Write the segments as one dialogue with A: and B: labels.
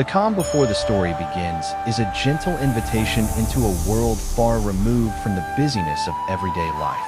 A: The calm before the story begins is a gentle invitation into a world far removed from the busyness of everyday life.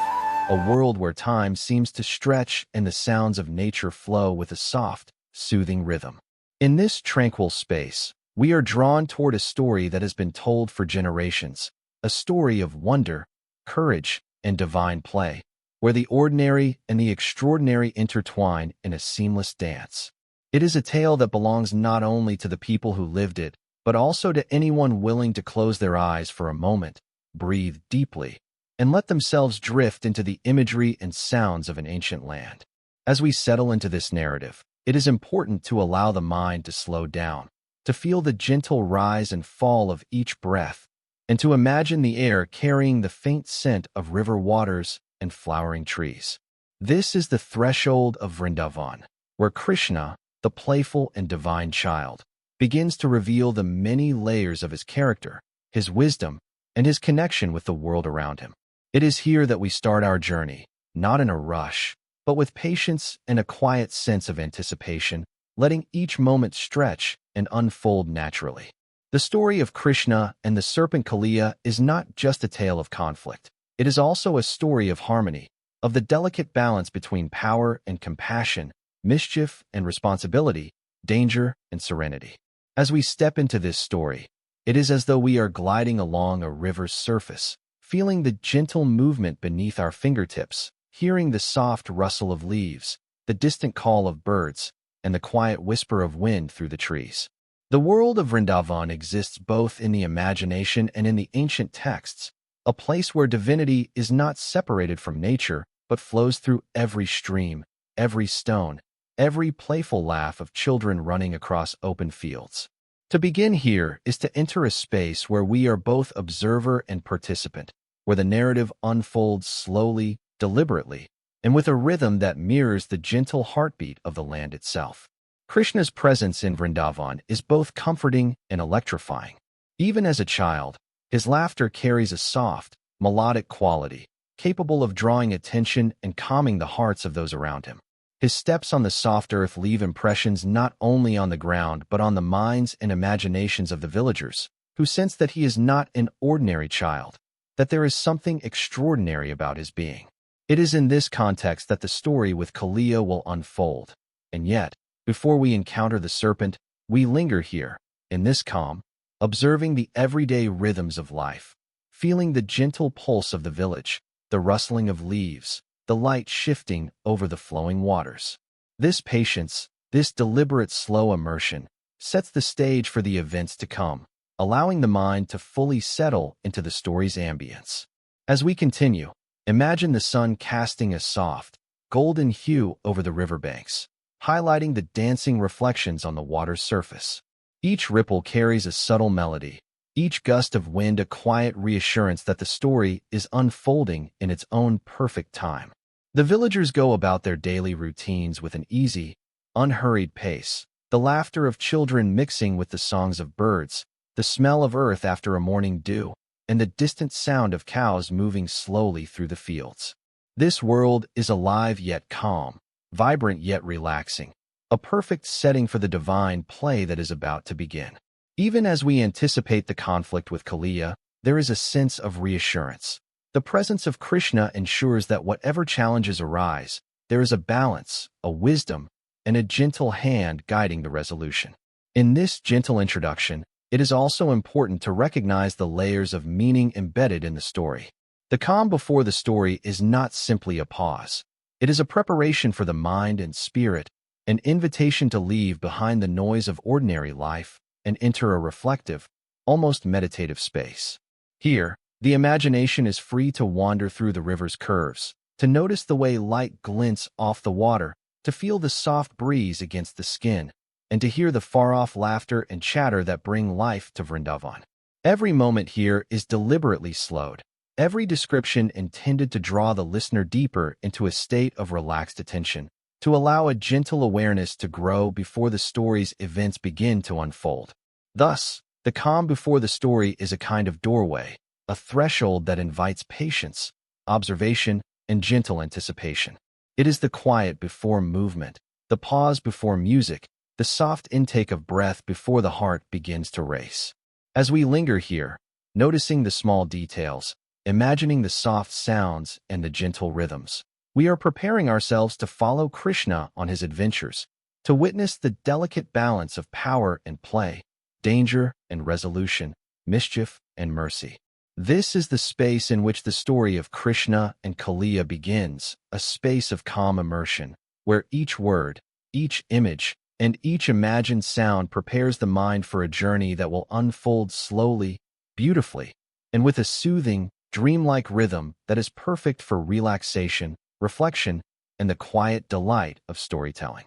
A: A world where time seems to stretch and the sounds of nature flow with a soft, soothing rhythm. In this tranquil space, we are drawn toward a story that has been told for generations, a story of wonder, courage, and divine play, where the ordinary and the extraordinary intertwine in a seamless dance. It is a tale that belongs not only to the people who lived it, but also to anyone willing to close their eyes for a moment, breathe deeply, and let themselves drift into the imagery and sounds of an ancient land. As we settle into this narrative, it is important to allow the mind to slow down, to feel the gentle rise and fall of each breath, and to imagine the air carrying the faint scent of river waters and flowering trees. This is the threshold of Vrindavan, where Krishna, the playful and divine child, begins to reveal the many layers of his character, his wisdom, and his connection with the world around him. It is here that we start our journey, not in a rush, but with patience and a quiet sense of anticipation, letting each moment stretch and unfold naturally. The story of Krishna and the Serpent Kaliya is not just a tale of conflict. It is also a story of harmony, of the delicate balance between power and compassion, mischief and responsibility, danger and serenity. As we step into this story, it is as though we are gliding along a river's surface, feeling the gentle movement beneath our fingertips, hearing the soft rustle of leaves, the distant call of birds, and the quiet whisper of wind through the trees. The world of Vrindavan exists both in the imagination and in the ancient texts, a place where divinity is not separated from nature, but flows through every stream, every stone, every playful laugh of children running across open fields. To begin here is to enter a space where we are both observer and participant, where the narrative unfolds slowly, deliberately, and with a rhythm that mirrors the gentle heartbeat of the land itself. Krishna's presence in Vrindavan is both comforting and electrifying. Even as a child, his laughter carries a soft, melodic quality, capable of drawing attention and calming the hearts of those around him. His steps on the soft earth leave impressions not only on the ground but on the minds and imaginations of the villagers, who sense that he is not an ordinary child, that there is something extraordinary about his being. It is in this context that the story with Kaliya will unfold. And yet, before we encounter the serpent, we linger here, in this calm, observing the everyday rhythms of life, feeling the gentle pulse of the village, the rustling of leaves, the light shifting over the flowing waters. This patience, this deliberate slow immersion, sets the stage for the events to come, allowing the mind to fully settle into the story's ambience. As we continue, imagine the sun casting a soft, golden hue over the riverbanks, highlighting the dancing reflections on the water's surface. Each ripple carries a subtle melody, each gust of wind a quiet reassurance that the story is unfolding in its own perfect time. The villagers go about their daily routines with an easy, unhurried pace, the laughter of children mixing with the songs of birds, the smell of earth after a morning dew, and the distant sound of cows moving slowly through the fields. This world is alive yet calm, vibrant yet relaxing, a perfect setting for the divine play that is about to begin. Even as we anticipate the conflict with Kaliya, there is a sense of reassurance. The presence of Krishna ensures that whatever challenges arise, there is a balance, a wisdom, and a gentle hand guiding the resolution. In this gentle introduction, it is also important to recognize the layers of meaning embedded in the story. The calm before the story is not simply a pause. It is a preparation for the mind and spirit, an invitation to leave behind the noise of ordinary life and enter a reflective, almost meditative space. Here, the imagination is free to wander through the river's curves, to notice the way light glints off the water, to feel the soft breeze against the skin, and to hear the far-off laughter and chatter that bring life to Vrindavan. Every moment here is deliberately slowed, every description intended to draw the listener deeper into a state of relaxed attention, to allow a gentle awareness to grow before the story's events begin to unfold. Thus, the calm before the story is a kind of doorway, a threshold that invites patience, observation, and gentle anticipation. It is the quiet before movement, the pause before music, the soft intake of breath before the heart begins to race. As we linger here, noticing the small details, imagining the soft sounds and the gentle rhythms, we are preparing ourselves to follow Krishna on his adventures, to witness the delicate balance of power and play, danger and resolution, mischief and mercy. This is the space in which the story of Krishna and Kaliya begins, a space of calm immersion, where each word, each image, and each imagined sound prepares the mind for a journey that will unfold slowly, beautifully, and with a soothing, dreamlike rhythm that is perfect for relaxation, reflection, and the quiet delight of storytelling.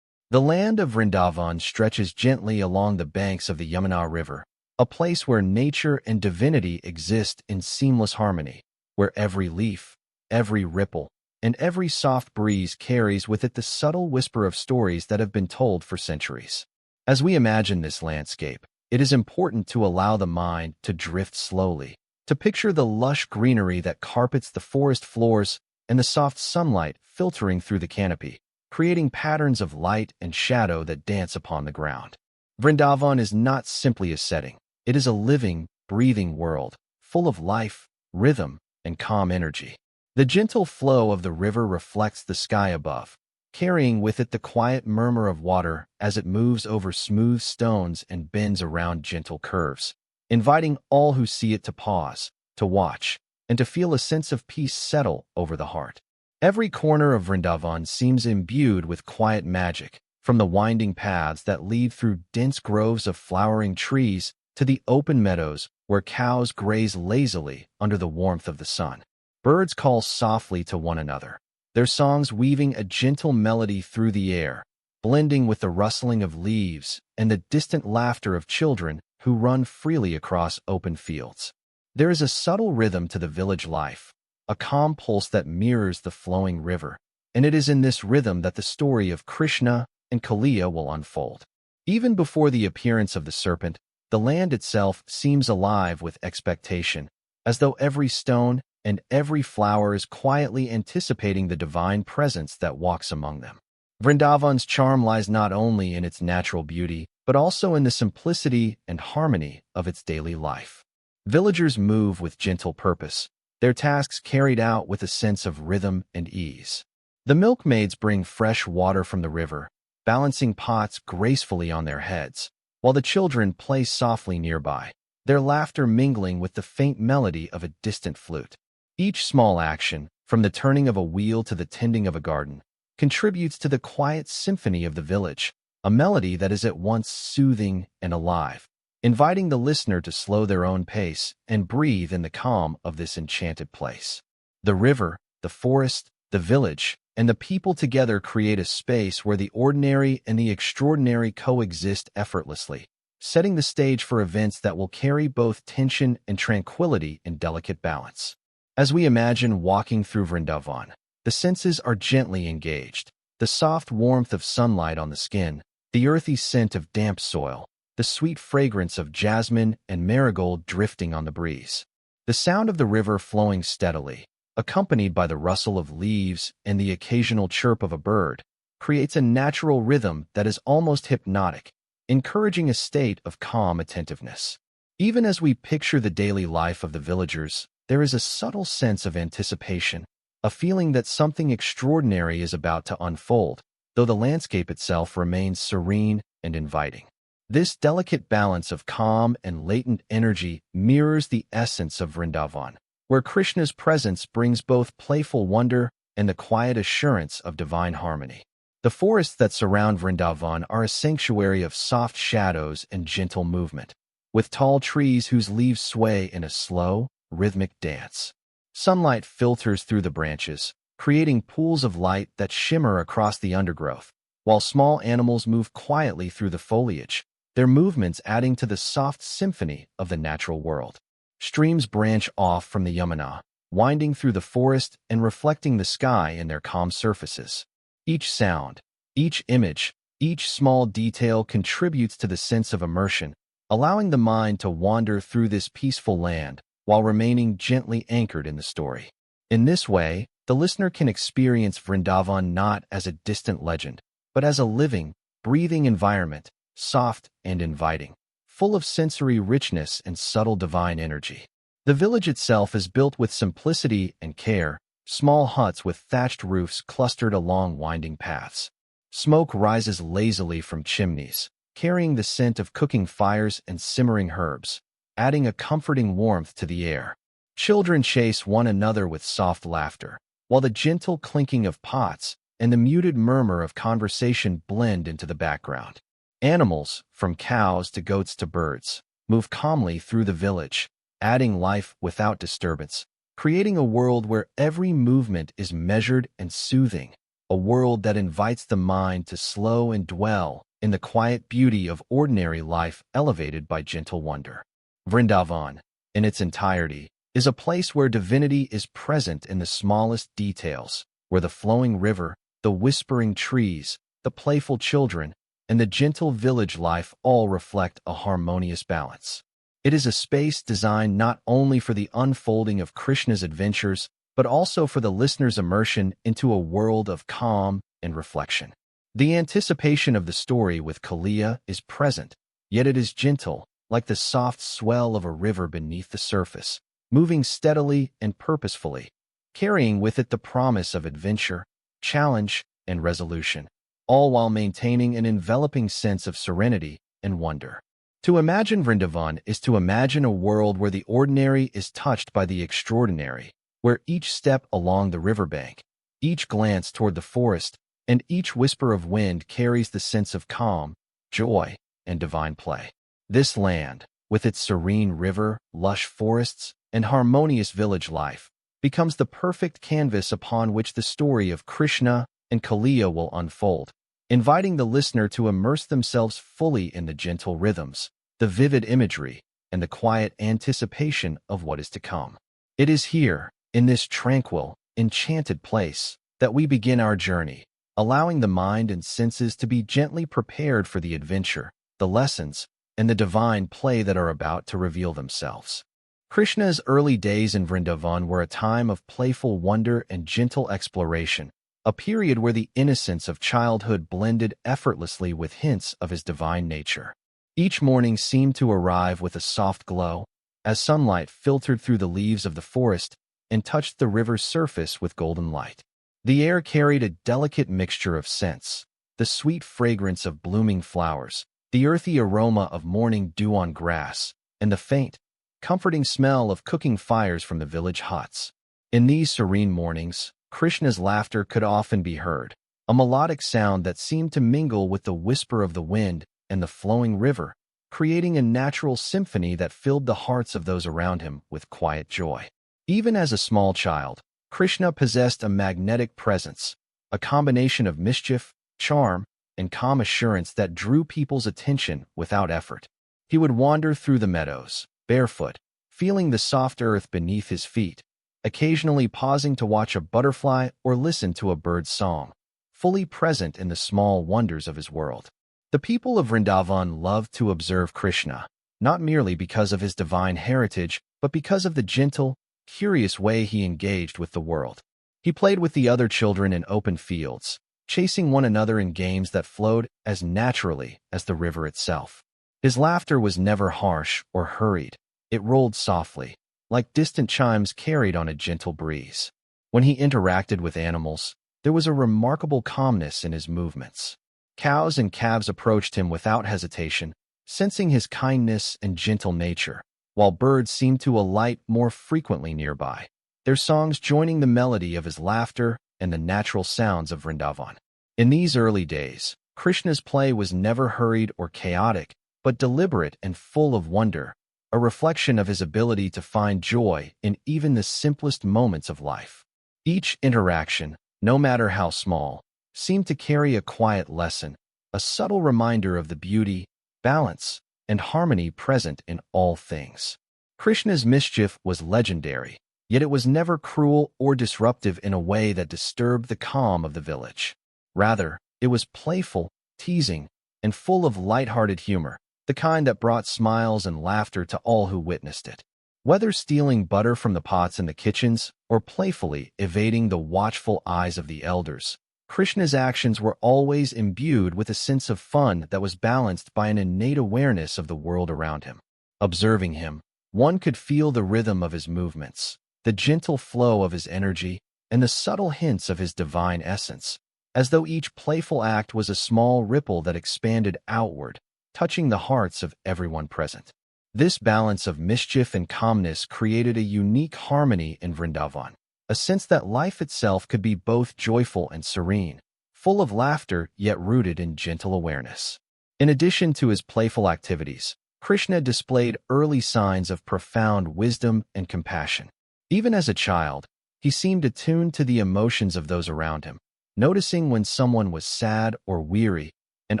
A: The land of Vrindavan stretches gently along the banks of the Yamuna River, a place where nature and divinity exist in seamless harmony, where every leaf, every ripple, and every soft breeze carries with it the subtle whisper of stories that have been told for centuries. As we imagine this landscape, it is important to allow the mind to drift slowly, to picture the lush greenery that carpets the forest floors and the soft sunlight filtering through the canopy, creating patterns of light and shadow that dance upon the ground. Vrindavan is not simply a setting. It is a living, breathing world, full of life, rhythm, and calm energy. The gentle flow of the river reflects the sky above, carrying with it the quiet murmur of water as it moves over smooth stones and bends around gentle curves, inviting all who see it to pause, to watch, and to feel a sense of peace settle over the heart. Every corner of Vrindavan seems imbued with quiet magic, from the winding paths that lead through dense groves of flowering trees to the open meadows where cows graze lazily under the warmth of the sun. Birds call softly to one another, their songs weaving a gentle melody through the air, blending with the rustling of leaves and the distant laughter of children who run freely across open fields. There is a subtle rhythm to the village life, a calm pulse that mirrors the flowing river, and it is in this rhythm that the story of Krishna and Kaliya will unfold. Even before the appearance of the serpent, the land itself seems alive with expectation, as though every stone and every flower is quietly anticipating the divine presence that walks among them. Vrindavan's charm lies not only in its natural beauty, but also in the simplicity and harmony of its daily life. Villagers move with gentle purpose, their tasks carried out with a sense of rhythm and ease. The milkmaids bring fresh water from the river, balancing pots gracefully on their heads, while the children play softly nearby, their laughter mingling with the faint melody of a distant flute. Each small action, from the turning of a wheel to the tending of a garden, contributes to the quiet symphony of the village, a melody that is at once soothing and alive, inviting the listener to slow their own pace and breathe in the calm of this enchanted place. The river, the forest, the village, and the people together create a space where the ordinary and the extraordinary coexist effortlessly, setting the stage for events that will carry both tension and tranquility in delicate balance. As we imagine walking through Vrindavan, the senses are gently engaged, the soft warmth of sunlight on the skin, the earthy scent of damp soil, the sweet fragrance of jasmine and marigold drifting on the breeze, the sound of the river flowing steadily, accompanied by the rustle of leaves and the occasional chirp of a bird, creates a natural rhythm that is almost hypnotic, encouraging a state of calm attentiveness. Even as we picture the daily life of the villagers, there is a subtle sense of anticipation, a feeling that something extraordinary is about to unfold, though the landscape itself remains serene and inviting. This delicate balance of calm and latent energy mirrors the essence of Vrindavan, where Krishna's presence brings both playful wonder and the quiet assurance of divine harmony. The forests that surround Vrindavan are a sanctuary of soft shadows and gentle movement, with tall trees whose leaves sway in a slow, rhythmic dance. Sunlight filters through the branches, creating pools of light that shimmer across the undergrowth, while small animals move quietly through the foliage, their movements adding to the soft symphony of the natural world. Streams branch off from the Yamuna, winding through the forest and reflecting the sky in their calm surfaces. Each sound, each image, each small detail contributes to the sense of immersion, allowing the mind to wander through this peaceful land while remaining gently anchored in the story. In this way, the listener can experience Vrindavan not as a distant legend, but as a living, breathing environment, soft and inviting, full of sensory richness and subtle divine energy. The village itself is built with simplicity and care, small huts with thatched roofs clustered along winding paths. Smoke rises lazily from chimneys, carrying the scent of cooking fires and simmering herbs, adding a comforting warmth to the air. Children chase one another with soft laughter, while the gentle clinking of pots and the muted murmur of conversation blend into the background. Animals, from cows to goats to birds, move calmly through the village, adding life without disturbance, creating a world where every movement is measured and soothing, a world that invites the mind to slow and dwell in the quiet beauty of ordinary life elevated by gentle wonder. Vrindavan, in its entirety, is a place where divinity is present in the smallest details, where the flowing river, the whispering trees, the playful children, and the gentle village life all reflect a harmonious balance. It is a space designed not only for the unfolding of Krishna's adventures, but also for the listener's immersion into a world of calm and reflection. The anticipation of the story with Kaliya is present, yet it is gentle, like the soft swell of a river beneath the surface, moving steadily and purposefully, carrying with it the promise of adventure, challenge, and resolution, all while maintaining an enveloping sense of serenity and wonder. To imagine Vrindavan is to imagine a world where the ordinary is touched by the extraordinary, where each step along the riverbank, each glance toward the forest, and each whisper of wind carries the sense of calm, joy, and divine play. This land, with its serene river, lush forests, and harmonious village life, becomes the perfect canvas upon which the story of Krishna and Kaliya will unfold, inviting the listener to immerse themselves fully in the gentle rhythms, the vivid imagery, and the quiet anticipation of what is to come. It is here, in this tranquil, enchanted place, that we begin our journey, allowing the mind and senses to be gently prepared for the adventure, the lessons, and the divine play that are about to reveal themselves. Krishna's early days in Vrindavan were a time of playful wonder and gentle exploration, a period where the innocence of childhood blended effortlessly with hints of his divine nature. Each morning seemed to arrive with a soft glow, as sunlight filtered through the leaves of the forest and touched the river's surface with golden light. The air carried a delicate mixture of scents, the sweet fragrance of blooming flowers, the earthy aroma of morning dew on grass, and the faint, comforting smell of cooking fires from the village huts. In these serene mornings, Krishna's laughter could often be heard, a melodic sound that seemed to mingle with the whisper of the wind and the flowing river, creating a natural symphony that filled the hearts of those around him with quiet joy. Even as a small child, Krishna possessed a magnetic presence, a combination of mischief, charm, and calm assurance that drew people's attention without effort. He would wander through the meadows, barefoot, feeling the soft earth beneath his feet, occasionally pausing to watch a butterfly or listen to a bird's song, fully present in the small wonders of his world. The people of Vrindavan loved to observe Krishna, not merely because of his divine heritage, but because of the gentle, curious way he engaged with the world. He played with the other children in open fields, chasing one another in games that flowed as naturally as the river itself. His laughter was never harsh or hurried. It rolled softly, like distant chimes carried on a gentle breeze. When he interacted with animals, there was a remarkable calmness in his movements. Cows and calves approached him without hesitation, sensing his kindness and gentle nature, while birds seemed to alight more frequently nearby, their songs joining the melody of his laughter and the natural sounds of Vrindavan. In these early days, Krishna's play was never hurried or chaotic, but deliberate and full of wonder, a reflection of his ability to find joy in even the simplest moments of life. Each interaction, no matter how small, seemed to carry a quiet lesson, a subtle reminder of the beauty, balance, and harmony present in all things. Krishna's mischief was legendary, yet it was never cruel or disruptive in a way that disturbed the calm of the village. Rather, it was playful, teasing, and full of light-hearted humor, the kind that brought smiles and laughter to all who witnessed it. Whether stealing butter from the pots in the kitchens or playfully evading the watchful eyes of the elders, Krishna's actions were always imbued with a sense of fun that was balanced by an innate awareness of the world around him. Observing him, one could feel the rhythm of his movements, the gentle flow of his energy, and the subtle hints of his divine essence, as though each playful act was a small ripple that expanded outward, touching the hearts of everyone present. This balance of mischief and calmness created a unique harmony in Vrindavan, a sense that life itself could be both joyful and serene, full of laughter yet rooted in gentle awareness. In addition to his playful activities, Krishna displayed early signs of profound wisdom and compassion. Even as a child, he seemed attuned to the emotions of those around him, noticing when someone was sad or weary and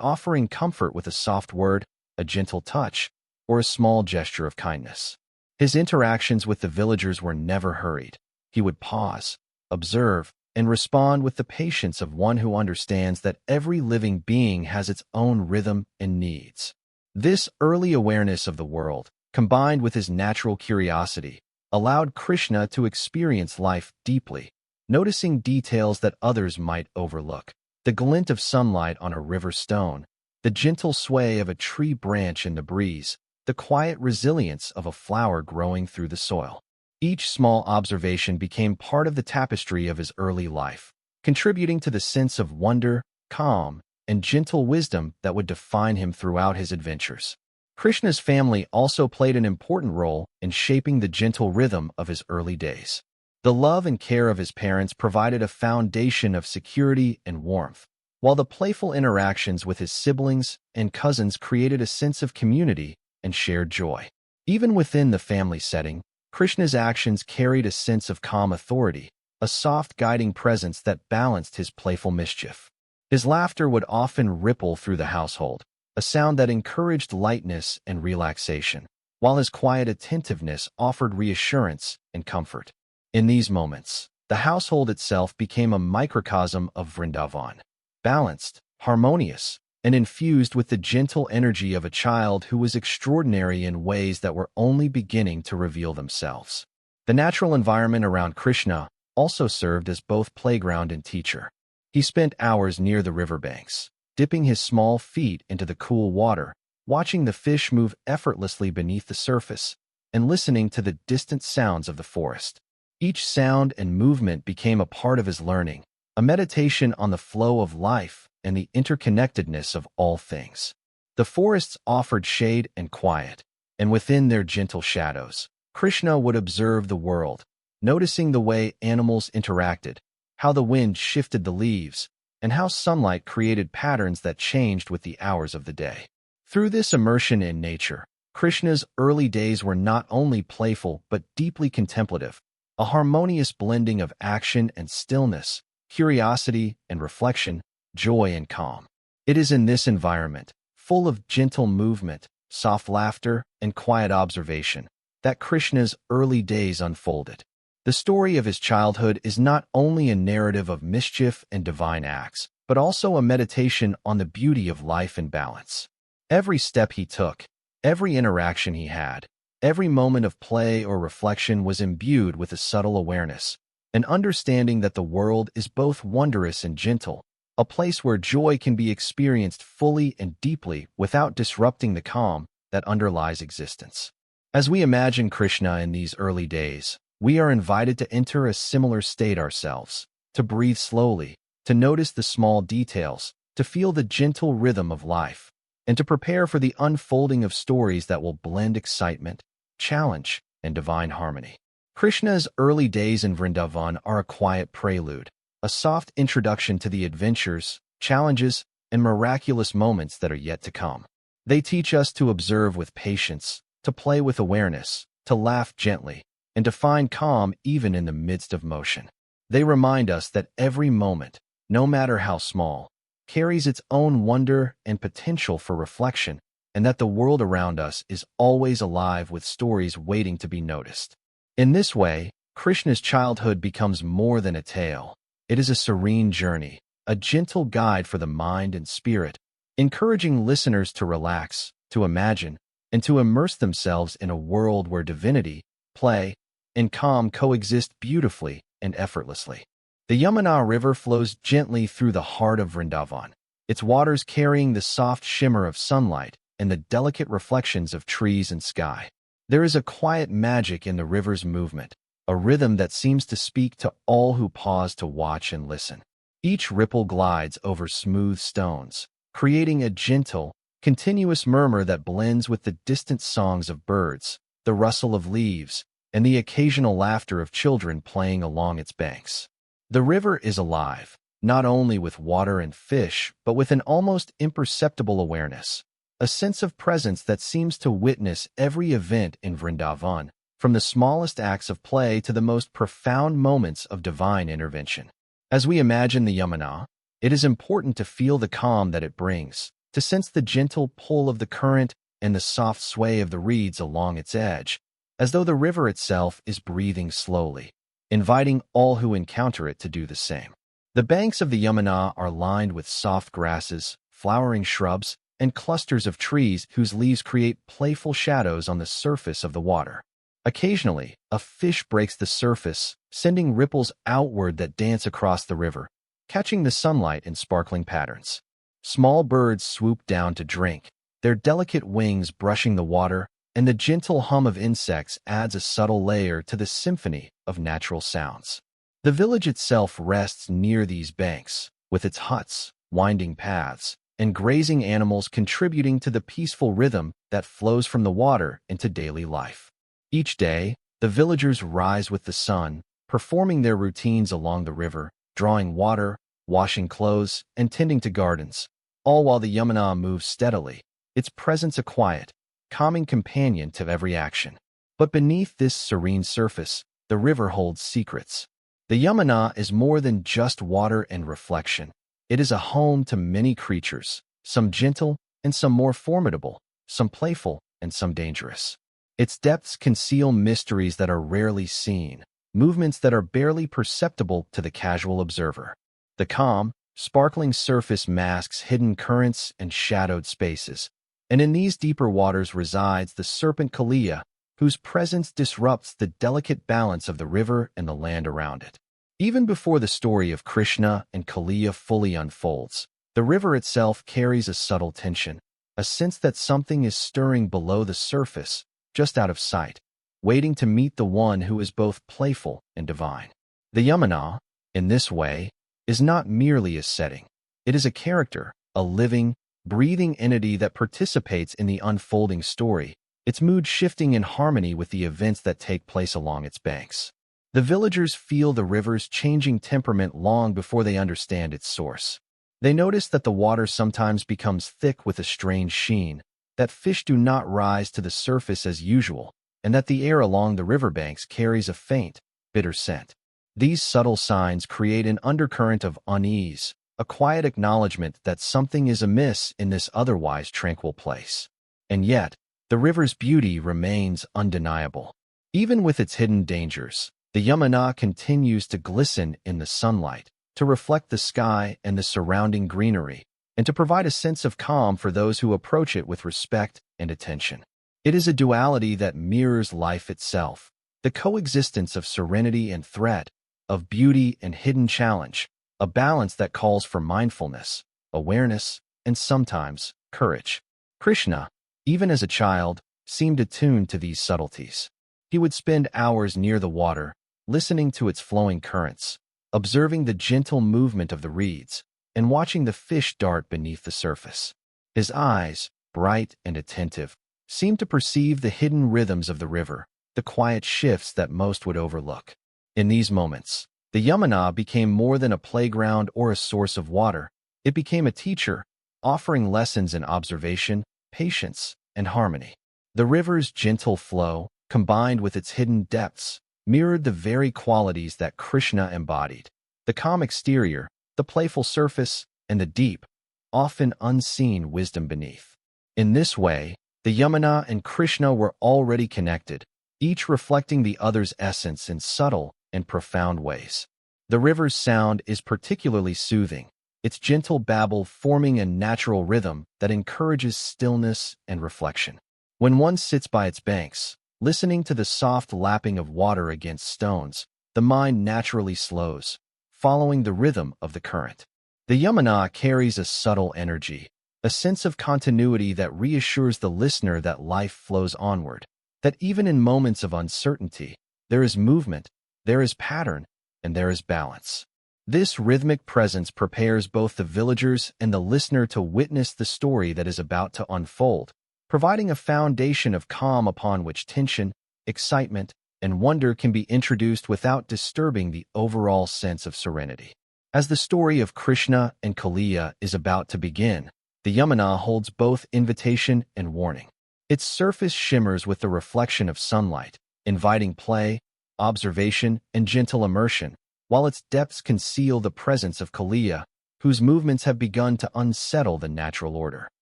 A: offering comfort with a soft word, a gentle touch, or a small gesture of kindness. His interactions with the villagers were never hurried. He would pause, observe, and respond with the patience of one who understands that every living being has its own rhythm and needs. This early awareness of the world, combined with his natural curiosity, allowed Krishna to experience life deeply, noticing details that others might overlook. The glint of sunlight on a river stone, the gentle sway of a tree branch in the breeze, the quiet resilience of a flower growing through the soil. Each small observation became part of the tapestry of his early life, contributing to the sense of wonder, calm, and gentle wisdom that would define him throughout his adventures. Krishna's family also played an important role in shaping the gentle rhythm of his early days. The love and care of his parents provided a foundation of security and warmth, while the playful interactions with his siblings and cousins created a sense of community and shared joy. Even within the family setting, Krishna's actions carried a sense of calm authority, a soft guiding presence that balanced his playful mischief. His laughter would often ripple through the household, a sound that encouraged lightness and relaxation, while his quiet attentiveness offered reassurance and comfort. In these moments, the household itself became a microcosm of Vrindavan, balanced, harmonious, and infused with the gentle energy of a child who was extraordinary in ways that were only beginning to reveal themselves. The natural environment around Krishna also served as both playground and teacher. He spent hours near the riverbanks, dipping his small feet into the cool water, watching the fish move effortlessly beneath the surface, and listening to the distant sounds of the forest. Each sound and movement became a part of his learning, a meditation on the flow of life and the interconnectedness of all things. The forests offered shade and quiet, and within their gentle shadows, Krishna would observe the world, noticing the way animals interacted, how the wind shifted the leaves, and how sunlight created patterns that changed with the hours of the day. Through this immersion in nature, Krishna's early days were not only playful but deeply contemplative, a harmonious blending of action and stillness, curiosity and reflection, joy and calm. It is in this environment, full of gentle movement, soft laughter, and quiet observation, that Krishna's early days unfolded. The story of his childhood is not only a narrative of mischief and divine acts, but also a meditation on the beauty of life and balance. Every step he took, every interaction he had, every moment of play or reflection was imbued with a subtle awareness, an understanding that the world is both wondrous and gentle, a place where joy can be experienced fully and deeply without disrupting the calm that underlies existence. As we imagine Krishna in these early days, we are invited to enter a similar state ourselves, to breathe slowly, to notice the small details, to feel the gentle rhythm of life, and to prepare for the unfolding of stories that will blend excitement, challenge, and divine harmony. Krishna's early days in Vrindavan are a quiet prelude, a soft introduction to the adventures, challenges, and miraculous moments that are yet to come. They teach us to observe with patience, to play with awareness, to laugh gently, and to find calm even in the midst of motion. They remind us that every moment, no matter how small, carries its own wonder and potential for reflection, and that the world around us is always alive with stories waiting to be noticed. In this way, Krishna's childhood becomes more than a tale. It is a serene journey, a gentle guide for the mind and spirit, encouraging listeners to relax, to imagine, and to immerse themselves in a world where divinity, play, and calm coexist beautifully and effortlessly. The Yamuna River flows gently through the heart of Vrindavan, its waters carrying the soft shimmer of sunlight and the delicate reflections of trees and sky. There is a quiet magic in the river's movement, a rhythm that seems to speak to all who pause to watch and listen. Each ripple glides over smooth stones, creating a gentle, continuous murmur that blends with the distant songs of birds, the rustle of leaves, and the occasional laughter of children playing along its banks. The river is alive, not only with water and fish, but with an almost imperceptible awareness, a sense of presence that seems to witness every event in Vrindavan, from the smallest acts of play to the most profound moments of divine intervention. As we imagine the Yamuna, it is important to feel the calm that it brings, to sense the gentle pull of the current and the soft sway of the reeds along its edge, as though the river itself is breathing slowly, inviting all who encounter it to do the same. The banks of the Yamuna are lined with soft grasses, flowering shrubs, and clusters of trees whose leaves create playful shadows on the surface of the water. Occasionally, a fish breaks the surface, sending ripples outward that dance across the river, catching the sunlight in sparkling patterns. Small birds swoop down to drink, their delicate wings brushing the water, and the gentle hum of insects adds a subtle layer to the symphony of natural sounds. The village itself rests near these banks, with its huts, winding paths, and grazing animals contributing to the peaceful rhythm that flows from the water into daily life. Each day, the villagers rise with the sun, performing their routines along the river, drawing water, washing clothes, and tending to gardens, all while the Yamuna moves steadily, its presence a quiet, calming companion to every action. But beneath this serene surface, the river holds secrets. The Yamuna is more than just water and reflection. It is a home to many creatures, some gentle and some more formidable, some playful and some dangerous. Its depths conceal mysteries that are rarely seen, movements that are barely perceptible to the casual observer. The calm, sparkling surface masks hidden currents and shadowed spaces, and in these deeper waters resides the Serpent Kaliya, whose presence disrupts the delicate balance of the river and the land around it. Even before the story of Krishna and Kaliya fully unfolds, the river itself carries a subtle tension, a sense that something is stirring below the surface, just out of sight, waiting to meet the one who is both playful and divine. The Yamuna, in this way, is not merely a setting. It is a character, a living, breathing entity that participates in the unfolding story, its mood shifting in harmony with the events that take place along its banks. The villagers feel the river's changing temperament long before they understand its source. They notice that the water sometimes becomes thick with a strange sheen, that fish do not rise to the surface as usual, and that the air along the riverbanks carries a faint, bitter scent. These subtle signs create an undercurrent of unease, a quiet acknowledgement that something is amiss in this otherwise tranquil place. And yet, the river's beauty remains undeniable. Even with its hidden dangers, the Yamuna continues to glisten in the sunlight, to reflect the sky and the surrounding greenery, and to provide a sense of calm for those who approach it with respect and attention. It is a duality that mirrors life itself, the coexistence of serenity and threat, of beauty and hidden challenge, a balance that calls for mindfulness, awareness, and sometimes courage. Krishna, even as a child, seemed attuned to these subtleties. He would spend hours near the water, listening to its flowing currents, observing the gentle movement of the reeds, and watching the fish dart beneath the surface. His eyes, bright and attentive, seemed to perceive the hidden rhythms of the river, the quiet shifts that most would overlook. In these moments, the Yamuna became more than a playground or a source of water. It became a teacher, offering lessons in observation, patience, and harmony. The river's gentle flow, combined with its hidden depths, mirrored the very qualities that Krishna embodied: the calm exterior, the playful surface, and the deep, often unseen wisdom beneath. In this way, the Yamuna and Krishna were already connected, each reflecting the other's essence in subtle and profound ways. The river's sound is particularly soothing, its gentle babble forming a natural rhythm that encourages stillness and reflection. When one sits by its banks, listening to the soft lapping of water against stones, the mind naturally slows, following the rhythm of the current. The Yamuna carries a subtle energy, a sense of continuity that reassures the listener that life flows onward, that even in moments of uncertainty, there is movement, there is pattern, and there is balance. This rhythmic presence prepares both the villagers and the listener to witness the story that is about to unfold, providing a foundation of calm upon which tension, excitement, and wonder can be introduced without disturbing the overall sense of serenity. As the story of Krishna and Kaliya is about to begin, the Yamuna holds both invitation and warning. Its surface shimmers with the reflection of sunlight, inviting play, observation, and gentle immersion, while its depths conceal the presence of Kaliya, whose movements have begun to unsettle the natural order.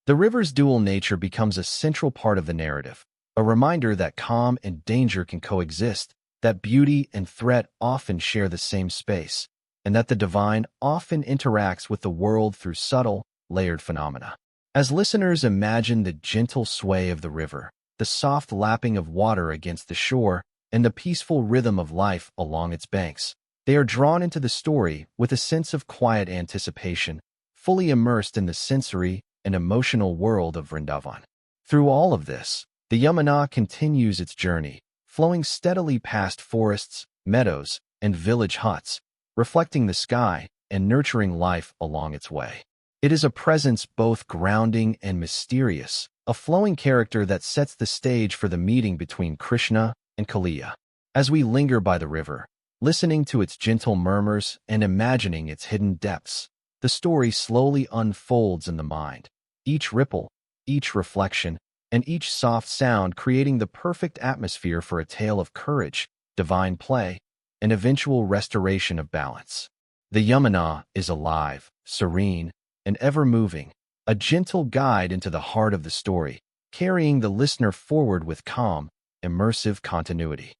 A: The river's dual nature becomes a central part of the narrative, a reminder that calm and danger can coexist, that beauty and threat often share the same space, and that the divine often interacts with the world through subtle, layered phenomena. As listeners imagine the gentle sway of the river, the soft lapping of water against the shore, and the peaceful rhythm of life along its banks, they are drawn into the story with a sense of quiet anticipation, fully immersed in the sensory and emotional world of Vrindavan. Through all of this, the Yamuna continues its journey, flowing steadily past forests, meadows, and village huts, reflecting the sky and nurturing life along its way. It is a presence both grounding and mysterious, a flowing character that sets the stage for the meeting between Krishna and Kaliya. As we linger by the river, listening to its gentle murmurs and imagining its hidden depths, the story slowly unfolds in the mind, each ripple, each reflection, and each soft sound creating the perfect atmosphere for a tale of courage, divine play, and eventual restoration of balance. The Yamuna is alive, serene, and ever-moving, a gentle guide into the heart of the story, carrying the listener forward with calm, immersive continuity.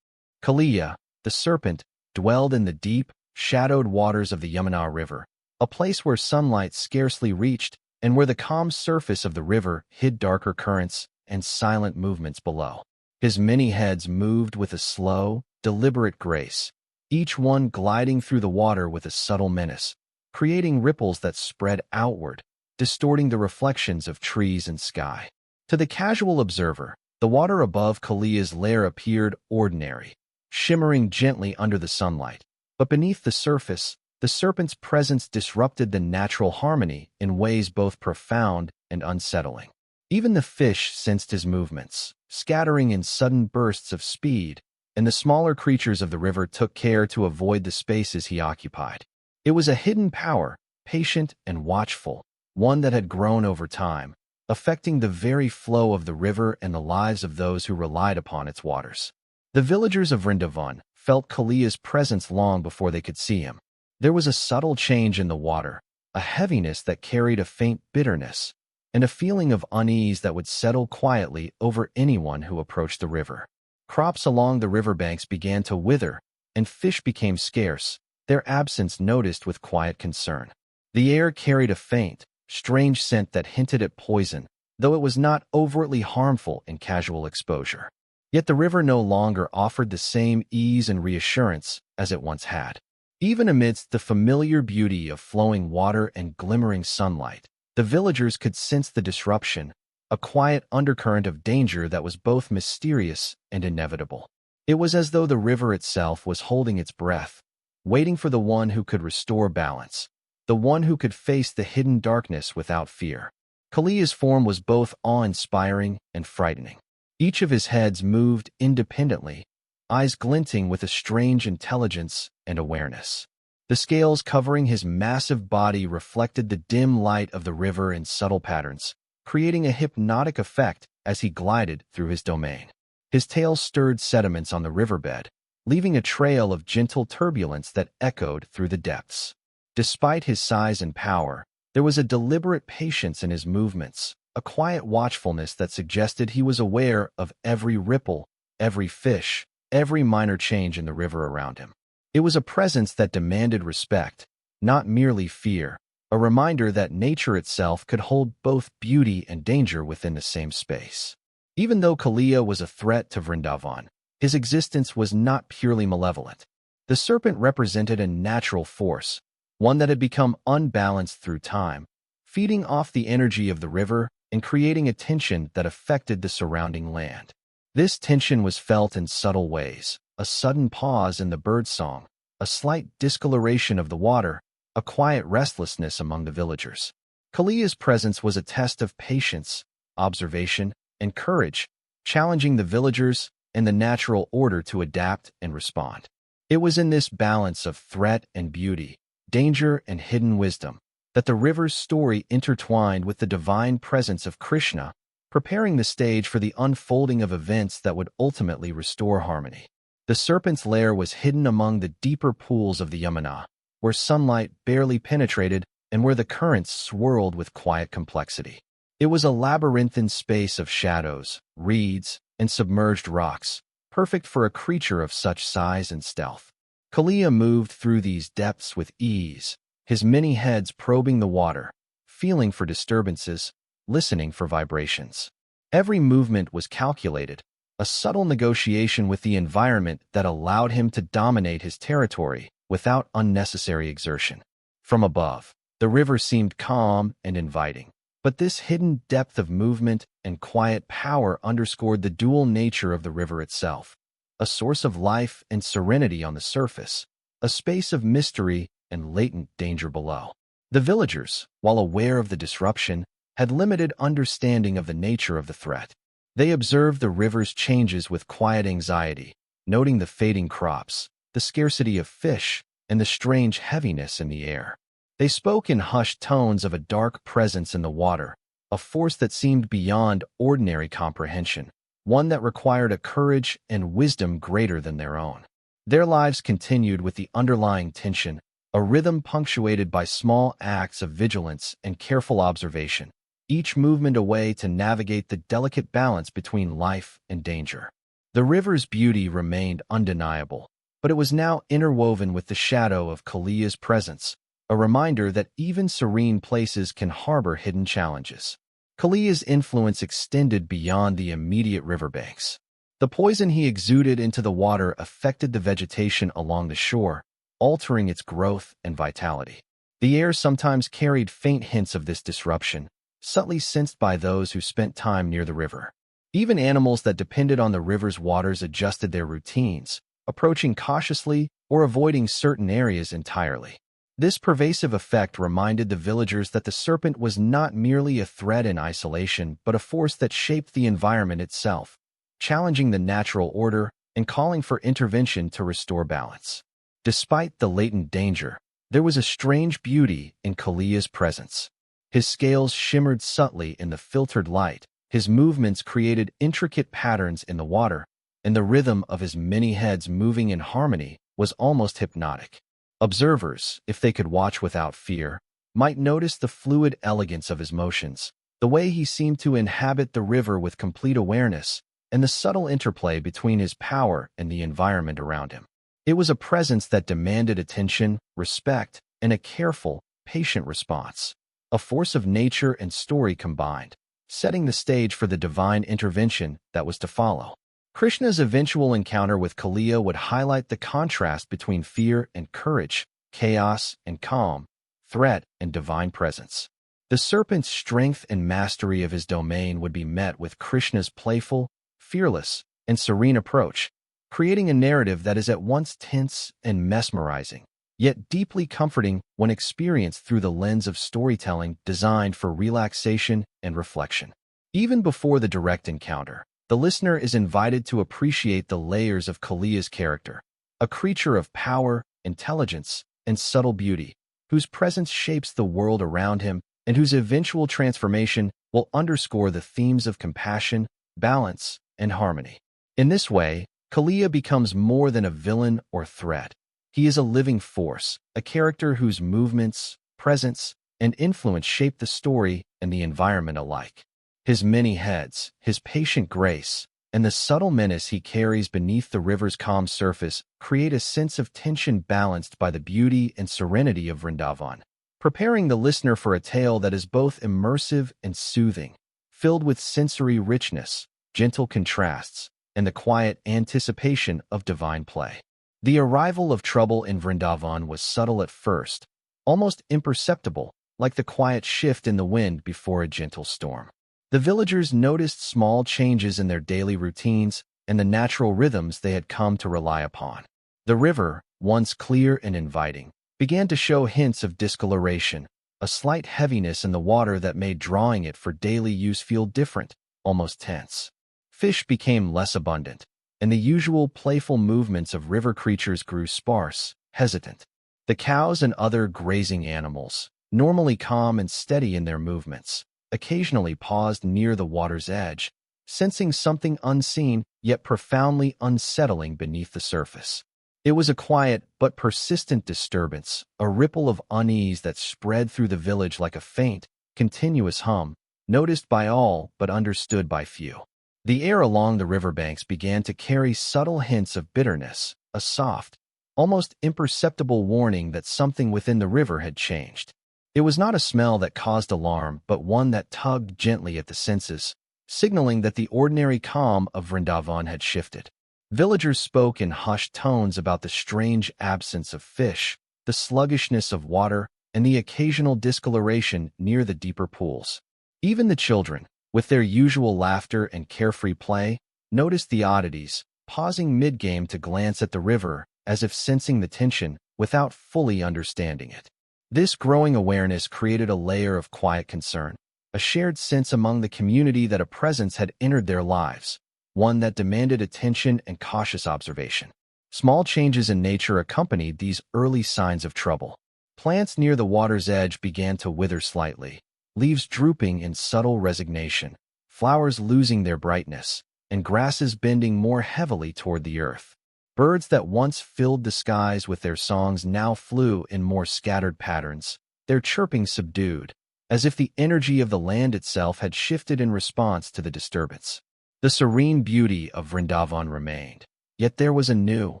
A: Kaliya, the serpent, dwelled in the deep, shadowed waters of the Yamuna River, a place where sunlight scarcely reached and where the calm surface of the river hid darker currents and silent movements below. His many heads moved with a slow, deliberate grace, each one gliding through the water with a subtle menace, creating ripples that spread outward, distorting the reflections of trees and sky. To the casual observer, the water above Kaliya's lair appeared ordinary, shimmering gently under the sunlight, but beneath the surface, the serpent's presence disrupted the natural harmony in ways both profound and unsettling. Even the fish sensed his movements, scattering in sudden bursts of speed, and the smaller creatures of the river took care to avoid the spaces he occupied. It was a hidden power, patient and watchful, one that had grown over time, affecting the very flow of the river and the lives of those who relied upon its waters. The villagers of Vrindavan felt Kaliya's presence long before they could see him. There was a subtle change in the water, a heaviness that carried a faint bitterness, and a feeling of unease that would settle quietly over anyone who approached the river. Crops along the riverbanks began to wither, and fish became scarce, their absence noticed with quiet concern. The air carried a faint, strange scent that hinted at poison, though it was not overtly harmful in casual exposure. Yet the river no longer offered the same ease and reassurance as it once had. Even amidst the familiar beauty of flowing water and glimmering sunlight, the villagers could sense the disruption, a quiet undercurrent of danger that was both mysterious and inevitable. It was as though the river itself was holding its breath, waiting for the one who could restore balance, the one who could face the hidden darkness without fear. Kaliya's form was both awe-inspiring and frightening. Each of his heads moved independently, eyes glinting with a strange intelligence and awareness. The scales covering his massive body reflected the dim light of the river in subtle patterns, creating a hypnotic effect as he glided through his domain. His tail stirred sediments on the riverbed, leaving a trail of gentle turbulence that echoed through the depths. Despite his size and power, there was a deliberate patience in his movements, a quiet watchfulness that suggested he was aware of every ripple, every fish, every minor change in the river around him. It was a presence that demanded respect, not merely fear, a reminder that nature itself could hold both beauty and danger within the same space. Even though Kaliya was a threat to Vrindavan, his existence was not purely malevolent. The serpent represented a natural force, one that had become unbalanced through time, feeding off the energy of the river and creating a tension that affected the surrounding land. This tension was felt in subtle ways: a sudden pause in the birdsong, a slight discoloration of the water, a quiet restlessness among the villagers. Kaliya's presence was a test of patience, observation, and courage, challenging the villagers and the natural order to adapt and respond. It was in this balance of threat and beauty, danger and hidden wisdom, that the river's story intertwined with the divine presence of Krishna, preparing the stage for the unfolding of events that would ultimately restore harmony. The serpent's lair was hidden among the deeper pools of the Yamuna, where sunlight barely penetrated and where the currents swirled with quiet complexity. It was a labyrinthine space of shadows, reeds, and submerged rocks, perfect for a creature of such size and stealth. Kaliya moved through these depths with ease, his many heads probing the water, feeling for disturbances, listening for vibrations. Every movement was calculated, a subtle negotiation with the environment that allowed him to dominate his territory without unnecessary exertion. From above, the river seemed calm and inviting, but this hidden depth of movement and quiet power underscored the dual nature of the river itself: a source of life and serenity on the surface, a space of mystery and latent danger below. The villagers, while aware of the disruption, had limited understanding of the nature of the threat. They observed the river's changes with quiet anxiety, noting the fading crops, the scarcity of fish, and the strange heaviness in the air. They spoke in hushed tones of a dark presence in the water, a force that seemed beyond ordinary comprehension, one that required a courage and wisdom greater than their own. Their lives continued with the underlying tension, a rhythm punctuated by small acts of vigilance and careful observation, each movement a way to navigate the delicate balance between life and danger. The river's beauty remained undeniable, but it was now interwoven with the shadow of Kaliya's presence, a reminder that even serene places can harbor hidden challenges. Kaliya's influence extended beyond the immediate riverbanks. The poison he exuded into the water affected the vegetation along the shore, altering its growth and vitality. The air sometimes carried faint hints of this disruption, subtly sensed by those who spent time near the river. Even animals that depended on the river's waters adjusted their routines, approaching cautiously or avoiding certain areas entirely. This pervasive effect reminded the villagers that the serpent was not merely a threat in isolation, but a force that shaped the environment itself, challenging the natural order and calling for intervention to restore balance. Despite the latent danger, there was a strange beauty in Kaliya's presence. His scales shimmered subtly in the filtered light, his movements created intricate patterns in the water, and the rhythm of his many heads moving in harmony was almost hypnotic. Observers, if they could watch without fear, might notice the fluid elegance of his motions, the way he seemed to inhabit the river with complete awareness, and the subtle interplay between his power and the environment around him. It was a presence that demanded attention, respect, and a careful, patient response. A force of nature and story combined, setting the stage for the divine intervention that was to follow. Krishna's eventual encounter with Kaliya would highlight the contrast between fear and courage, chaos and calm, threat and divine presence. The serpent's strength and mastery of his domain would be met with Krishna's playful, fearless, and serene approach, creating a narrative that is at once tense and mesmerizing, yet deeply comforting when experienced through the lens of storytelling designed for relaxation and reflection. Even before the direct encounter, the listener is invited to appreciate the layers of Kaliya's character, a creature of power, intelligence, and subtle beauty, whose presence shapes the world around him and whose eventual transformation will underscore the themes of compassion, balance, and harmony. In this way, Kaliya becomes more than a villain or threat. He is a living force, a character whose movements, presence, and influence shape the story and the environment alike. His many heads, his patient grace, and the subtle menace he carries beneath the river's calm surface create a sense of tension balanced by the beauty and serenity of Vrindavan, preparing the listener for a tale that is both immersive and soothing, filled with sensory richness, gentle contrasts, and the quiet anticipation of divine play. The arrival of trouble in Vrindavan was subtle at first, almost imperceptible, like the quiet shift in the wind before a gentle storm. The villagers noticed small changes in their daily routines and the natural rhythms they had come to rely upon. The river, once clear and inviting, began to show hints of discoloration, a slight heaviness in the water that made drawing it for daily use feel different, almost tense. Fish became less abundant, and the usual playful movements of river creatures grew sparse, hesitant. The cows and other grazing animals, normally calm and steady in their movements, occasionally paused near the water's edge, sensing something unseen yet profoundly unsettling beneath the surface. It was a quiet but persistent disturbance, a ripple of unease that spread through the village like a faint, continuous hum, noticed by all but understood by few. The air along the riverbanks began to carry subtle hints of bitterness, a soft, almost imperceptible warning that something within the river had changed. It was not a smell that caused alarm, but one that tugged gently at the senses, signaling that the ordinary calm of Vrindavan had shifted. Villagers spoke in hushed tones about the strange absence of fish, the sluggishness of water, and the occasional discoloration near the deeper pools. Even the children, with their usual laughter and carefree play, noticed the oddities, pausing mid-game to glance at the river, as if sensing the tension without fully understanding it. This growing awareness created a layer of quiet concern, a shared sense among the community that a presence had entered their lives, one that demanded attention and cautious observation. Small changes in nature accompanied these early signs of trouble. Plants near the water's edge began to wither slightly, leaves drooping in subtle resignation, flowers losing their brightness, and grasses bending more heavily toward the earth. Birds that once filled the skies with their songs now flew in more scattered patterns, their chirping subdued, as if the energy of the land itself had shifted in response to the disturbance. The serene beauty of Vrindavan remained, yet there was a new,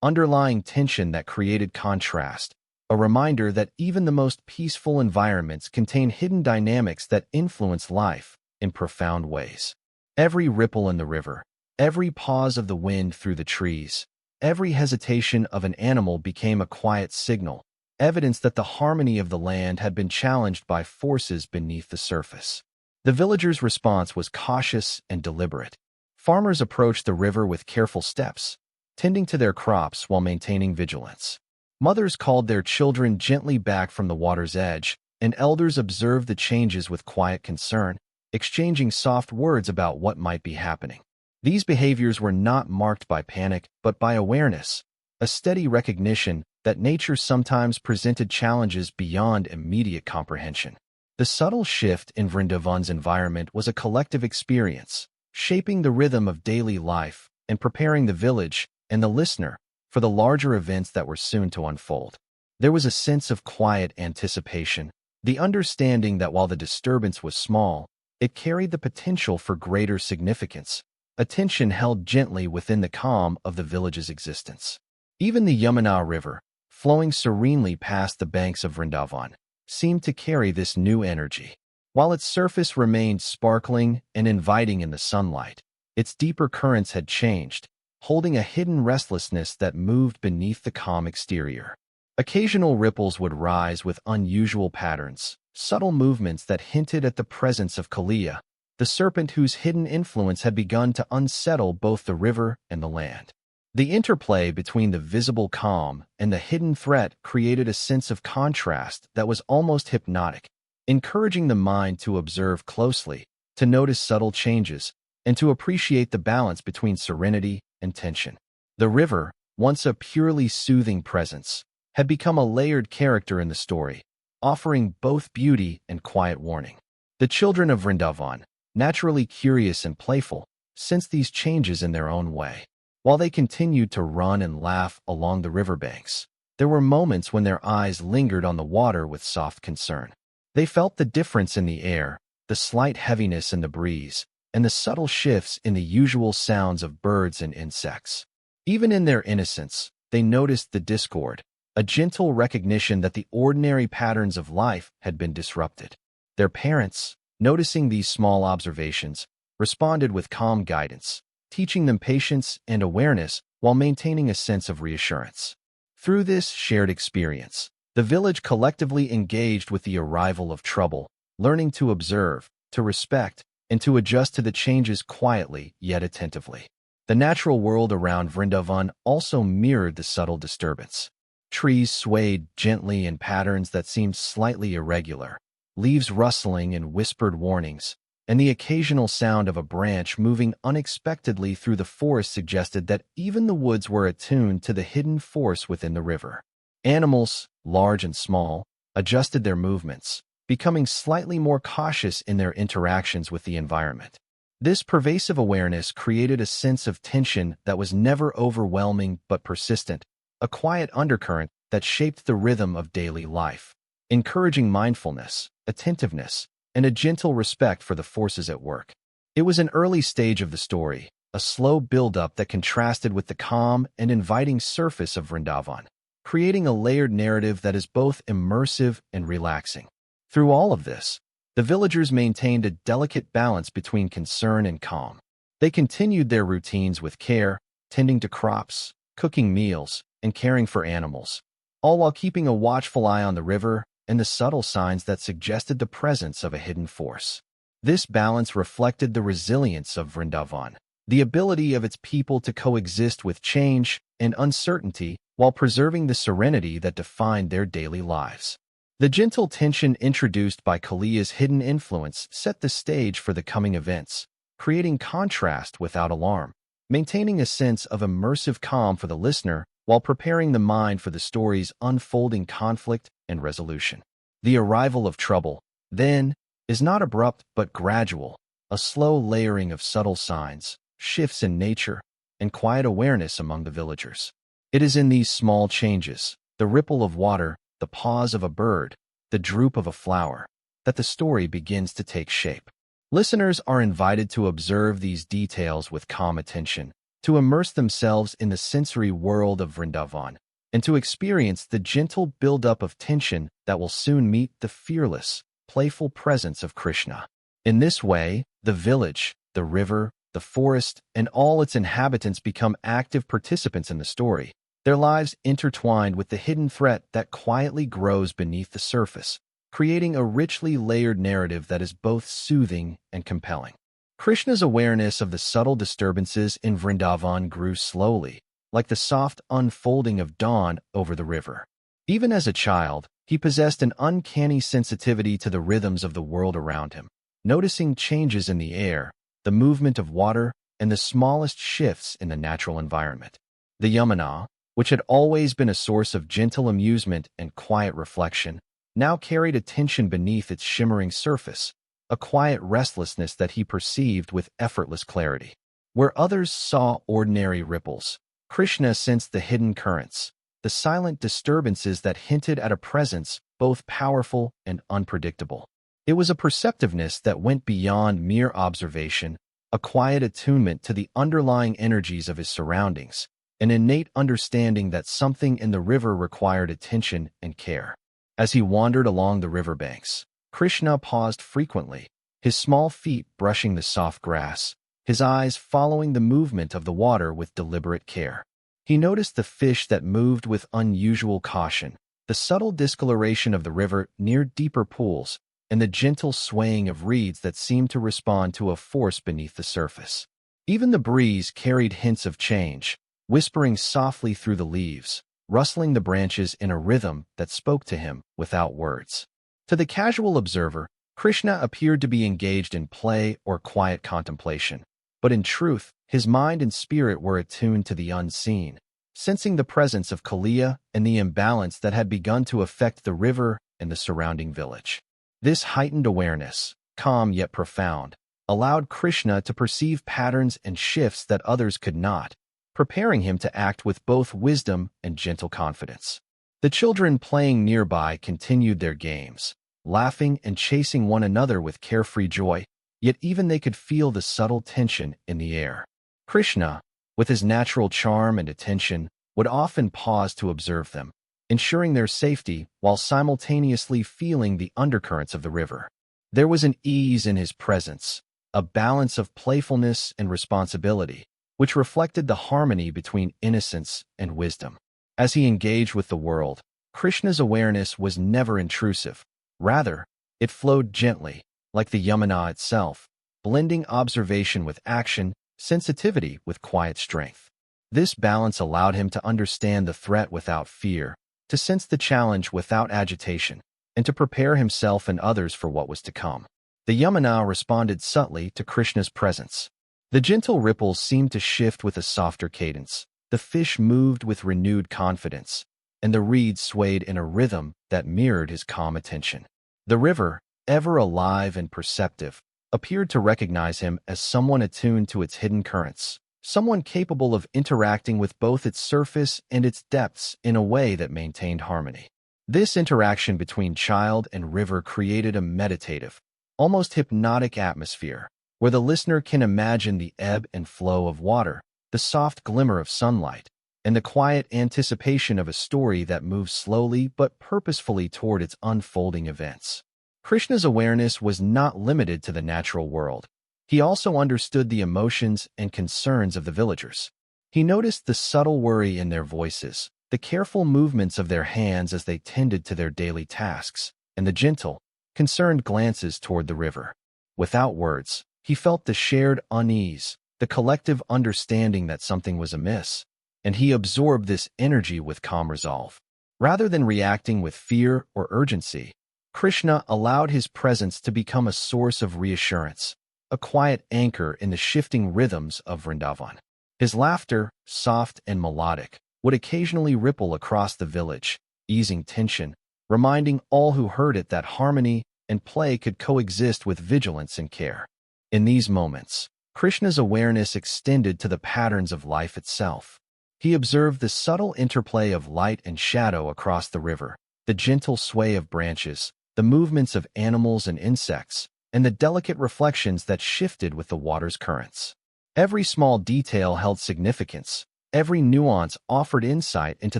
A: underlying tension that created contrast, a reminder that even the most peaceful environments contain hidden dynamics that influence life in profound ways. Every ripple in the river, every pause of the wind through the trees, every hesitation of an animal became a quiet signal, evidence that the harmony of the land had been challenged by forces beneath the surface. The villagers' response was cautious and deliberate. Farmers approached the river with careful steps, tending to their crops while maintaining vigilance. Mothers called their children gently back from the water's edge, and elders observed the changes with quiet concern, exchanging soft words about what might be happening. These behaviors were not marked by panic, but by awareness, a steady recognition that nature sometimes presented challenges beyond immediate comprehension. The subtle shift in Vrindavan's environment was a collective experience, shaping the rhythm of daily life and preparing the village and the listener for the larger events that were soon to unfold. There was a sense of quiet anticipation, the understanding that while the disturbance was small, it carried the potential for greater significance, a tension held gently within the calm of the village's existence. Even the Yamuna River, flowing serenely past the banks of Vrindavan, seemed to carry this new energy. While its surface remained sparkling and inviting in the sunlight, its deeper currents had changed, holding a hidden restlessness that moved beneath the calm exterior. Occasional ripples would rise with unusual patterns, subtle movements that hinted at the presence of Kaliya, the serpent whose hidden influence had begun to unsettle both the river and the land. The interplay between the visible calm and the hidden threat created a sense of contrast that was almost hypnotic, encouraging the mind to observe closely, to notice subtle changes, and to appreciate the balance between serenity and tension. The river, once a purely soothing presence, had become a layered character in the story, offering both beauty and quiet warning. The children of Vrindavan, naturally curious and playful, sensed these changes in their own way. While they continued to run and laugh along the riverbanks, there were moments when their eyes lingered on the water with soft concern. They felt the difference in the air, the slight heaviness in the breeze, and the subtle shifts in the usual sounds of birds and insects. Even in their innocence, they noticed the discord, a gentle recognition that the ordinary patterns of life had been disrupted. Their parents, noticing these small observations, responded with calm guidance, teaching them patience and awareness while maintaining a sense of reassurance. Through this shared experience, the village collectively engaged with the arrival of trouble, learning to observe, to respect, and to adjust to the changes quietly yet attentively. The natural world around Vrindavan also mirrored the subtle disturbance. Trees swayed gently in patterns that seemed slightly irregular, leaves rustling in whispered warnings, and the occasional sound of a branch moving unexpectedly through the forest suggested that even the woods were attuned to the hidden force within the river. Animals, large and small, adjusted their movements, becoming slightly more cautious in their interactions with the environment. This pervasive awareness created a sense of tension that was never overwhelming but persistent, a quiet undercurrent that shaped the rhythm of daily life, encouraging mindfulness, attentiveness, and a gentle respect for the forces at work. It was an early stage of the story, a slow build-up that contrasted with the calm and inviting surface of Vrindavan, creating a layered narrative that is both immersive and relaxing. Through all of this, the villagers maintained a delicate balance between concern and calm. They continued their routines with care, tending to crops, cooking meals, and caring for animals, all while keeping a watchful eye on the river and the subtle signs that suggested the presence of a hidden force. This balance reflected the resilience of Vrindavan, the ability of its people to coexist with change and uncertainty while preserving the serenity that defined their daily lives. The gentle tension introduced by Kaliya's hidden influence set the stage for the coming events, creating contrast without alarm, maintaining a sense of immersive calm for the listener while preparing the mind for the story's unfolding conflict and resolution. The arrival of trouble, then, is not abrupt but gradual, a slow layering of subtle signs, shifts in nature, and quiet awareness among the villagers. It is in these small changes, the ripple of water, the pause of a bird, the droop of a flower, that the story begins to take shape. Listeners are invited to observe these details with calm attention, to immerse themselves in the sensory world of Vrindavan, and to experience the gentle buildup of tension that will soon meet the fearless, playful presence of Krishna. In this way, the village, the river, the forest, and all its inhabitants become active participants in the story, their lives intertwined with the hidden threat that quietly grows beneath the surface, creating a richly layered narrative that is both soothing and compelling. Krishna's awareness of the subtle disturbances in Vrindavan grew slowly, like the soft unfolding of dawn over the river. Even as a child, he possessed an uncanny sensitivity to the rhythms of the world around him, noticing changes in the air, the movement of water, and the smallest shifts in the natural environment. The Yamuna, which had always been a source of gentle amusement and quiet reflection, now carried a tension beneath its shimmering surface, a quiet restlessness that he perceived with effortless clarity. Where others saw ordinary ripples, Krishna sensed the hidden currents, the silent disturbances that hinted at a presence both powerful and unpredictable. It was a perceptiveness that went beyond mere observation, a quiet attunement to the underlying energies of his surroundings, an innate understanding that something in the river required attention and care. As he wandered along the riverbanks, Krishna paused frequently, his small feet brushing the soft grass, his eyes following the movement of the water with deliberate care. He noticed the fish that moved with unusual caution, the subtle discoloration of the river near deeper pools, and the gentle swaying of reeds that seemed to respond to a force beneath the surface. Even the breeze carried hints of change, whispering softly through the leaves, rustling the branches in a rhythm that spoke to him without words. To the casual observer, Krishna appeared to be engaged in play or quiet contemplation, but in truth, his mind and spirit were attuned to the unseen, sensing the presence of Kaliya and the imbalance that had begun to affect the river and the surrounding village. This heightened awareness, calm yet profound, allowed Krishna to perceive patterns and shifts that others could not, preparing him to act with both wisdom and gentle confidence. The children playing nearby continued their games, laughing and chasing one another with carefree joy, yet even they could feel the subtle tension in the air. Krishna, with his natural charm and attention, would often pause to observe them, ensuring their safety while simultaneously feeling the undercurrents of the river. There was an ease in his presence, a balance of playfulness and responsibility, which reflected the harmony between innocence and wisdom. As he engaged with the world, Krishna's awareness was never intrusive. Rather, it flowed gently, like the Yamuna itself, blending observation with action, sensitivity with quiet strength. This balance allowed him to understand the threat without fear, to sense the challenge without agitation, and to prepare himself and others for what was to come. The Yamuna responded subtly to Krishna's presence. The gentle ripples seemed to shift with a softer cadence, the fish moved with renewed confidence, and the reeds swayed in a rhythm that mirrored his calm attention. The river, ever alive and perceptive, appeared to recognize him as someone attuned to its hidden currents, someone capable of interacting with both its surface and its depths in a way that maintained harmony. This interaction between child and river created a meditative, almost hypnotic atmosphere, where the listener can imagine the ebb and flow of water, the soft glimmer of sunlight, and the quiet anticipation of a story that moves slowly but purposefully toward its unfolding events. Krishna's awareness was not limited to the natural world. He also understood the emotions and concerns of the villagers. He noticed the subtle worry in their voices, the careful movements of their hands as they tended to their daily tasks, and the gentle, concerned glances toward the river. Without words, he felt the shared unease, the collective understanding that something was amiss, and he absorbed this energy with calm resolve. Rather than reacting with fear or urgency, Krishna allowed his presence to become a source of reassurance, a quiet anchor in the shifting rhythms of Vrindavan. His laughter, soft and melodic, would occasionally ripple across the village, easing tension, reminding all who heard it that harmony and play could coexist with vigilance and care. In these moments, Krishna's awareness extended to the patterns of life itself. He observed the subtle interplay of light and shadow across the river, the gentle sway of branches, the movements of animals and insects, and the delicate reflections that shifted with the water's currents. Every small detail held significance, every nuance offered insight into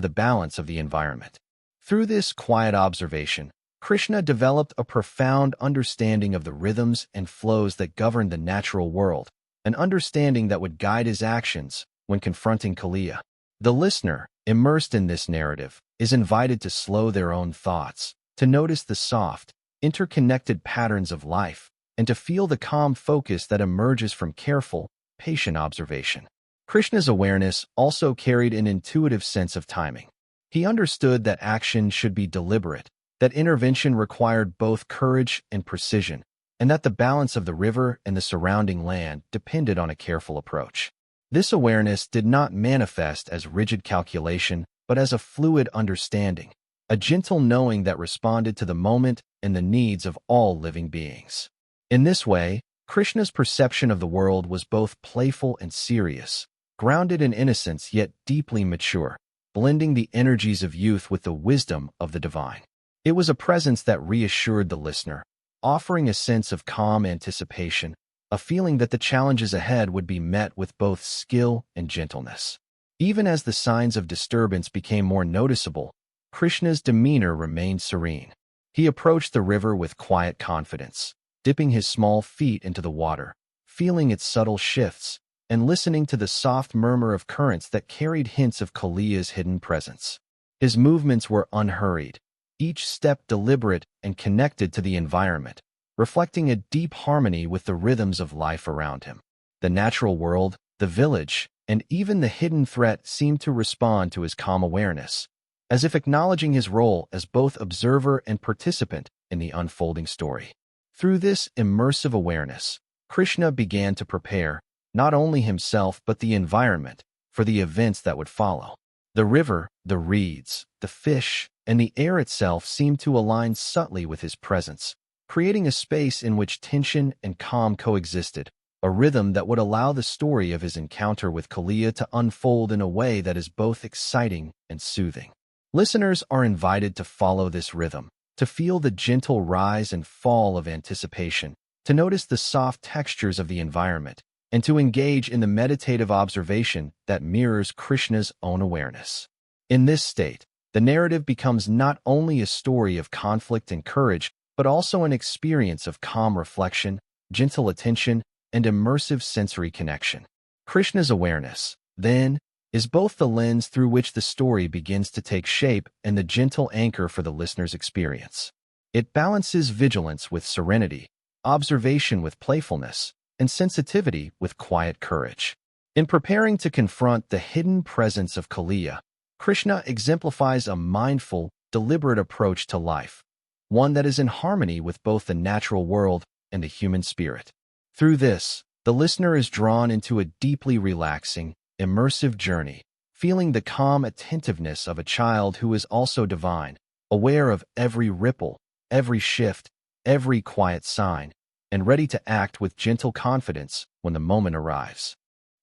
A: the balance of the environment. Through this quiet observation, Krishna developed a profound understanding of the rhythms and flows that govern the natural world, an understanding that would guide his actions when confronting Kaliya. The listener, immersed in this narrative, is invited to slow their own thoughts, to notice the soft, interconnected patterns of life, and to feel the calm focus that emerges from careful, patient observation. Krishna's awareness also carried an intuitive sense of timing. He understood that action should be deliberate, that intervention required both courage and precision, and that the balance of the river and the surrounding land depended on a careful approach. This awareness did not manifest as rigid calculation, but as a fluid understanding, a gentle knowing that responded to the moment and the needs of all living beings. In this way, Krishna's perception of the world was both playful and serious, grounded in innocence yet deeply mature, blending the energies of youth with the wisdom of the divine. It was a presence that reassured the listener, offering a sense of calm anticipation, a feeling that the challenges ahead would be met with both skill and gentleness. Even as the signs of disturbance became more noticeable, Krishna's demeanor remained serene. He approached the river with quiet confidence, dipping his small feet into the water, feeling its subtle shifts, and listening to the soft murmur of currents that carried hints of Kaliya's hidden presence. His movements were unhurried, each step deliberate and connected to the environment, reflecting a deep harmony with the rhythms of life around him. The natural world, the village, and even the hidden threat seemed to respond to his calm awareness, as if acknowledging his role as both observer and participant in the unfolding story. Through this immersive awareness, Krishna began to prepare, not only himself but the environment, for the events that would follow. The river, the reeds, the fish, and the air itself seemed to align subtly with his presence, creating a space in which tension and calm coexisted, a rhythm that would allow the story of his encounter with Kaliya to unfold in a way that is both exciting and soothing. Listeners are invited to follow this rhythm, to feel the gentle rise and fall of anticipation, to notice the soft textures of the environment, and to engage in the meditative observation that mirrors Krishna's own awareness. In this state, the narrative becomes not only a story of conflict and courage, but also an experience of calm reflection, gentle attention, and immersive sensory connection. Krishna's awareness, then, is both the lens through which the story begins to take shape and the gentle anchor for the listener's experience. It balances vigilance with serenity, observation with playfulness, and sensitivity with quiet courage. In preparing to confront the hidden presence of Kaliya, Krishna exemplifies a mindful, deliberate approach to life, one that is in harmony with both the natural world and the human spirit. Through this, the listener is drawn into a deeply relaxing, immersive journey, feeling the calm attentiveness of a child who is also divine, aware of every ripple, every shift, every quiet sign, and ready to act with gentle confidence when the moment arrives.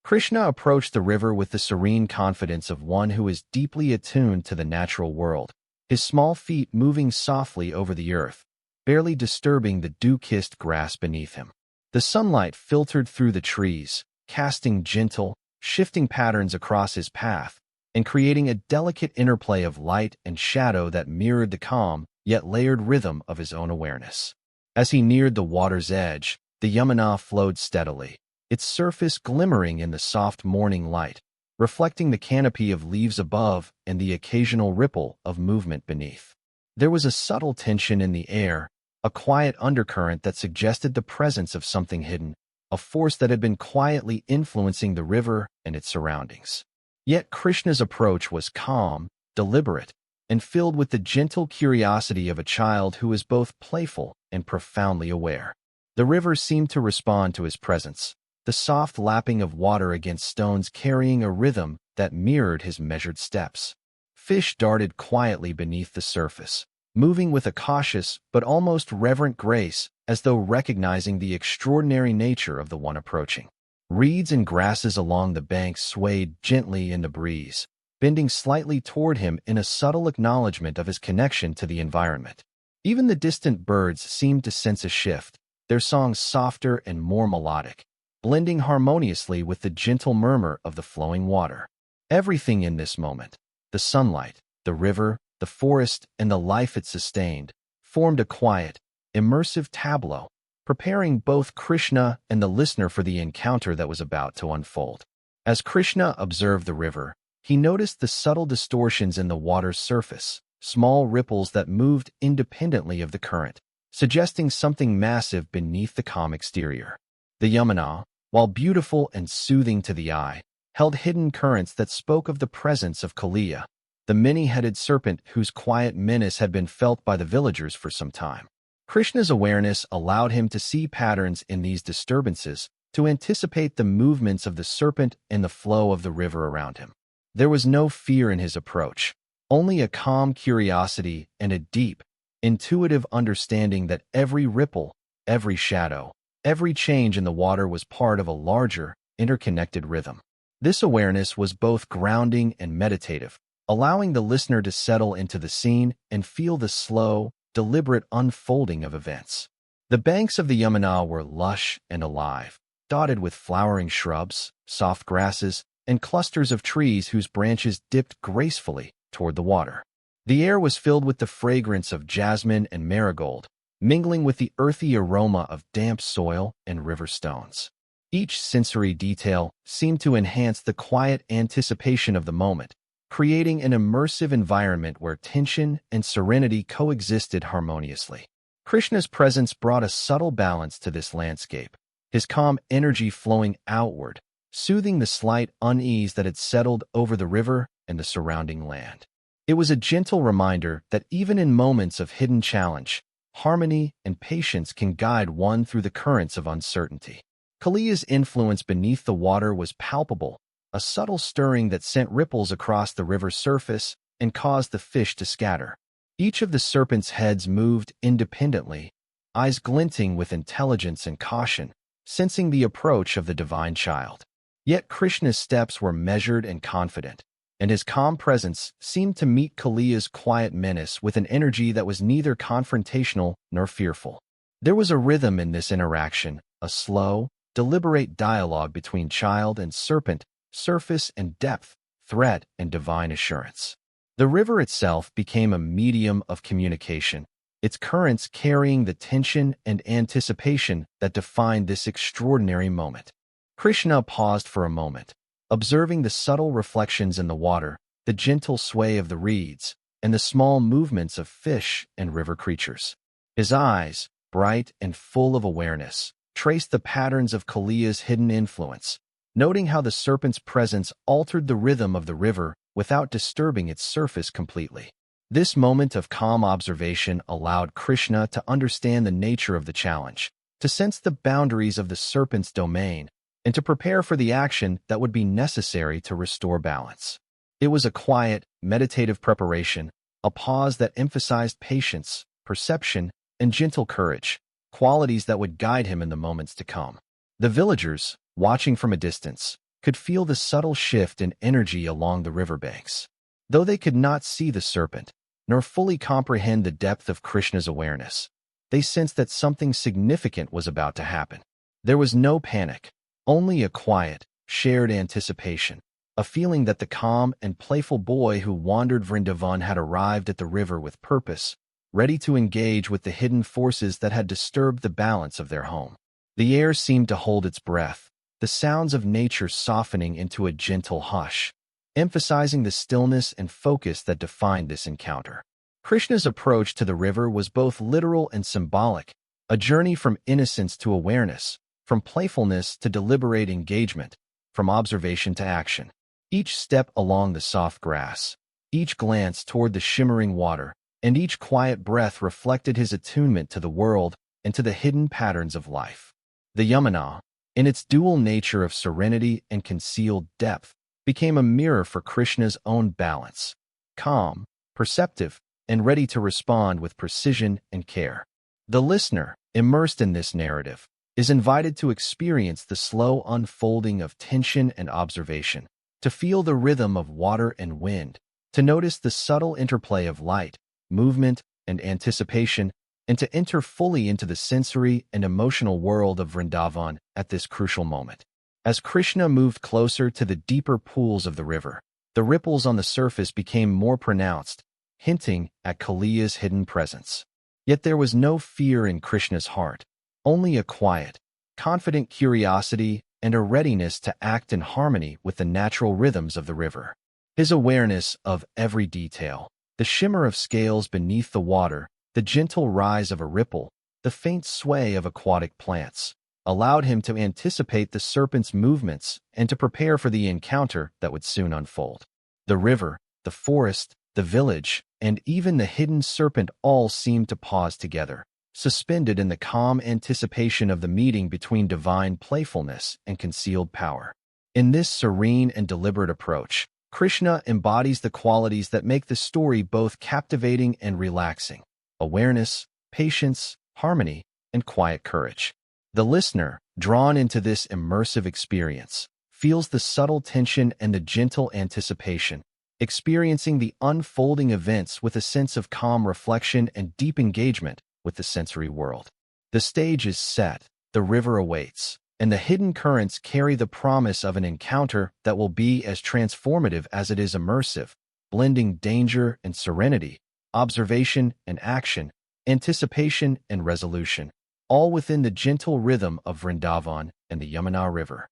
A: Krishna approached the river with the serene confidence of one who is deeply attuned to the natural world, his small feet moving softly over the earth, barely disturbing the dew-kissed grass beneath him. The sunlight filtered through the trees, casting gentle, shifting patterns across his path, and creating a delicate interplay of light and shadow that mirrored the calm, yet layered rhythm of his own awareness. As he neared the water's edge, the Yamuna flowed steadily, its surface glimmering in the soft morning light, reflecting the canopy of leaves above and the occasional ripple of movement beneath. There was a subtle tension in the air, a quiet undercurrent that suggested the presence of something hidden, a force that had been quietly influencing the river and its surroundings. Yet Krishna's approach was calm, deliberate, and filled with the gentle curiosity of a child who is both playful and profoundly aware. The river seemed to respond to his presence, the soft lapping of water against stones carrying a rhythm that mirrored his measured steps. Fish darted quietly beneath the surface, moving with a cautious but almost reverent grace as though recognizing the extraordinary nature of the one approaching. Reeds and grasses along the banks swayed gently in the breeze, bending slightly toward him in a subtle acknowledgement of his connection to the environment. Even the distant birds seemed to sense a shift, their songs softer and more melodic, blending harmoniously with the gentle murmur of the flowing water. Everything in this moment, the sunlight, the river, the forest, and the life it sustained, formed a quiet, immersive tableau, preparing both Krishna and the listener for the encounter that was about to unfold. As Krishna observed the river, he noticed the subtle distortions in the water's surface, small ripples that moved independently of the current, suggesting something massive beneath the calm exterior. The Yamuna, while beautiful and soothing to the eye, held hidden currents that spoke of the presence of Kaliya, the many-headed serpent whose quiet menace had been felt by the villagers for some time. Krishna's awareness allowed him to see patterns in these disturbances, to anticipate the movements of the serpent and the flow of the river around him. There was no fear in his approach, only a calm curiosity and a deep, intuitive understanding that every ripple, every shadow, every change in the water was part of a larger, interconnected rhythm. This awareness was both grounding and meditative, allowing the listener to settle into the scene and feel the slow, deliberate unfolding of events. The banks of the Yamuna were lush and alive, dotted with flowering shrubs, soft grasses, and clusters of trees whose branches dipped gracefully toward the water. The air was filled with the fragrance of jasmine and marigold, mingling with the earthy aroma of damp soil and river stones. Each sensory detail seemed to enhance the quiet anticipation of the moment, creating an immersive environment where tension and serenity coexisted harmoniously. Krishna's presence brought a subtle balance to this landscape, his calm energy flowing outward, soothing the slight unease that had settled over the river and the surrounding land. It was a gentle reminder that even in moments of hidden challenge, harmony and patience can guide one through the currents of uncertainty. Kaliya's influence beneath the water was palpable, a subtle stirring that sent ripples across the river's surface and caused the fish to scatter. Each of the serpent's heads moved independently, eyes glinting with intelligence and caution, sensing the approach of the divine child. Yet Krishna's steps were measured and confident, and his calm presence seemed to meet Kaliya's quiet menace with an energy that was neither confrontational nor fearful. There was a rhythm in this interaction, a slow, deliberate dialogue between child and serpent, surface and depth, threat and divine assurance. The river itself became a medium of communication, its currents carrying the tension and anticipation that defined this extraordinary moment. Krishna paused for a moment, observing the subtle reflections in the water, the gentle sway of the reeds, and the small movements of fish and river creatures. His eyes, bright and full of awareness, traced the patterns of Kaliya's hidden influence, noting how the serpent's presence altered the rhythm of the river without disturbing its surface completely. This moment of calm observation allowed Krishna to understand the nature of the challenge, to sense the boundaries of the serpent's domain, and to prepare for the action that would be necessary to restore balance. It was a quiet, meditative preparation, a pause that emphasized patience, perception, and gentle courage, qualities that would guide him in the moments to come. The villagers, watching from a distance, could feel the subtle shift in energy along the riverbanks. Though they could not see the serpent, nor fully comprehend the depth of Krishna's awareness, they sensed that something significant was about to happen. There was no panic, only a quiet, shared anticipation, a feeling that the calm and playful boy who wandered Vrindavan had arrived at the river with purpose, ready to engage with the hidden forces that had disturbed the balance of their home. The air seemed to hold its breath, the sounds of nature softening into a gentle hush, emphasizing the stillness and focus that defined this encounter. Krishna's approach to the river was both literal and symbolic, a journey from innocence to awareness, from playfulness to deliberate engagement, from observation to action. Each step along the soft grass, each glance toward the shimmering water, and each quiet breath reflected his attunement to the world and to the hidden patterns of life. The Yamuna, in its dual nature of serenity and concealed depth, became a mirror for Krishna's own balance, calm, perceptive, and ready to respond with precision and care. The listener, immersed in this narrative, is invited to experience the slow unfolding of tension and observation, to feel the rhythm of water and wind, to notice the subtle interplay of light, movement, and anticipation, and to enter fully into the sensory and emotional world of Vrindavan at this crucial moment. As Krishna moved closer to the deeper pools of the river, the ripples on the surface became more pronounced, hinting at Kaliya's hidden presence. Yet there was no fear in Krishna's heart, only a quiet, confident curiosity and a readiness to act in harmony with the natural rhythms of the river. His awareness of every detail, the shimmer of scales beneath the water, the gentle rise of a ripple, the faint sway of aquatic plants, allowed him to anticipate the serpent's movements and to prepare for the encounter that would soon unfold. The river, the forest, the village, and even the hidden serpent all seemed to pause together, suspended in the calm anticipation of the meeting between divine playfulness and concealed power. In this serene and deliberate approach, Krishna embodies the qualities that make the story both captivating and relaxing: awareness, patience, harmony, and quiet courage. The listener, drawn into this immersive experience, feels the subtle tension and the gentle anticipation, experiencing the unfolding events with a sense of calm reflection and deep engagement with the sensory world. The stage is set, the river awaits, and the hidden currents carry the promise of an encounter that will be as transformative as it is immersive, blending danger and serenity, observation and action, anticipation and resolution, all within the gentle rhythm of Vrindavan and the Yamuna River.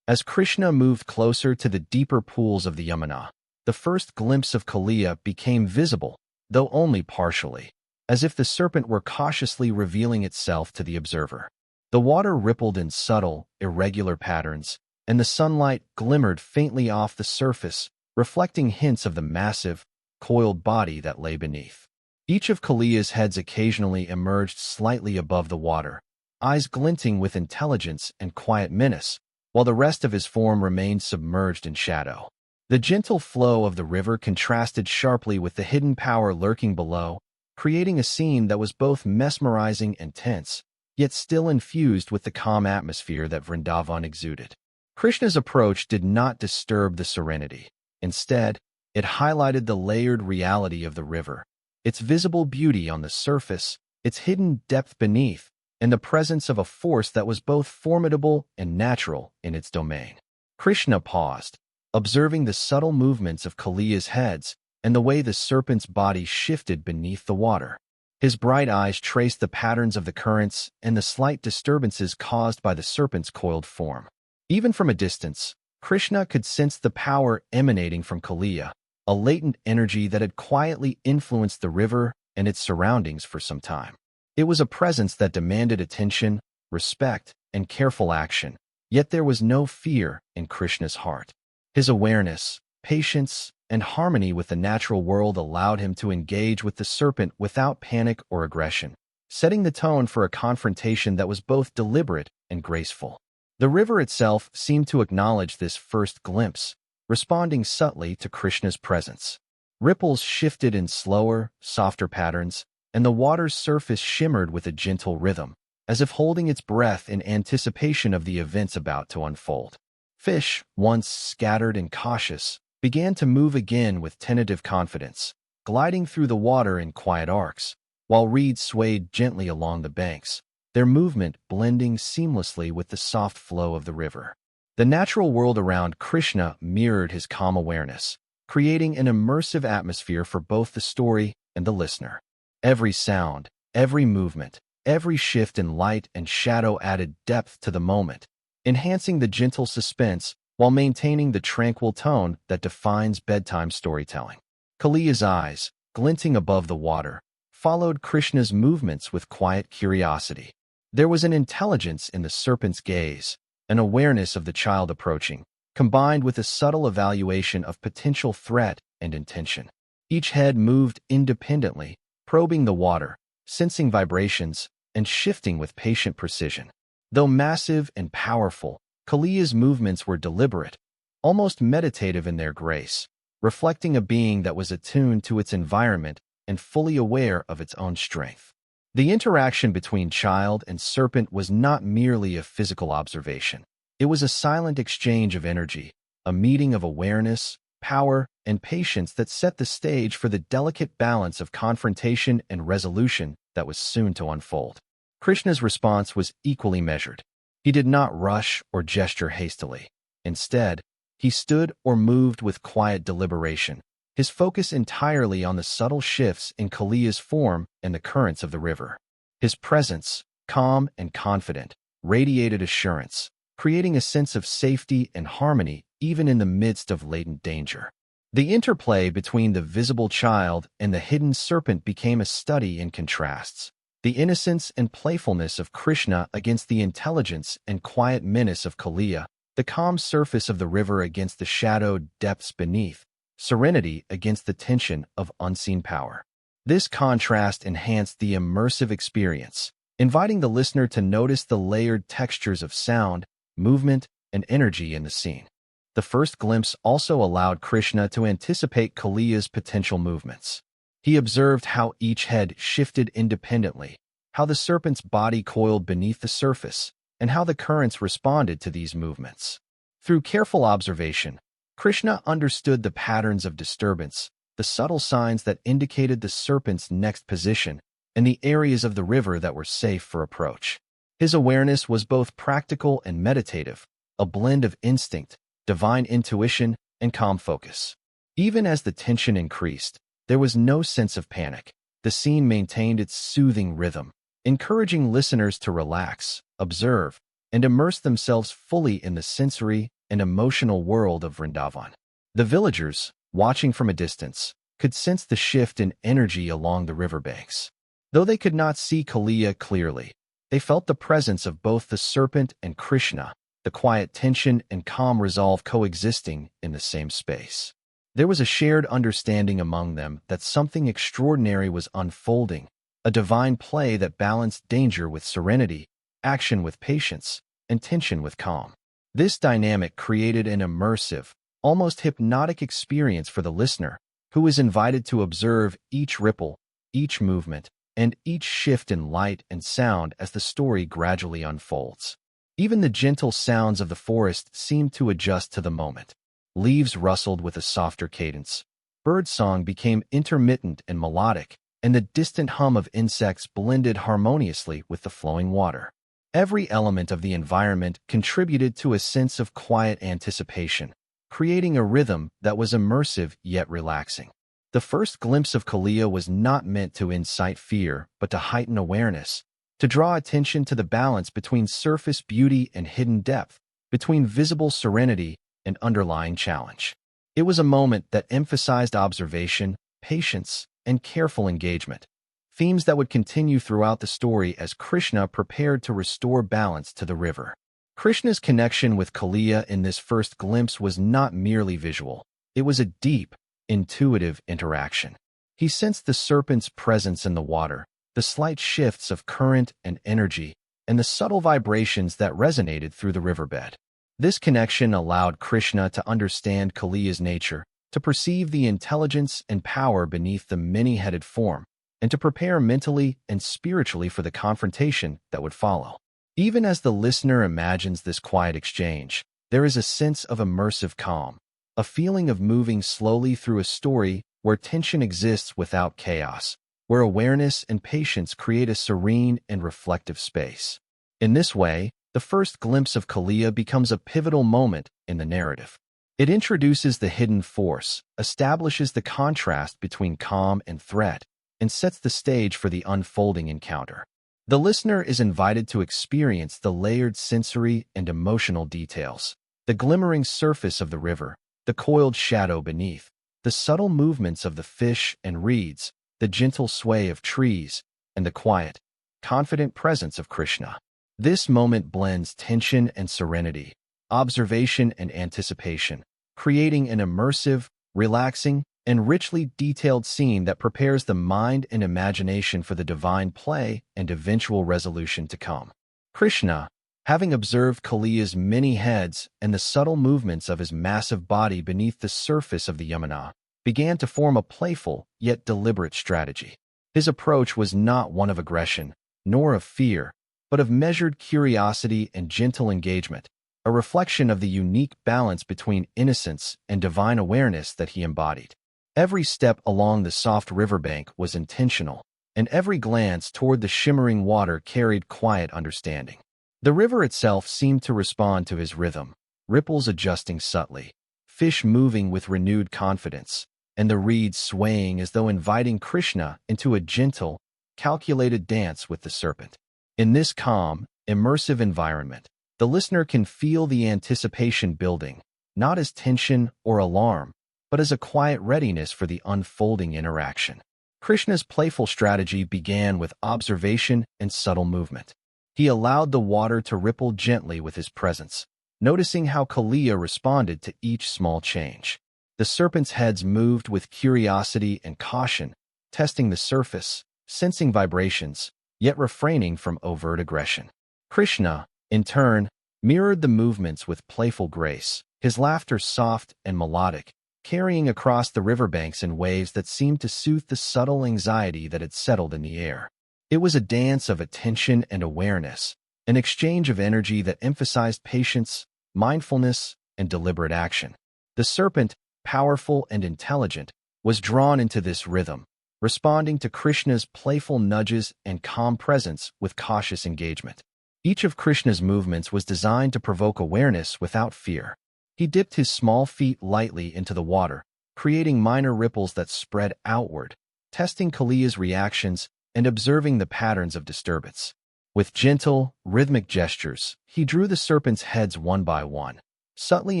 A: As Krishna moved closer to the deeper pools of the Yamuna, the first glimpse of Kaliya became visible, though only partially, as if the serpent were cautiously revealing itself to the observer. The water rippled in subtle, irregular patterns, and the sunlight glimmered faintly off the surface, reflecting hints of the massive, coiled body that lay beneath. Each of Kaliya's heads occasionally emerged slightly above the water, eyes glinting with intelligence and quiet menace, while the rest of his form remained submerged in shadow. The gentle flow of the river contrasted sharply with the hidden power lurking below, creating a scene that was both mesmerizing and tense, yet still infused with the calm atmosphere that Vrindavan exuded. Krishna's approach did not disturb the serenity. Instead, it highlighted the layered reality of the river, its visible beauty on the surface, its hidden depth beneath, and the presence of a force that was both formidable and natural in its domain. Krishna paused, observing the subtle movements of Kaliya's heads and the way the serpent's body shifted beneath the water. His bright eyes traced the patterns of the currents and the slight disturbances caused by the serpent's coiled form. Even from a distance, Krishna could sense the power emanating from Kaliya, a latent energy that had quietly influenced the river and its surroundings for some time. It was a presence that demanded attention, respect, and careful action, yet there was no fear in Krishna's heart. His awareness, patience, and harmony with the natural world allowed him to engage with the serpent without panic or aggression, setting the tone for a confrontation that was both deliberate and graceful. The river itself seemed to acknowledge this first glimpse, responding subtly to Krishna's presence. Ripples shifted in slower, softer patterns, and the water's surface shimmered with a gentle rhythm, as if holding its breath in anticipation of the events about to unfold. Fish, once scattered and cautious, began to move again with tentative confidence, gliding through the water in quiet arcs, while reeds swayed gently along the banks, their movement blending seamlessly with the soft flow of the river. The natural world around Krishna mirrored his calm awareness, creating an immersive atmosphere for both the story and the listener. Every sound, every movement, every shift in light and shadow added depth to the moment, enhancing the gentle suspense while maintaining the tranquil tone that defines bedtime storytelling. Kaliya's eyes, glinting above the water, followed Krishna's movements with quiet curiosity. There was an intelligence in the serpent's gaze, an awareness of the child approaching, combined with a subtle evaluation of potential threat and intention. Each head moved independently, probing the water, sensing vibrations, and shifting with patient precision. Though massive and powerful, Kaliya's movements were deliberate, almost meditative in their grace, reflecting a being that was attuned to its environment and fully aware of its own strength. The interaction between child and serpent was not merely a physical observation. It was a silent exchange of energy, a meeting of awareness, power, and patience that set the stage for the delicate balance of confrontation and resolution that was soon to unfold. Krishna's response was equally measured. He did not rush or gesture hastily. Instead, he stood or moved with quiet deliberation, his focus entirely on the subtle shifts in Kaliya's form and the currents of the river. His presence, calm and confident, radiated assurance, creating a sense of safety and harmony even in the midst of latent danger. The interplay between the visible child and the hidden serpent became a study in contrasts. The innocence and playfulness of Krishna against the intelligence and quiet menace of Kaliya, the calm surface of the river against the shadowed depths beneath, serenity against the tension of unseen power. This contrast enhanced the immersive experience, inviting the listener to notice the layered textures of sound, movement, and energy in the scene. The first glimpse also allowed Krishna to anticipate Kaliya's potential movements. He observed how each head shifted independently, how the serpent's body coiled beneath the surface, and how the currents responded to these movements. Through careful observation, Krishna understood the patterns of disturbance, the subtle signs that indicated the serpent's next position, and the areas of the river that were safe for approach. His awareness was both practical and meditative, a blend of instinct, divine intuition, and calm focus. Even as the tension increased, there was no sense of panic. The scene maintained its soothing rhythm, encouraging listeners to relax, observe, and immerse themselves fully in the sensory and emotional world of Vrindavan. The villagers, watching from a distance, could sense the shift in energy along the riverbanks. Though they could not see Kaliya clearly, they felt the presence of both the serpent and Krishna, the quiet tension and calm resolve coexisting in the same space. There was a shared understanding among them that something extraordinary was unfolding, a divine play that balanced danger with serenity, action with patience, and tension with calm. This dynamic created an immersive, almost hypnotic experience for the listener, who was invited to observe each ripple, each movement, and each shift in light and sound as the story gradually unfolds. Even the gentle sounds of the forest seemed to adjust to the moment. Leaves rustled with a softer cadence. Birdsong became intermittent and melodic, and the distant hum of insects blended harmoniously with the flowing water. Every element of the environment contributed to a sense of quiet anticipation, creating a rhythm that was immersive yet relaxing. The first glimpse of Kaliya was not meant to incite fear, but to heighten awareness, to draw attention to the balance between surface beauty and hidden depth, between visible serenity and underlying challenge. It was a moment that emphasized observation, patience, and careful engagement, themes that would continue throughout the story as Krishna prepared to restore balance to the river. Krishna's connection with Kaliya in this first glimpse was not merely visual. It was a deep, intuitive interaction. He sensed the serpent's presence in the water, the slight shifts of current and energy, and the subtle vibrations that resonated through the riverbed. This connection allowed Krishna to understand Kaliya's nature, to perceive the intelligence and power beneath the many-headed form, and to prepare mentally and spiritually for the confrontation that would follow. Even as the listener imagines this quiet exchange, there is a sense of immersive calm, a feeling of moving slowly through a story where tension exists without chaos, where awareness and patience create a serene and reflective space. In this way, the first glimpse of Kaliya becomes a pivotal moment in the narrative. It introduces the hidden force, establishes the contrast between calm and threat, and sets the stage for the unfolding encounter. The listener is invited to experience the layered sensory and emotional details, the glimmering surface of the river, the coiled shadow beneath, the subtle movements of the fish and reeds, the gentle sway of trees, and the quiet, confident presence of Krishna. This moment blends tension and serenity, observation and anticipation, creating an immersive, relaxing, and richly detailed scene that prepares the mind and imagination for the divine play and eventual resolution to come. Krishna, having observed Kaliya's many heads and the subtle movements of his massive body beneath the surface of the Yamuna, began to form a playful yet deliberate strategy. His approach was not one of aggression, nor of fear, but of measured curiosity and gentle engagement, a reflection of the unique balance between innocence and divine awareness that he embodied. Every step along the soft riverbank was intentional, and every glance toward the shimmering water carried quiet understanding. The river itself seemed to respond to his rhythm, ripples adjusting subtly, fish moving with renewed confidence, and the reeds swaying as though inviting Krishna into a gentle, calculated dance with the serpent. In this calm, immersive environment, the listener can feel the anticipation building, not as tension or alarm, but as a quiet readiness for the unfolding interaction. Krishna's playful strategy began with observation and subtle movement. He allowed the water to ripple gently with his presence, noticing how Kaliya responded to each small change. The serpent's heads moved with curiosity and caution, testing the surface, sensing vibrations, yet refraining from overt aggression. Krishna, in turn, mirrored the movements with playful grace, his laughter soft and melodic, carrying across the riverbanks in waves that seemed to soothe the subtle anxiety that had settled in the air. It was a dance of attention and awareness, an exchange of energy that emphasized patience, mindfulness, and deliberate action. The serpent, powerful and intelligent, was drawn into this rhythm, responding to Krishna's playful nudges and calm presence with cautious engagement. Each of Krishna's movements was designed to provoke awareness without fear. He dipped his small feet lightly into the water, creating minor ripples that spread outward, testing Kaliya's reactions and observing the patterns of disturbance. With gentle, rhythmic gestures, he drew the serpent's heads one by one, subtly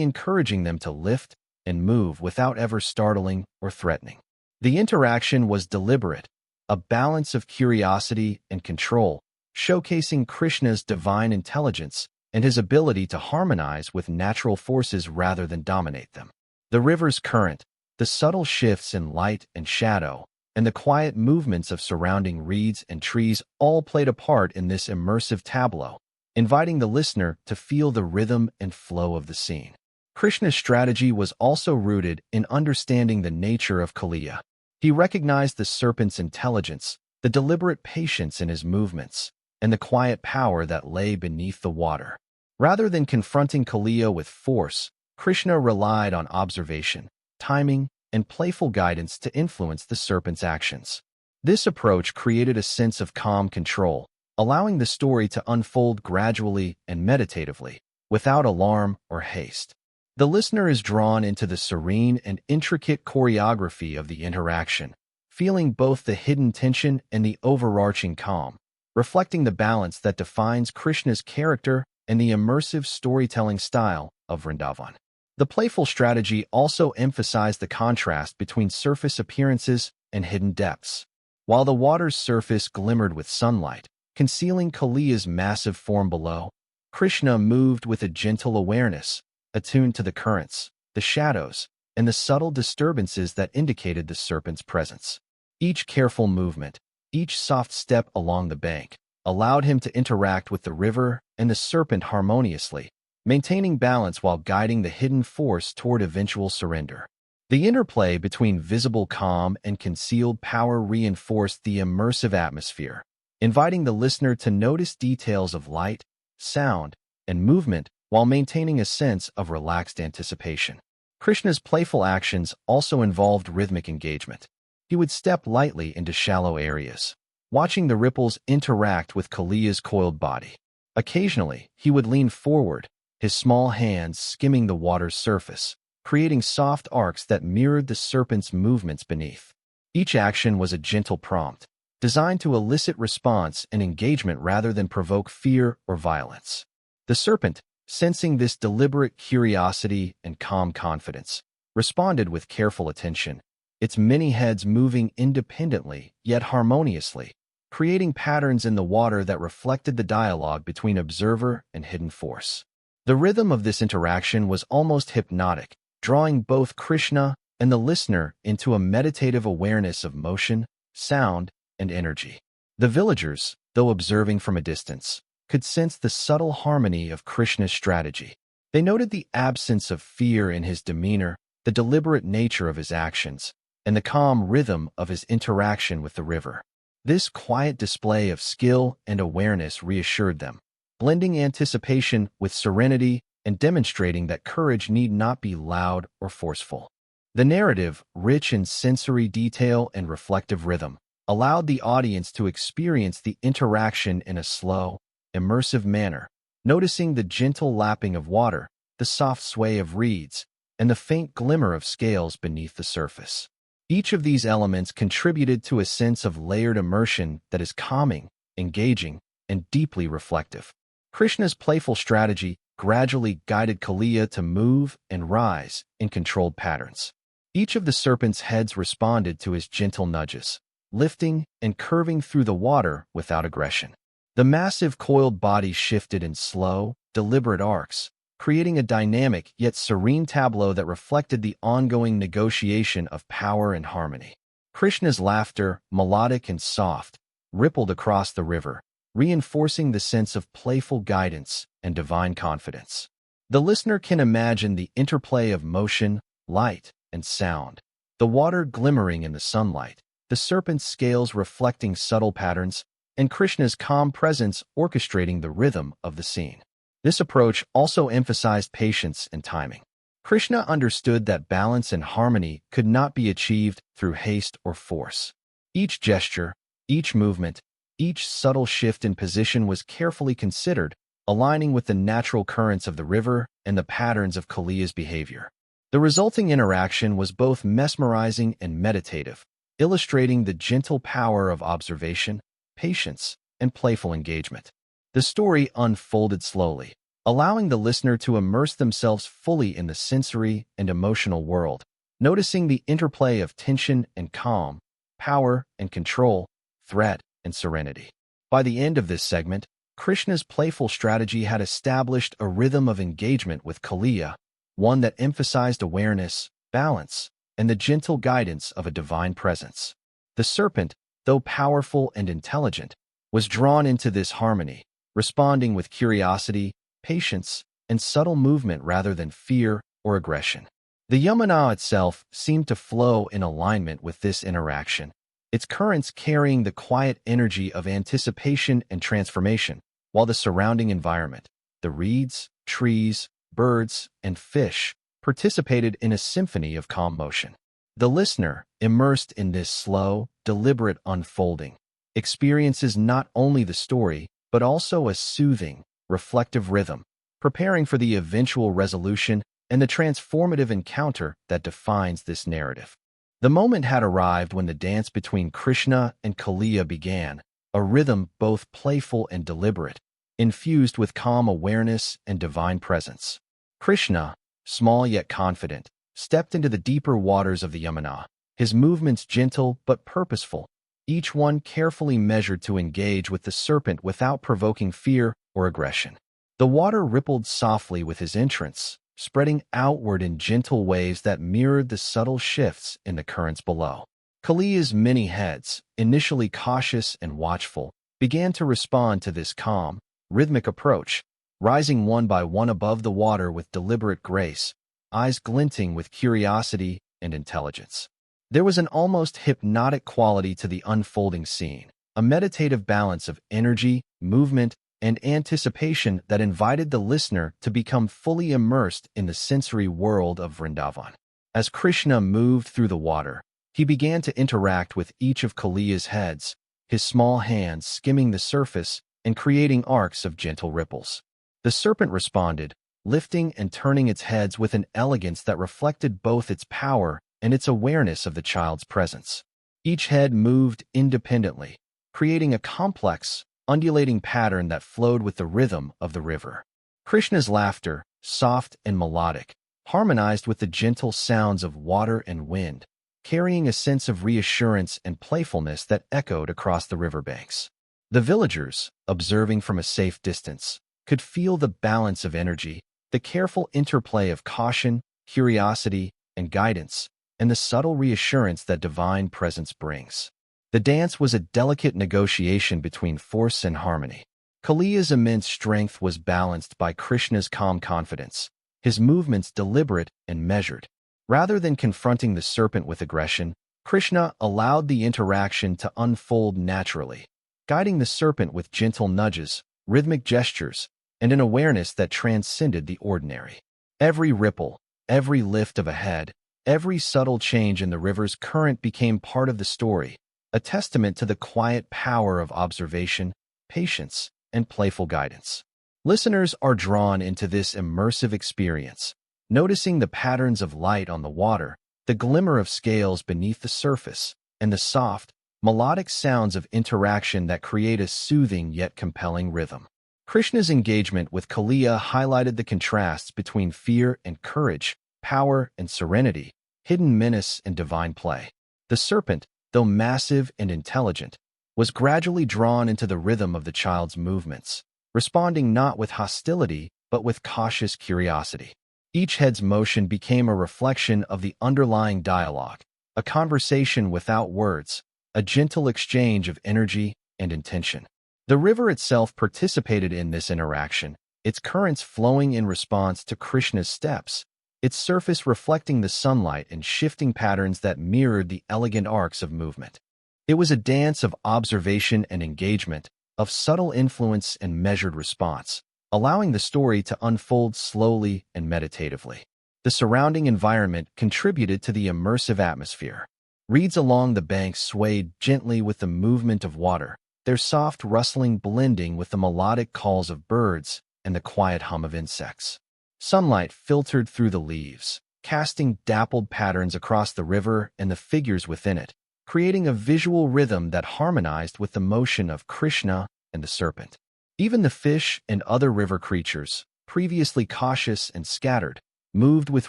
A: encouraging them to lift and move without ever startling or threatening. The interaction was deliberate, a balance of curiosity and control, showcasing Krishna's divine intelligence and his ability to harmonize with natural forces rather than dominate them. The river's current, the subtle shifts in light and shadow, and the quiet movements of surrounding reeds and trees all played a part in this immersive tableau, inviting the listener to feel the rhythm and flow of the scene. Krishna's strategy was also rooted in understanding the nature of Kaliya. He recognized the serpent's intelligence, the deliberate patience in his movements, and the quiet power that lay beneath the water. Rather than confronting Kaliya with force, Krishna relied on observation, timing, and playful guidance to influence the serpent's actions. This approach created a sense of calm control, allowing the story to unfold gradually and meditatively, without alarm or haste. The listener is drawn into the serene and intricate choreography of the interaction, feeling both the hidden tension and the overarching calm, reflecting the balance that defines Krishna's character and the immersive storytelling style of Vrindavan. The playful strategy also emphasized the contrast between surface appearances and hidden depths. While the water's surface glimmered with sunlight, concealing Kaliya's massive form below, Krishna moved with a gentle awareness, attuned to the currents, the shadows, and the subtle disturbances that indicated the serpent's presence. Each careful movement, each soft step along the bank, allowed him to interact with the river and the serpent harmoniously, maintaining balance while guiding the hidden force toward eventual surrender. The interplay between visible calm and concealed power reinforced the immersive atmosphere, inviting the listener to notice details of light, sound, and movement while maintaining a sense of relaxed anticipation. Krishna's playful actions also involved rhythmic engagement. He would step lightly into shallow areas, watching the ripples interact with Kaliya's coiled body. Occasionally, he would lean forward, his small hands skimming the water's surface, creating soft arcs that mirrored the serpent's movements beneath. Each action was a gentle prompt, designed to elicit response and engagement rather than provoke fear or violence. The serpent, sensing this deliberate curiosity and calm confidence, responded with careful attention, its many heads moving independently yet harmoniously, creating patterns in the water that reflected the dialogue between observer and hidden force. The rhythm of this interaction was almost hypnotic, drawing both Krishna and the listener into a meditative awareness of motion, sound, and energy. The villagers, though observing from a distance, could sense the subtle harmony of Krishna's strategy. They noted the absence of fear in his demeanor, the deliberate nature of his actions, and the calm rhythm of his interaction with the river. This quiet display of skill and awareness reassured them, blending anticipation with serenity and demonstrating that courage need not be loud or forceful. The narrative, rich in sensory detail and reflective rhythm, allowed the audience to experience the interaction in a slow, immersive manner, noticing the gentle lapping of water, the soft sway of reeds, and the faint glimmer of scales beneath the surface. Each of these elements contributed to a sense of layered immersion that is calming, engaging, and deeply reflective. Krishna's playful strategy gradually guided Kaliya to move and rise in controlled patterns. Each of the serpent's heads responded to his gentle nudges, lifting and curving through the water without aggression. The massive coiled body shifted in slow, deliberate arcs, creating a dynamic yet serene tableau that reflected the ongoing negotiation of power and harmony. Krishna's laughter, melodic and soft, rippled across the river, reinforcing the sense of playful guidance and divine confidence. The listener can imagine the interplay of motion, light, and sound, the water glimmering in the sunlight, the serpent's scales reflecting subtle patterns, and Krishna's calm presence orchestrating the rhythm of the scene. This approach also emphasized patience and timing. Krishna understood that balance and harmony could not be achieved through haste or force. Each gesture, each movement, each subtle shift in position was carefully considered, aligning with the natural currents of the river and the patterns of Kaliya's behavior. The resulting interaction was both mesmerizing and meditative, illustrating the gentle power of observation, patience, and playful engagement. The story unfolded slowly, allowing the listener to immerse themselves fully in the sensory and emotional world, noticing the interplay of tension and calm, power and control, threat and serenity. By the end of this segment, Krishna's playful strategy had established a rhythm of engagement with Kaliya, one that emphasized awareness, balance, and the gentle guidance of a divine presence. The serpent, though powerful and intelligent, was drawn into this harmony, responding with curiosity, patience, and subtle movement rather than fear or aggression. The Yamuna itself seemed to flow in alignment with this interaction, its currents carrying the quiet energy of anticipation and transformation, while the surrounding environment, the reeds, trees, birds, and fish, participated in a symphony of calm motion. The listener, immersed in this slow, deliberate unfolding, experiences not only the story, but also a soothing, reflective rhythm, preparing for the eventual resolution and the transformative encounter that defines this narrative. The moment had arrived when the dance between Krishna and Kaliya began, a rhythm both playful and deliberate, infused with calm awareness and divine presence. Krishna, small yet confident, stepped into the deeper waters of the Yamuna, his movements gentle but purposeful, each one carefully measured to engage with the serpent without provoking fear or aggression. The water rippled softly with his entrance, spreading outward in gentle waves that mirrored the subtle shifts in the currents below. Kaliya's many heads, initially cautious and watchful, began to respond to this calm, rhythmic approach, rising one by one above the water with deliberate grace, eyes glinting with curiosity and intelligence. There was an almost hypnotic quality to the unfolding scene, a meditative balance of energy, movement, and anticipation that invited the listener to become fully immersed in the sensory world of Vrindavan. As Krishna moved through the water, he began to interact with each of Kaliya's heads, his small hands skimming the surface and creating arcs of gentle ripples. The serpent responded, lifting and turning its heads with an elegance that reflected both its power and its awareness of the child's presence. Each head moved independently, creating a complex, undulating pattern that flowed with the rhythm of the river. Krishna's laughter, soft and melodic, harmonized with the gentle sounds of water and wind, carrying a sense of reassurance and playfulness that echoed across the riverbanks. The villagers, observing from a safe distance, could feel the balance of energy, the careful interplay of caution, curiosity, and guidance, and the subtle reassurance that divine presence brings. The dance was a delicate negotiation between force and harmony. Kaliya's immense strength was balanced by Krishna's calm confidence, his movements deliberate and measured. Rather than confronting the serpent with aggression, Krishna allowed the interaction to unfold naturally, guiding the serpent with gentle nudges, rhythmic gestures, and an awareness that transcended the ordinary. Every ripple, every lift of a head, every subtle change in the river's current became part of the story, a testament to the quiet power of observation, patience, and playful guidance. Listeners are drawn into this immersive experience, noticing the patterns of light on the water, the glimmer of scales beneath the surface, and the soft, melodic sounds of interaction that create a soothing yet compelling rhythm. Krishna's engagement with Kaliya highlighted the contrasts between fear and courage, power and serenity, hidden menace and divine play. The serpent, though massive and intelligent, was gradually drawn into the rhythm of the child's movements, responding not with hostility but with cautious curiosity. Each head's motion became a reflection of the underlying dialogue, a conversation without words, a gentle exchange of energy and intention. The river itself participated in this interaction, its currents flowing in response to Krishna's steps, its surface reflecting the sunlight in shifting patterns that mirrored the elegant arcs of movement. It was a dance of observation and engagement, of subtle influence and measured response, allowing the story to unfold slowly and meditatively. The surrounding environment contributed to the immersive atmosphere. Reeds along the banks swayed gently with the movement of water, their soft rustling blending with the melodic calls of birds and the quiet hum of insects. Sunlight filtered through the leaves, casting dappled patterns across the river and the figures within it, creating a visual rhythm that harmonized with the motion of Krishna and the serpent. Even the fish and other river creatures, previously cautious and scattered, moved with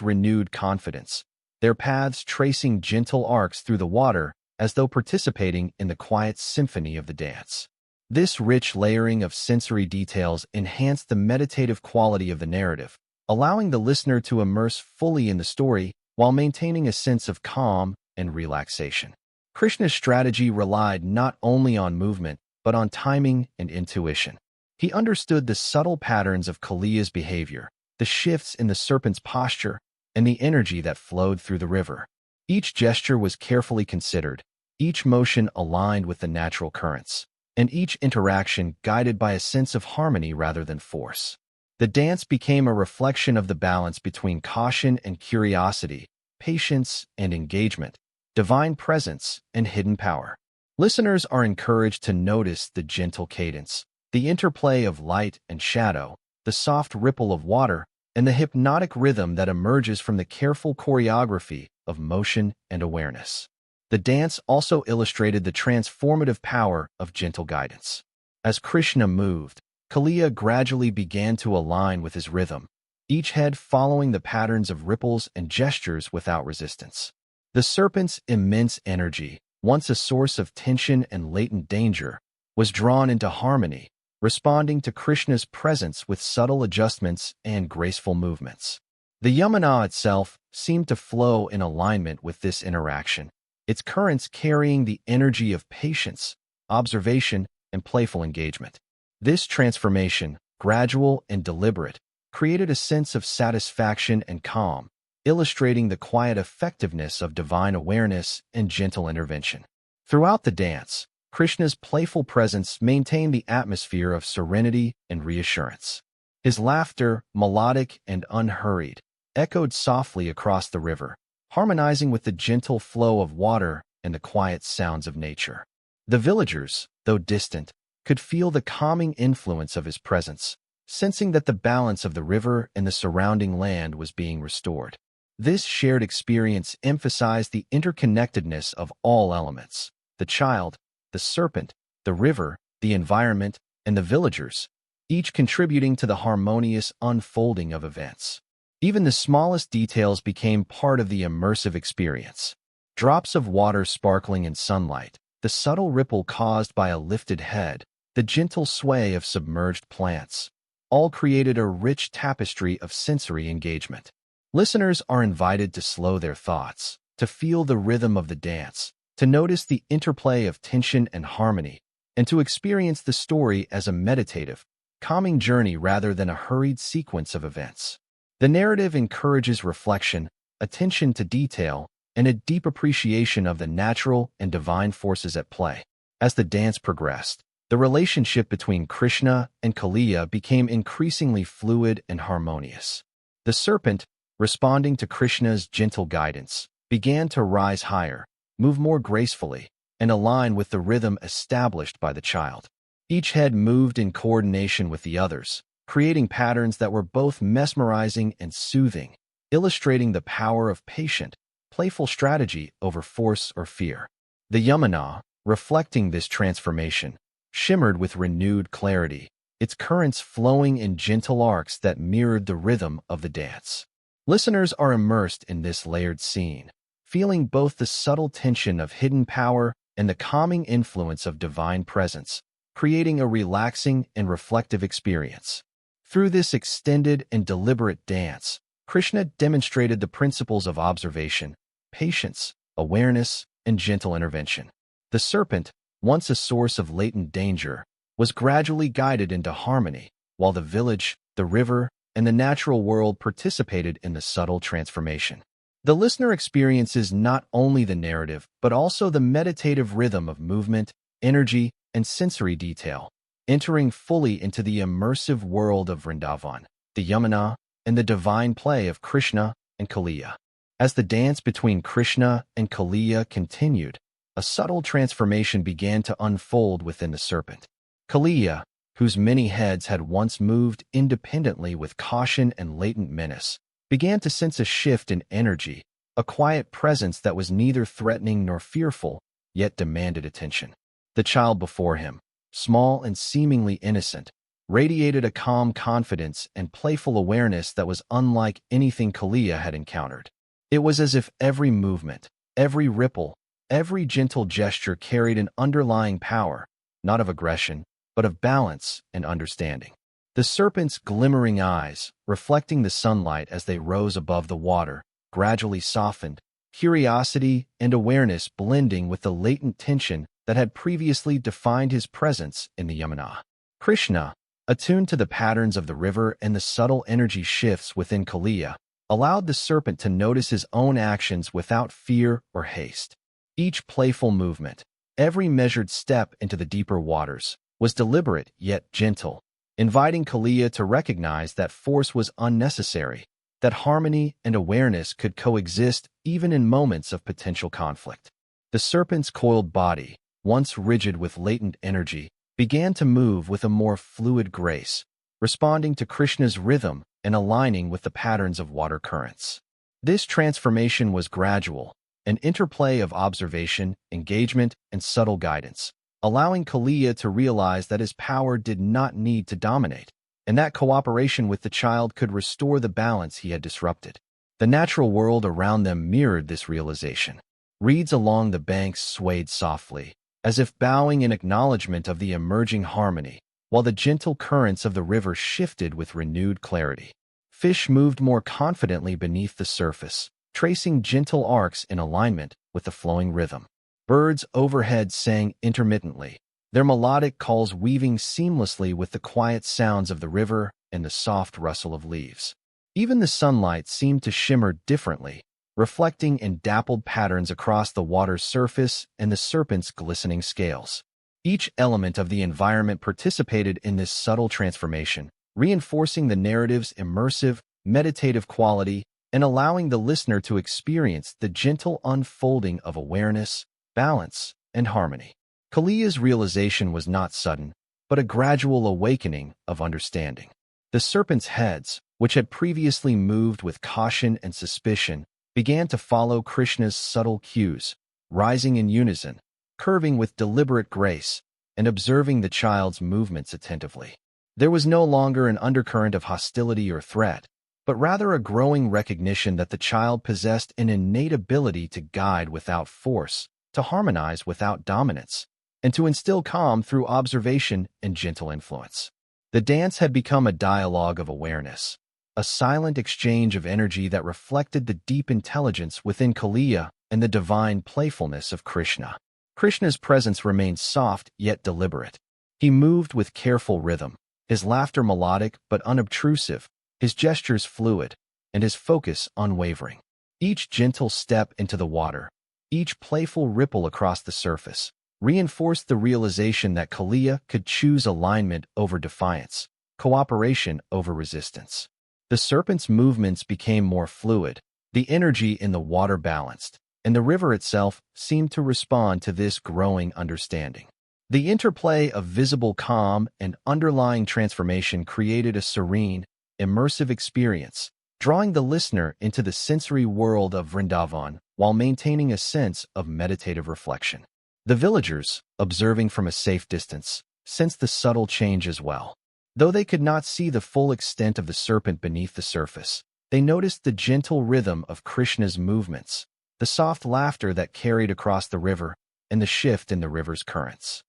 A: renewed confidence, their paths tracing gentle arcs through the water as though participating in the quiet symphony of the dance. This rich layering of sensory details enhanced the meditative quality of the narrative, allowing the listener to immerse fully in the story while maintaining a sense of calm and relaxation. Krishna's strategy relied not only on movement, but on timing and intuition. He understood the subtle patterns of Kaliya's behavior, the shifts in the serpent's posture, and the energy that flowed through the river. Each gesture was carefully considered, each motion aligned with the natural currents, and each interaction guided by a sense of harmony rather than force. The dance became a reflection of the balance between caution and curiosity, patience and engagement, divine presence and hidden power. Listeners are encouraged to notice the gentle cadence, the interplay of light and shadow, the soft ripple of water, and the hypnotic rhythm that emerges from the careful choreography of motion and awareness. The dance also illustrated the transformative power of gentle guidance. As Krishna moved, Kaliya gradually began to align with his rhythm, each head following the patterns of ripples and gestures without resistance. The serpent's immense energy, once a source of tension and latent danger, was drawn into harmony, responding to Krishna's presence with subtle adjustments and graceful movements. The Yamuna itself seemed to flow in alignment with this interaction, its currents carrying the energy of patience, observation, and playful engagement. This transformation, gradual and deliberate, created a sense of satisfaction and calm, illustrating the quiet effectiveness of divine awareness and gentle intervention. Throughout the dance, Krishna's playful presence maintained the atmosphere of serenity and reassurance. His laughter, melodic and unhurried, echoed softly across the river, harmonizing with the gentle flow of water and the quiet sounds of nature. The villagers, though distant, could feel the calming influence of his presence, sensing that the balance of the river and the surrounding land was being restored. This shared experience emphasized the interconnectedness of all elements: the child, the serpent, the river, the environment, and the villagers, each contributing to the harmonious unfolding of events. Even the smallest details became part of the immersive experience. Drops of water sparkling in sunlight, the subtle ripple caused by a lifted head, the gentle sway of submerged plants, all created a rich tapestry of sensory engagement. Listeners are invited to slow their thoughts, to feel the rhythm of the dance, to notice the interplay of tension and harmony, and to experience the story as a meditative, calming journey rather than a hurried sequence of events. The narrative encourages reflection, attention to detail, and a deep appreciation of the natural and divine forces at play. As the dance progressed, the relationship between Krishna and Kaliya became increasingly fluid and harmonious. The serpent, responding to Krishna's gentle guidance, began to rise higher, move more gracefully, and align with the rhythm established by the child. Each head moved in coordination with the others, creating patterns that were both mesmerizing and soothing, illustrating the power of patient, playful strategy over force or fear. The Yamuna, reflecting this transformation, shimmered with renewed clarity, its currents flowing in gentle arcs that mirrored the rhythm of the dance. Listeners are immersed in this layered scene, feeling both the subtle tension of hidden power and the calming influence of divine presence, creating a relaxing and reflective experience. Through this extended and deliberate dance, Krishna demonstrated the principles of observation, patience, awareness, and gentle intervention. The serpent, once a source of latent danger, was gradually guided into harmony, while the village, the river, and the natural world participated in the subtle transformation. The listener experiences not only the narrative, but also the meditative rhythm of movement, energy, and sensory detail, entering fully into the immersive world of Vrindavan, the Yamuna, and the divine play of Krishna and Kaliya. As the dance between Krishna and Kaliya continued, a subtle transformation began to unfold within the serpent. Kaliya, whose many heads had once moved independently with caution and latent menace, began to sense a shift in energy, a quiet presence that was neither threatening nor fearful, yet demanded attention. The child before him, small and seemingly innocent, radiated a calm confidence and playful awareness that was unlike anything Kaliya had encountered. It was as if every movement, every ripple, every gentle gesture carried an underlying power, not of aggression, but of balance and understanding. The serpent's glimmering eyes, reflecting the sunlight as they rose above the water, gradually softened, curiosity and awareness blending with the latent tension that had previously defined his presence in the Yamuna. Krishna, attuned to the patterns of the river and the subtle energy shifts within Kaliya, allowed the serpent to notice his own actions without fear or haste. Each playful movement, every measured step into the deeper waters, was deliberate yet gentle, inviting Kaliya to recognize that force was unnecessary, that harmony and awareness could coexist even in moments of potential conflict. The serpent's coiled body, once rigid with latent energy, began to move with a more fluid grace, responding to Krishna's rhythm and aligning with the patterns of water currents. This transformation was gradual, an interplay of observation, engagement, and subtle guidance, allowing Kaliya to realize that his power did not need to dominate, and that cooperation with the child could restore the balance he had disrupted. The natural world around them mirrored this realization. Reeds along the banks swayed softly, as if bowing in acknowledgement of the emerging harmony, while the gentle currents of the river shifted with renewed clarity. Fish moved more confidently beneath the surface, tracing gentle arcs in alignment with the flowing rhythm. Birds overhead sang intermittently, their melodic calls weaving seamlessly with the quiet sounds of the river and the soft rustle of leaves. Even the sunlight seemed to shimmer differently, reflecting in dappled patterns across the water's surface and the serpent's glistening scales. Each element of the environment participated in this subtle transformation, reinforcing the narrative's immersive, meditative quality and allowing the listener to experience the gentle unfolding of awareness, balance, and harmony. Kaliya's realization was not sudden, but a gradual awakening of understanding. The serpent's heads, which had previously moved with caution and suspicion, began to follow Krishna's subtle cues, rising in unison, curving with deliberate grace, and observing the child's movements attentively. There was no longer an undercurrent of hostility or threat, but rather a growing recognition that the child possessed an innate ability to guide without force, to harmonize without dominance, and to instill calm through observation and gentle influence. The dance had become a dialogue of awareness, a silent exchange of energy that reflected the deep intelligence within Kaliya and the divine playfulness of Krishna. Krishna's presence remained soft yet deliberate. He moved with careful rhythm, his laughter melodic but unobtrusive, his gestures fluid, and his focus unwavering. Each gentle step into the water, each playful ripple across the surface, reinforced the realization that Kaliya could choose alignment over defiance, cooperation over resistance. The serpent's movements became more fluid, the energy in the water balanced, and the river itself seemed to respond to this growing understanding. The interplay of visible calm and underlying transformation created a serene, immersive experience, drawing the listener into the sensory world of Vrindavan while maintaining a sense of meditative reflection. The villagers, observing from a safe distance, sensed the subtle change as well. Though they could not see the full extent of the serpent beneath the surface, they noticed the gentle rhythm of Krishna's movements, the soft laughter that carried across the river, and the shift in the river's currents.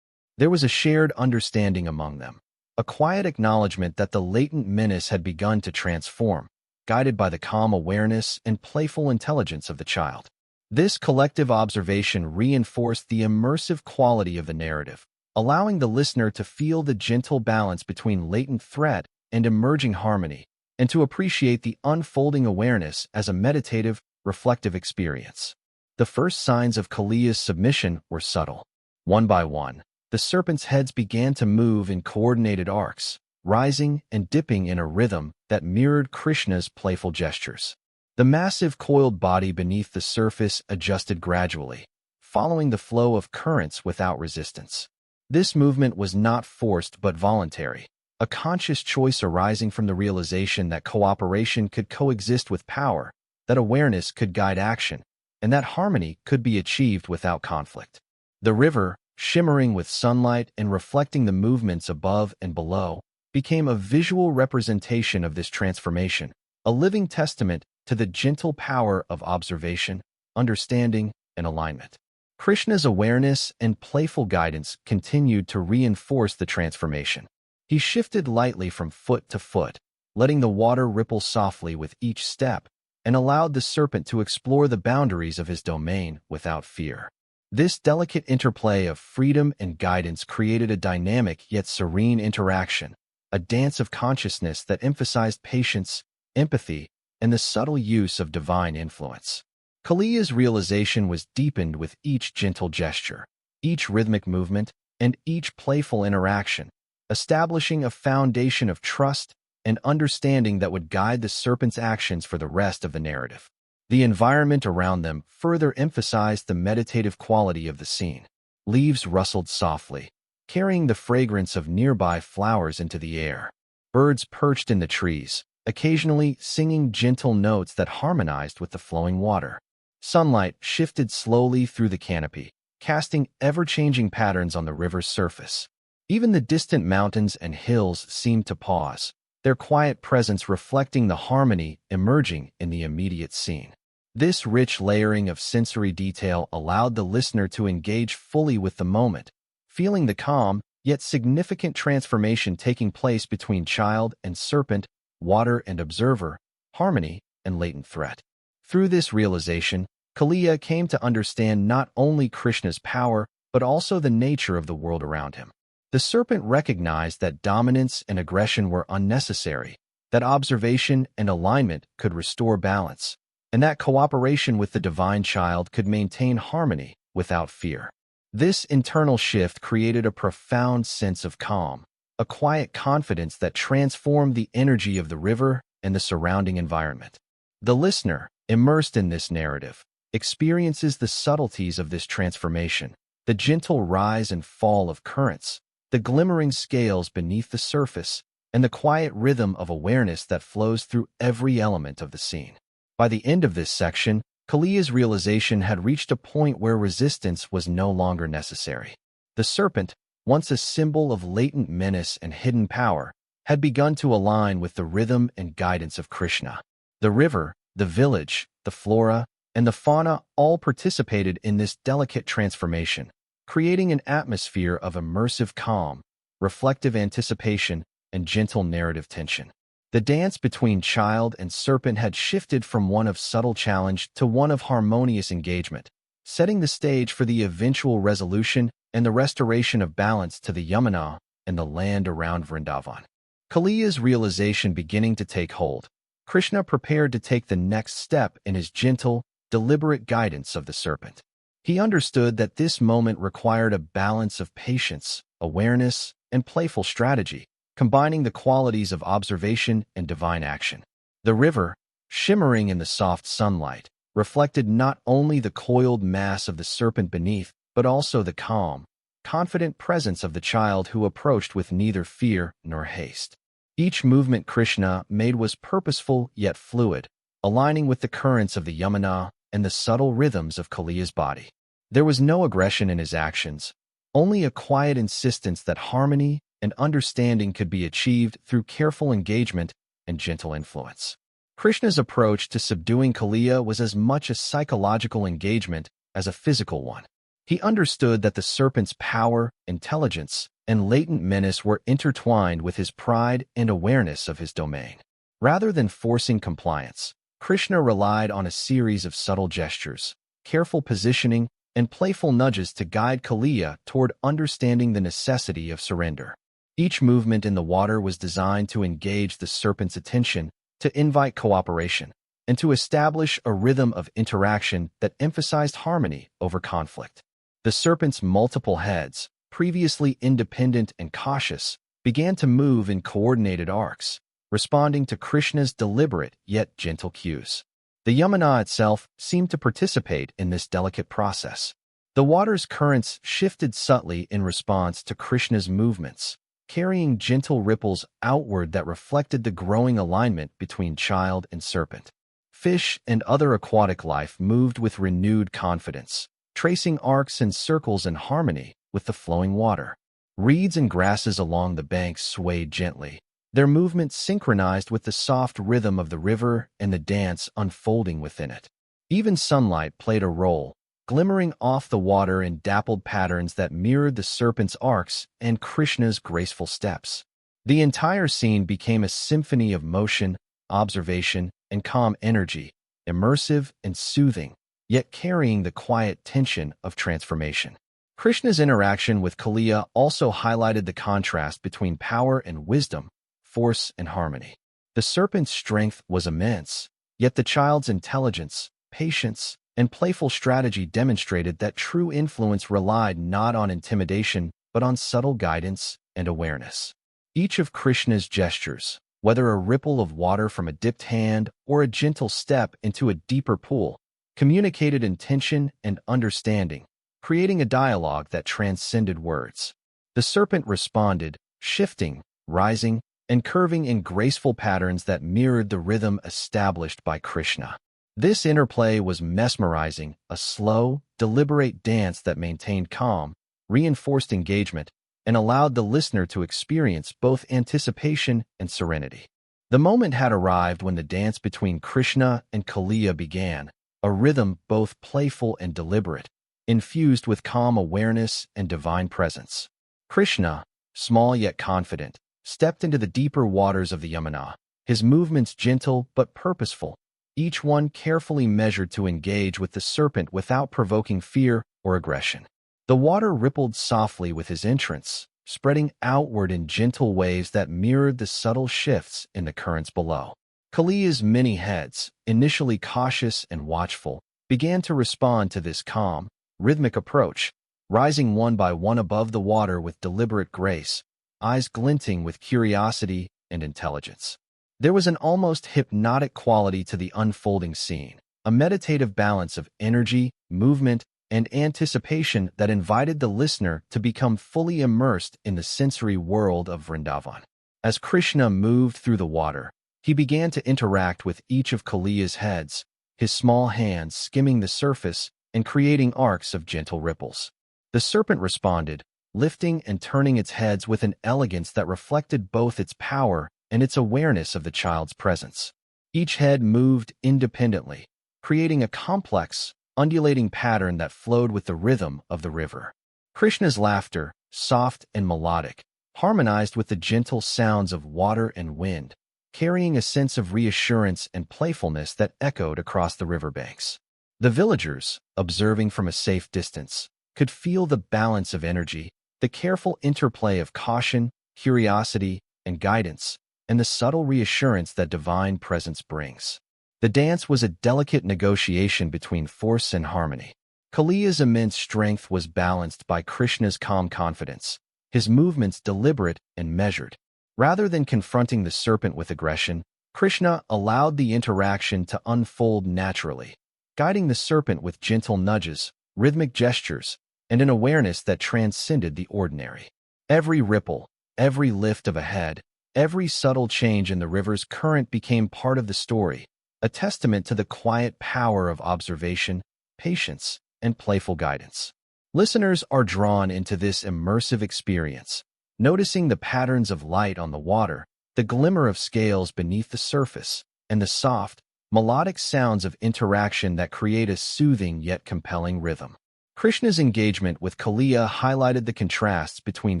A: There was a shared understanding among them, a quiet acknowledgement that the latent menace had begun to transform, guided by the calm awareness and playful intelligence of the child. This collective observation reinforced the immersive quality of the narrative, allowing the listener to feel the gentle balance between latent threat and emerging harmony, and to appreciate the unfolding awareness as a meditative, reflective experience. The first signs of Kaliya's submission were subtle. One by one, the serpent's heads began to move in coordinated arcs, rising and dipping in a rhythm that mirrored Krishna's playful gestures. The massive coiled body beneath the surface adjusted gradually, following the flow of currents without resistance. This movement was not forced but voluntary, a conscious choice arising from the realization that cooperation could coexist with power, that awareness could guide action, and that harmony could be achieved without conflict. The river, shimmering with sunlight and reflecting the movements above and below, became a visual representation of this transformation, a living testament to the gentle power of observation, understanding, and alignment. Krishna's awareness and playful guidance continued to reinforce the transformation. He shifted lightly from foot to foot, letting the water ripple softly with each step, and allowed the serpent to explore the boundaries of his domain without fear. This delicate interplay of freedom and guidance created a dynamic yet serene interaction, a dance of consciousness that emphasized patience, empathy, and the subtle use of divine influence. Kaliya's realization was deepened with each gentle gesture, each rhythmic movement, and each playful interaction, establishing a foundation of trust and understanding that would guide the serpent's actions for the rest of the narrative. The environment around them further emphasized the meditative quality of the scene. Leaves rustled softly, carrying the fragrance of nearby flowers into the air. Birds perched in the trees, occasionally singing gentle notes that harmonized with the flowing water. Sunlight shifted slowly through the canopy, casting ever-changing patterns on the river's surface. Even the distant mountains and hills seemed to pause, their quiet presence reflecting the harmony emerging in the immediate scene. This rich layering of sensory detail allowed the listener to engage fully with the moment, feeling the calm, yet significant transformation taking place between child and serpent, water and observer, harmony and latent threat. Through this realization, Kaliya came to understand not only Krishna's power, but also the nature of the world around him. The serpent recognized that dominance and aggression were unnecessary, that observation and alignment could restore balance, and that cooperation with the divine child could maintain harmony without fear. This internal shift created a profound sense of calm, a quiet confidence that transformed the energy of the river and the surrounding environment. The listener, immersed in this narrative, experiences the subtleties of this transformation, the gentle rise and fall of currents, the glimmering scales beneath the surface, and the quiet rhythm of awareness that flows through every element of the scene. By the end of this section, Kaliya's realization had reached a point where resistance was no longer necessary. The serpent, once a symbol of latent menace and hidden power, had begun to align with the rhythm and guidance of Krishna. The river, the village, the flora, and the fauna all participated in this delicate transformation, creating an atmosphere of immersive calm, reflective anticipation, and gentle narrative tension. The dance between child and serpent had shifted from one of subtle challenge to one of harmonious engagement, setting the stage for the eventual resolution and the restoration of balance to the Yamuna and the land around Vrindavan. Kaliya's realization beginning to take hold, Krishna prepared to take the next step in his gentle, deliberate guidance of the serpent. He understood that this moment required a balance of patience, awareness, and playful strategy, combining the qualities of observation and divine action. The river, shimmering in the soft sunlight, reflected not only the coiled mass of the serpent beneath, but also the calm, confident presence of the child who approached with neither fear nor haste. Each movement Krishna made was purposeful yet fluid, aligning with the currents of the Yamuna and the subtle rhythms of Kaliya's body. There was no aggression in his actions, only a quiet insistence that harmony and understanding could be achieved through careful engagement and gentle influence. Krishna's approach to subduing Kaliya was as much a psychological engagement as a physical one. He understood that the serpent's power, intelligence, and latent menace were intertwined with his pride and awareness of his domain. Rather than forcing compliance, Krishna relied on a series of subtle gestures, careful positioning, and playful nudges to guide Kaliya toward understanding the necessity of surrender. Each movement in the water was designed to engage the serpent's attention, to invite cooperation, and to establish a rhythm of interaction that emphasized harmony over conflict. The serpent's multiple heads, previously independent and cautious, began to move in coordinated arcs, responding to Krishna's deliberate yet gentle cues. The Yamuna itself seemed to participate in this delicate process. The water's currents shifted subtly in response to Krishna's movements, carrying gentle ripples outward that reflected the growing alignment between child and serpent. Fish and other aquatic life moved with renewed confidence, tracing arcs and circles in harmony with the flowing water. Reeds and grasses along the banks swayed gently, their movement synchronized with the soft rhythm of the river and the dance unfolding within it. Even sunlight played a role, glimmering off the water in dappled patterns that mirrored the serpent's arcs and Krishna's graceful steps. The entire scene became a symphony of motion, observation, and calm energy, immersive and soothing, yet carrying the quiet tension of transformation. Krishna's interaction with Kaliya also highlighted the contrast between power and wisdom, force and harmony. The serpent's strength was immense, yet the child's intelligence, patience, and playful strategy demonstrated that true influence relied not on intimidation, but on subtle guidance and awareness. Each of Krishna's gestures, whether a ripple of water from a dipped hand or a gentle step into a deeper pool, communicated intention and understanding, creating a dialogue that transcended words. The serpent responded, shifting, rising, and curving in graceful patterns that mirrored the rhythm established by Krishna. This interplay was mesmerizing, a slow, deliberate dance that maintained calm, reinforced engagement, and allowed the listener to experience both anticipation and serenity. The moment had arrived when the dance between Krishna and Kaliya began, a rhythm both playful and deliberate, infused with calm awareness and divine presence. Krishna, small yet confident, stepped into the deeper waters of the Yamuna, his movements gentle but purposeful, each one carefully measured to engage with the serpent without provoking fear or aggression. The water rippled softly with his entrance, spreading outward in gentle waves that mirrored the subtle shifts in the currents below. Kaliya's many heads, initially cautious and watchful, began to respond to this calm, rhythmic approach, rising one by one above the water with deliberate grace, eyes glinting with curiosity and intelligence. There was an almost hypnotic quality to the unfolding scene, a meditative balance of energy, movement, and anticipation that invited the listener to become fully immersed in the sensory world of Vrindavan. As Krishna moved through the water, he began to interact with each of Kaliya's heads, his small hands skimming the surface and creating arcs of gentle ripples. The serpent responded, lifting and turning its heads with an elegance that reflected both its power and its awareness of the child's presence. Each head moved independently, creating a complex, undulating pattern that flowed with the rhythm of the river. Krishna's laughter, soft and melodic, harmonized with the gentle sounds of water and wind, carrying a sense of reassurance and playfulness that echoed across the riverbanks. The villagers, observing from a safe distance, could feel the balance of energy, the careful interplay of caution, curiosity, and guidance, and the subtle reassurance that divine presence brings. The dance was a delicate negotiation between force and harmony. Kaliya's immense strength was balanced by Krishna's calm confidence, his movements deliberate and measured. Rather than confronting the serpent with aggression, Krishna allowed the interaction to unfold naturally, guiding the serpent with gentle nudges, rhythmic gestures, and an awareness that transcended the ordinary. Every ripple, every lift of a head, every subtle change in the river's current became part of the story, a testament to the quiet power of observation, patience, and playful guidance. Listeners are drawn into this immersive experience, noticing the patterns of light on the water, the glimmer of scales beneath the surface, and the soft, melodic sounds of interaction that create a soothing yet compelling rhythm. Krishna's engagement with Kaliya highlighted the contrasts between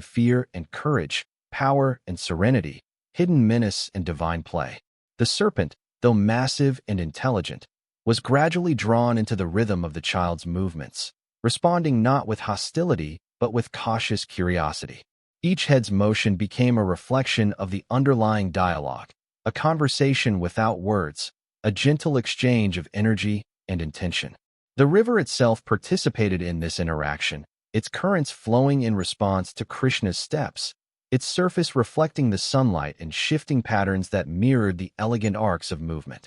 A: fear and courage, power and serenity, hidden menace and divine play. The serpent, though massive and intelligent, was gradually drawn into the rhythm of the child's movements, responding not with hostility but with cautious curiosity. Each head's motion became a reflection of the underlying dialogue, a conversation without words, a gentle exchange of energy and intention. The river itself participated in this interaction, its currents flowing in response to Krishna's steps, its surface reflecting the sunlight and shifting patterns that mirrored the elegant arcs of movement.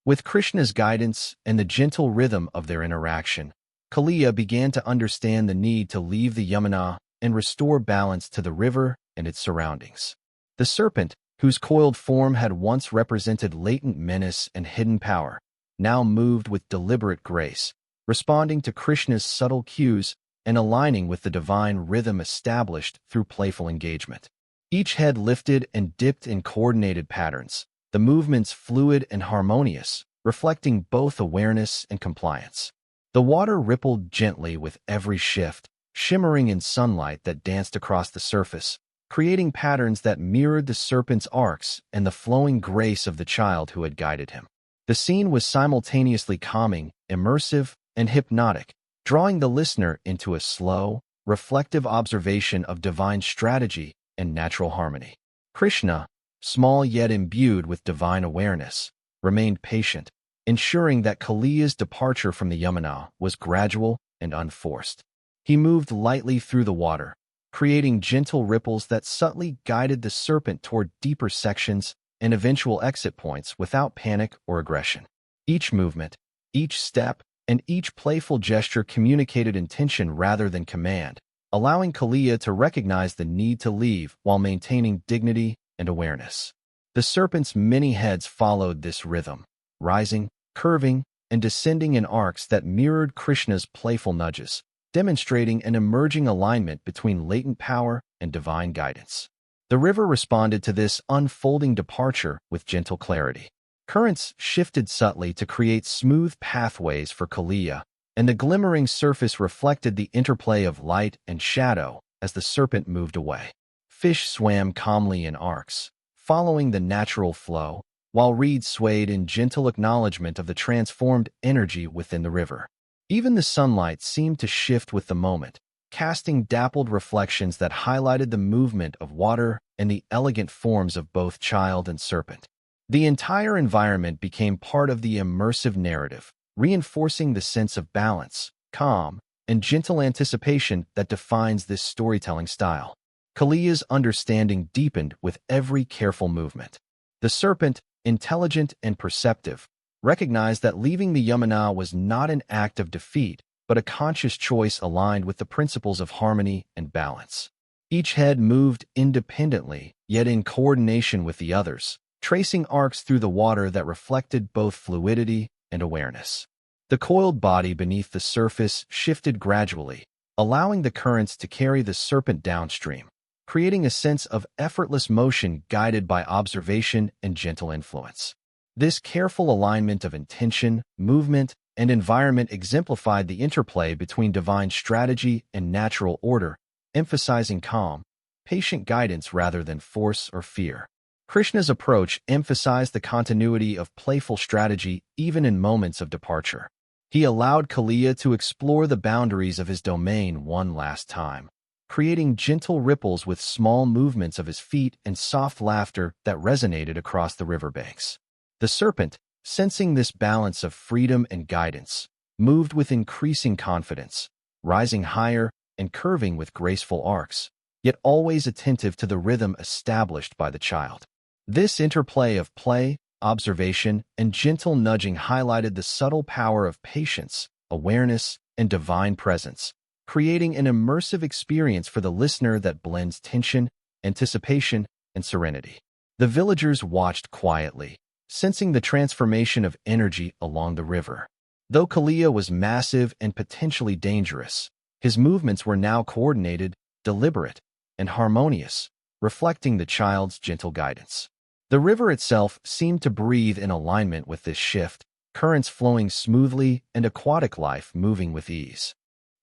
A: With Krishna's guidance and the gentle rhythm of their interaction, Kaliya began to understand the need to leave the Yamuna and restore balance to the river and its surroundings. The serpent, whose coiled form had once represented latent menace and hidden power, now moved with deliberate grace, responding to Krishna's subtle cues and aligning with the divine rhythm established through playful engagement. Each head lifted and dipped in coordinated patterns, the movements fluid and harmonious, reflecting both awareness and compliance. The water rippled gently with every shift, shimmering in sunlight that danced across the surface, creating patterns that mirrored the serpent's arcs and the flowing grace of the child who had guided him. The scene was simultaneously calming, immersive, and hypnotic, drawing the listener into a slow, reflective observation of divine strategy and natural harmony. Krishna, small yet imbued with divine awareness, remained patient, ensuring that Kaliya's departure from the Yamuna was gradual and unforced. He moved lightly through the water, creating gentle ripples that subtly guided the serpent toward deeper sections and eventual exit points without panic or aggression. Each movement, each step, and each playful gesture communicated intention rather than command, allowing Kaliya to recognize the need to leave while maintaining dignity and awareness. The serpent's many heads followed this rhythm, rising, curving, and descending in arcs that mirrored Krishna's playful nudges, demonstrating an emerging alignment between latent power and divine guidance. The river responded to this unfolding departure with gentle clarity. Currents shifted subtly to create smooth pathways for Kaliya, and the glimmering surface reflected the interplay of light and shadow as the serpent moved away. Fish swam calmly in arcs, following the natural flow, while reeds swayed in gentle acknowledgement of the transformed energy within the river. Even the sunlight seemed to shift with the moment, casting dappled reflections that highlighted the movement of water and the elegant forms of both child and serpent. The entire environment became part of the immersive narrative, reinforcing the sense of balance, calm, and gentle anticipation that defines this storytelling style. Kaliya's understanding deepened with every careful movement. The serpent, intelligent and perceptive, recognized that leaving the Yamuna was not an act of defeat, but a conscious choice aligned with the principles of harmony and balance. Each head moved independently, yet in coordination with the others, tracing arcs through the water that reflected both fluidity and awareness. The coiled body beneath the surface shifted gradually, allowing the currents to carry the serpent downstream, creating a sense of effortless motion guided by observation and gentle influence. This careful alignment of intention, movement, and environment exemplified the interplay between divine strategy and natural order, emphasizing calm, patient guidance rather than force or fear. Krishna's approach emphasized the continuity of playful strategy even in moments of departure. He allowed Kaliya to explore the boundaries of his domain one last time, creating gentle ripples with small movements of his feet and soft laughter that resonated across the riverbanks. The serpent, sensing this balance of freedom and guidance, moved with increasing confidence, rising higher and curving with graceful arcs, yet always attentive to the rhythm established by the child. This interplay of play, observation, and gentle nudging highlighted the subtle power of patience, awareness, and divine presence, creating an immersive experience for the listener that blends tension, anticipation, and serenity. The villagers watched quietly, sensing the transformation of energy along the river. Though Kaliya was massive and potentially dangerous, his movements were now coordinated, deliberate, and harmonious, reflecting the child's gentle guidance. The river itself seemed to breathe in alignment with this shift, currents flowing smoothly and aquatic life moving with ease.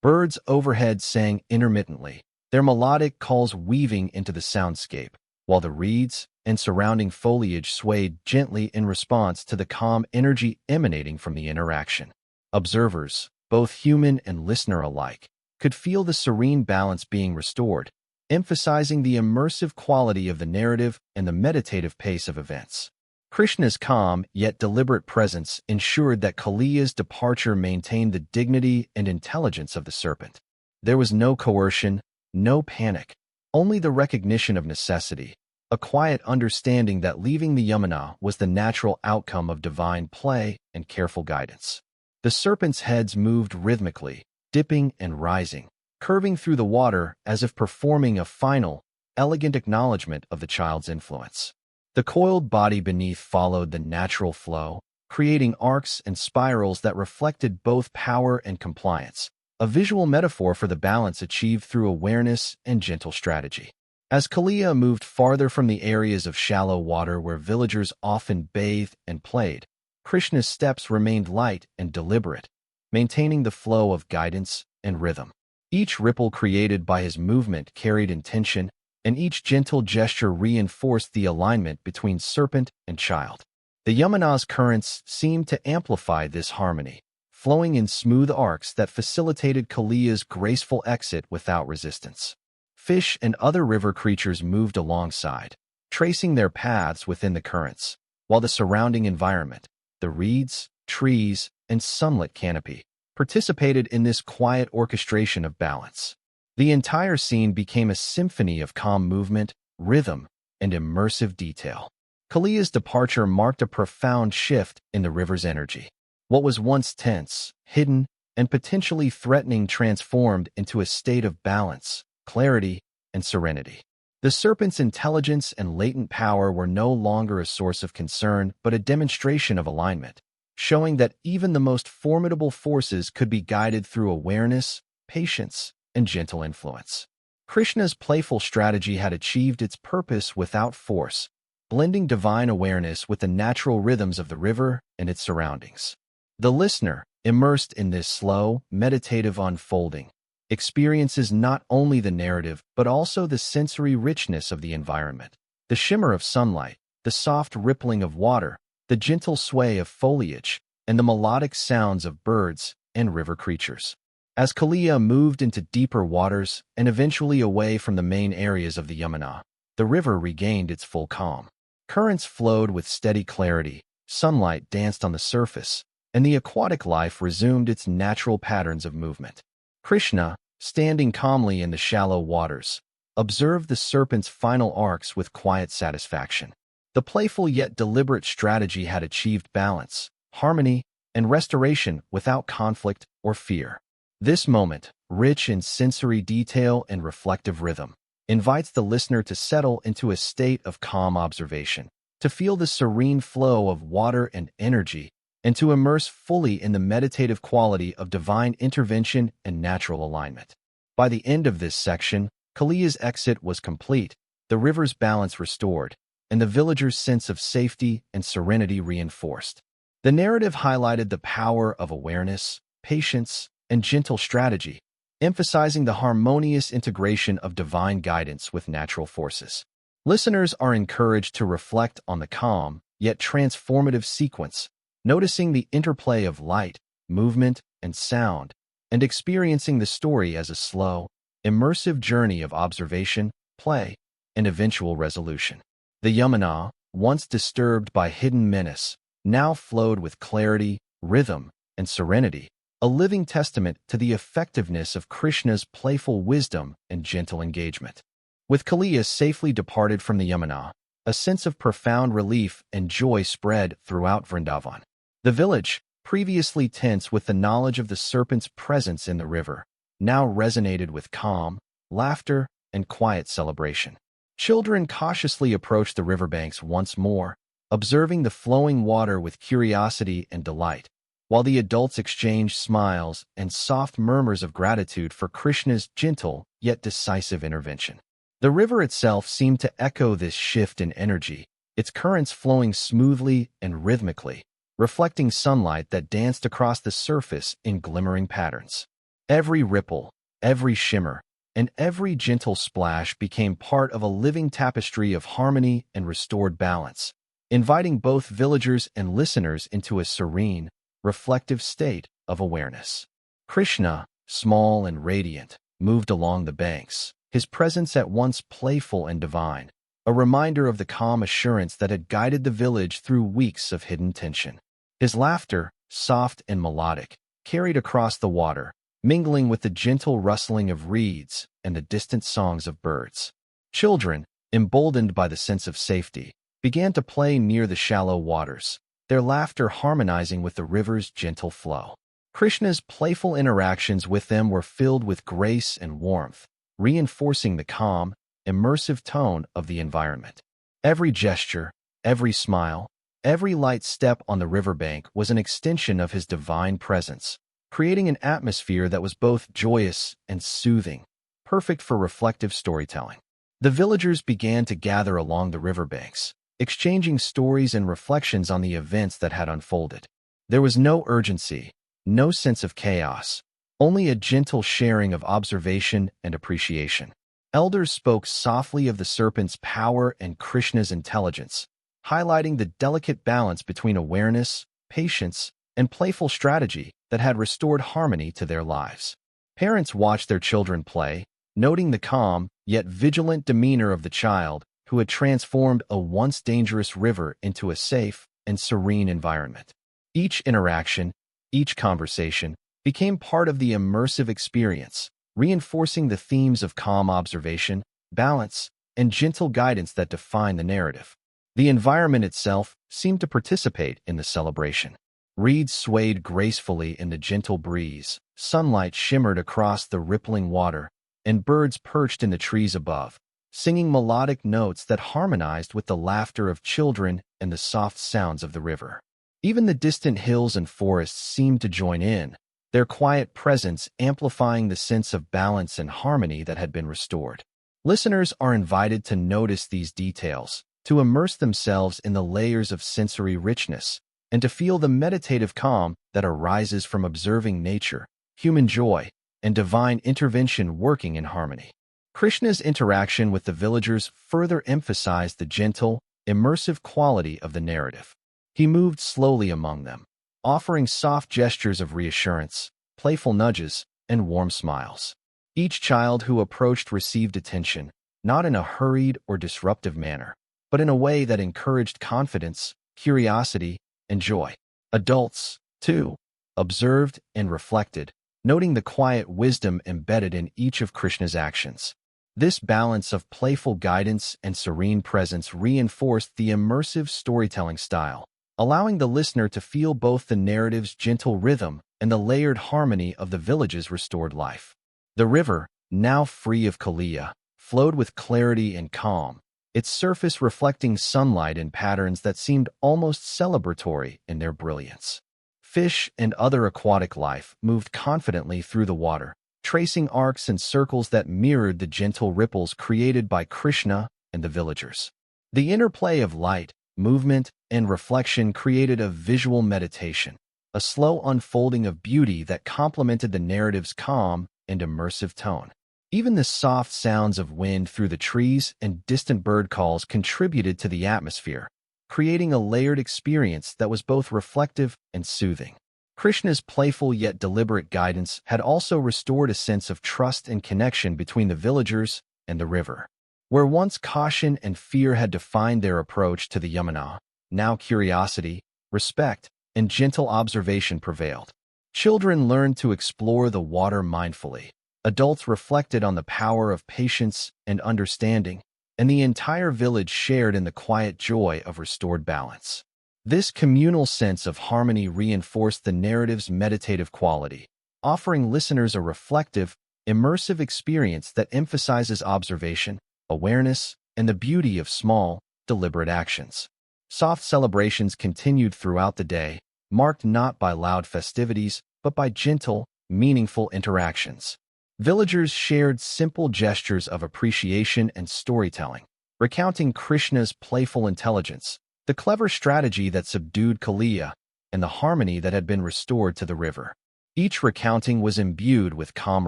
A: Birds overhead sang intermittently, their melodic calls weaving into the soundscape, while the reeds and surrounding foliage swayed gently in response to the calm energy emanating from the interaction. Observers, both human and listener alike, could feel the serene balance being restored, emphasizing the immersive quality of the narrative and the meditative pace of events. Krishna's calm yet deliberate presence ensured that Kaliya's departure maintained the dignity and intelligence of the serpent. There was no coercion, no panic, only the recognition of necessity, a quiet understanding that leaving the Yamuna was the natural outcome of divine play and careful guidance. The serpent's heads moved rhythmically, dipping and rising, curving through the water as if performing a final, elegant acknowledgement of the child's influence. The coiled body beneath followed the natural flow, creating arcs and spirals that reflected both power and compliance, a visual metaphor for the balance achieved through awareness and gentle strategy. As Kaliya moved farther from the areas of shallow water where villagers often bathed and played, Krishna's steps remained light and deliberate, maintaining the flow of guidance and rhythm. Each ripple created by his movement carried intention, and each gentle gesture reinforced the alignment between serpent and child. The Yamuna's currents seemed to amplify this harmony, flowing in smooth arcs that facilitated Kaliya's graceful exit without resistance. Fish and other river creatures moved alongside, tracing their paths within the currents, while the surrounding environment, the reeds, trees, and sunlit canopy, participated in this quiet orchestration of balance. The entire scene became a symphony of calm movement, rhythm, and immersive detail. Kaliya's departure marked a profound shift in the river's energy. What was once tense, hidden, and potentially threatening transformed into a state of balance, clarity, and serenity. The serpent's intelligence and latent power were no longer a source of concern but a demonstration of alignment, showing that even the most formidable forces could be guided through awareness, patience, and gentle influence. Krishna's playful strategy had achieved its purpose without force, blending divine awareness with the natural rhythms of the river and its surroundings. The listener, immersed in this slow, meditative unfolding, experiences not only the narrative but also the sensory richness of the environment. The shimmer of sunlight, the soft rippling of water, the gentle sway of foliage, and the melodic sounds of birds and river creatures. As Kaliya moved into deeper waters and eventually away from the main areas of the Yamuna, the river regained its full calm. Currents flowed with steady clarity, sunlight danced on the surface, and the aquatic life resumed its natural patterns of movement. Krishna, standing calmly in the shallow waters, observed the serpent's final arcs with quiet satisfaction. The playful yet deliberate strategy had achieved balance, harmony, and restoration without conflict or fear. This moment, rich in sensory detail and reflective rhythm, invites the listener to settle into a state of calm observation, to feel the serene flow of water and energy, and to immerse fully in the meditative quality of divine intervention and natural alignment. By the end of this section, Kaliya's exit was complete, the river's balance restored, and the villagers' sense of safety and serenity reinforced. The narrative highlighted the power of awareness, patience, and gentle strategy, emphasizing the harmonious integration of divine guidance with natural forces. Listeners are encouraged to reflect on the calm, yet transformative sequence, noticing the interplay of light, movement, and sound, and experiencing the story as a slow, immersive journey of observation, play, and eventual resolution. The Yamuna, once disturbed by hidden menace, now flowed with clarity, rhythm, and serenity, a living testament to the effectiveness of Krishna's playful wisdom and gentle engagement. With Kaliya safely departed from the Yamuna, a sense of profound relief and joy spread throughout Vrindavan. The village, previously tense with the knowledge of the serpent's presence in the river, now resonated with calm, laughter, and quiet celebration. Children cautiously approached the riverbanks once more, observing the flowing water with curiosity and delight, while the adults exchanged smiles and soft murmurs of gratitude for Krishna's gentle yet decisive intervention. The river itself seemed to echo this shift in energy, its currents flowing smoothly and rhythmically, reflecting sunlight that danced across the surface in glimmering patterns. Every ripple, every shimmer, and every gentle splash became part of a living tapestry of harmony and restored balance, inviting both villagers and listeners into a serene, reflective state of awareness. Krishna, small and radiant, moved along the banks, his presence at once playful and divine, a reminder of the calm assurance that had guided the village through weeks of hidden tension. His laughter, soft and melodic, carried across the water, mingling with the gentle rustling of reeds and the distant songs of birds. Children, emboldened by the sense of safety, began to play near the shallow waters, their laughter harmonizing with the river's gentle flow. Krishna's playful interactions with them were filled with grace and warmth, reinforcing the calm, immersive tone of the environment. Every gesture, every smile, every light step on the riverbank was an extension of his divine presence, creating an atmosphere that was both joyous and soothing, perfect for reflective storytelling. The villagers began to gather along the riverbanks, exchanging stories and reflections on the events that had unfolded. There was no urgency, no sense of chaos, only a gentle sharing of observation and appreciation. Elders spoke softly of the serpent's power and Krishna's intelligence, highlighting the delicate balance between awareness, patience, and playful strategy that had restored harmony to their lives. Parents watched their children play, noting the calm, yet vigilant demeanor of the child who had transformed a once dangerous river into a safe and serene environment. Each interaction, each conversation, became part of the immersive experience, reinforcing the themes of calm observation, balance, and gentle guidance that define the narrative. The environment itself seemed to participate in the celebration. Reeds swayed gracefully in the gentle breeze, sunlight shimmered across the rippling water, and birds perched in the trees above, singing melodic notes that harmonized with the laughter of children and the soft sounds of the river. Even the distant hills and forests seemed to join in, their quiet presence amplifying the sense of balance and harmony that had been restored. Listeners are invited to notice these details, to immerse themselves in the layers of sensory richness, and to feel the meditative calm that arises from observing nature, human joy, and divine intervention working in harmony. Krishna's interaction with the villagers further emphasized the gentle, immersive quality of the narrative. He moved slowly among them, offering soft gestures of reassurance, playful nudges, and warm smiles. Each child who approached received attention, not in a hurried or disruptive manner, but in a way that encouraged confidence, curiosity, and joy. Adults, too, observed and reflected, noting the quiet wisdom embedded in each of Krishna's actions. This balance of playful guidance and serene presence reinforced the immersive storytelling style, allowing the listener to feel both the narrative's gentle rhythm and the layered harmony of the village's restored life. The river, now free of Kaliya, flowed with clarity and calm, its surface reflecting sunlight in patterns that seemed almost celebratory in their brilliance. Fish and other aquatic life moved confidently through the water, tracing arcs and circles that mirrored the gentle ripples created by Krishna and the villagers. The interplay of light, movement, and reflection created a visual meditation, a slow unfolding of beauty that complemented the narrative's calm and immersive tone. Even the soft sounds of wind through the trees and distant bird calls contributed to the atmosphere, creating a layered experience that was both reflective and soothing. Krishna's playful yet deliberate guidance had also restored a sense of trust and connection between the villagers and the river. Where once caution and fear had defined their approach to the Yamuna, now curiosity, respect, and gentle observation prevailed. Children learned to explore the water mindfully. Adults reflected on the power of patience and understanding, and the entire village shared in the quiet joy of restored balance. This communal sense of harmony reinforced the narrative's meditative quality, offering listeners a reflective, immersive experience that emphasizes observation, awareness, and the beauty of small, deliberate actions. Soft celebrations continued throughout the day, marked not by loud festivities, but by gentle, meaningful interactions. Villagers shared simple gestures of appreciation and storytelling, recounting Krishna's playful intelligence, the clever strategy that subdued Kaliya, and the harmony that had been restored to the river. Each recounting was imbued with calm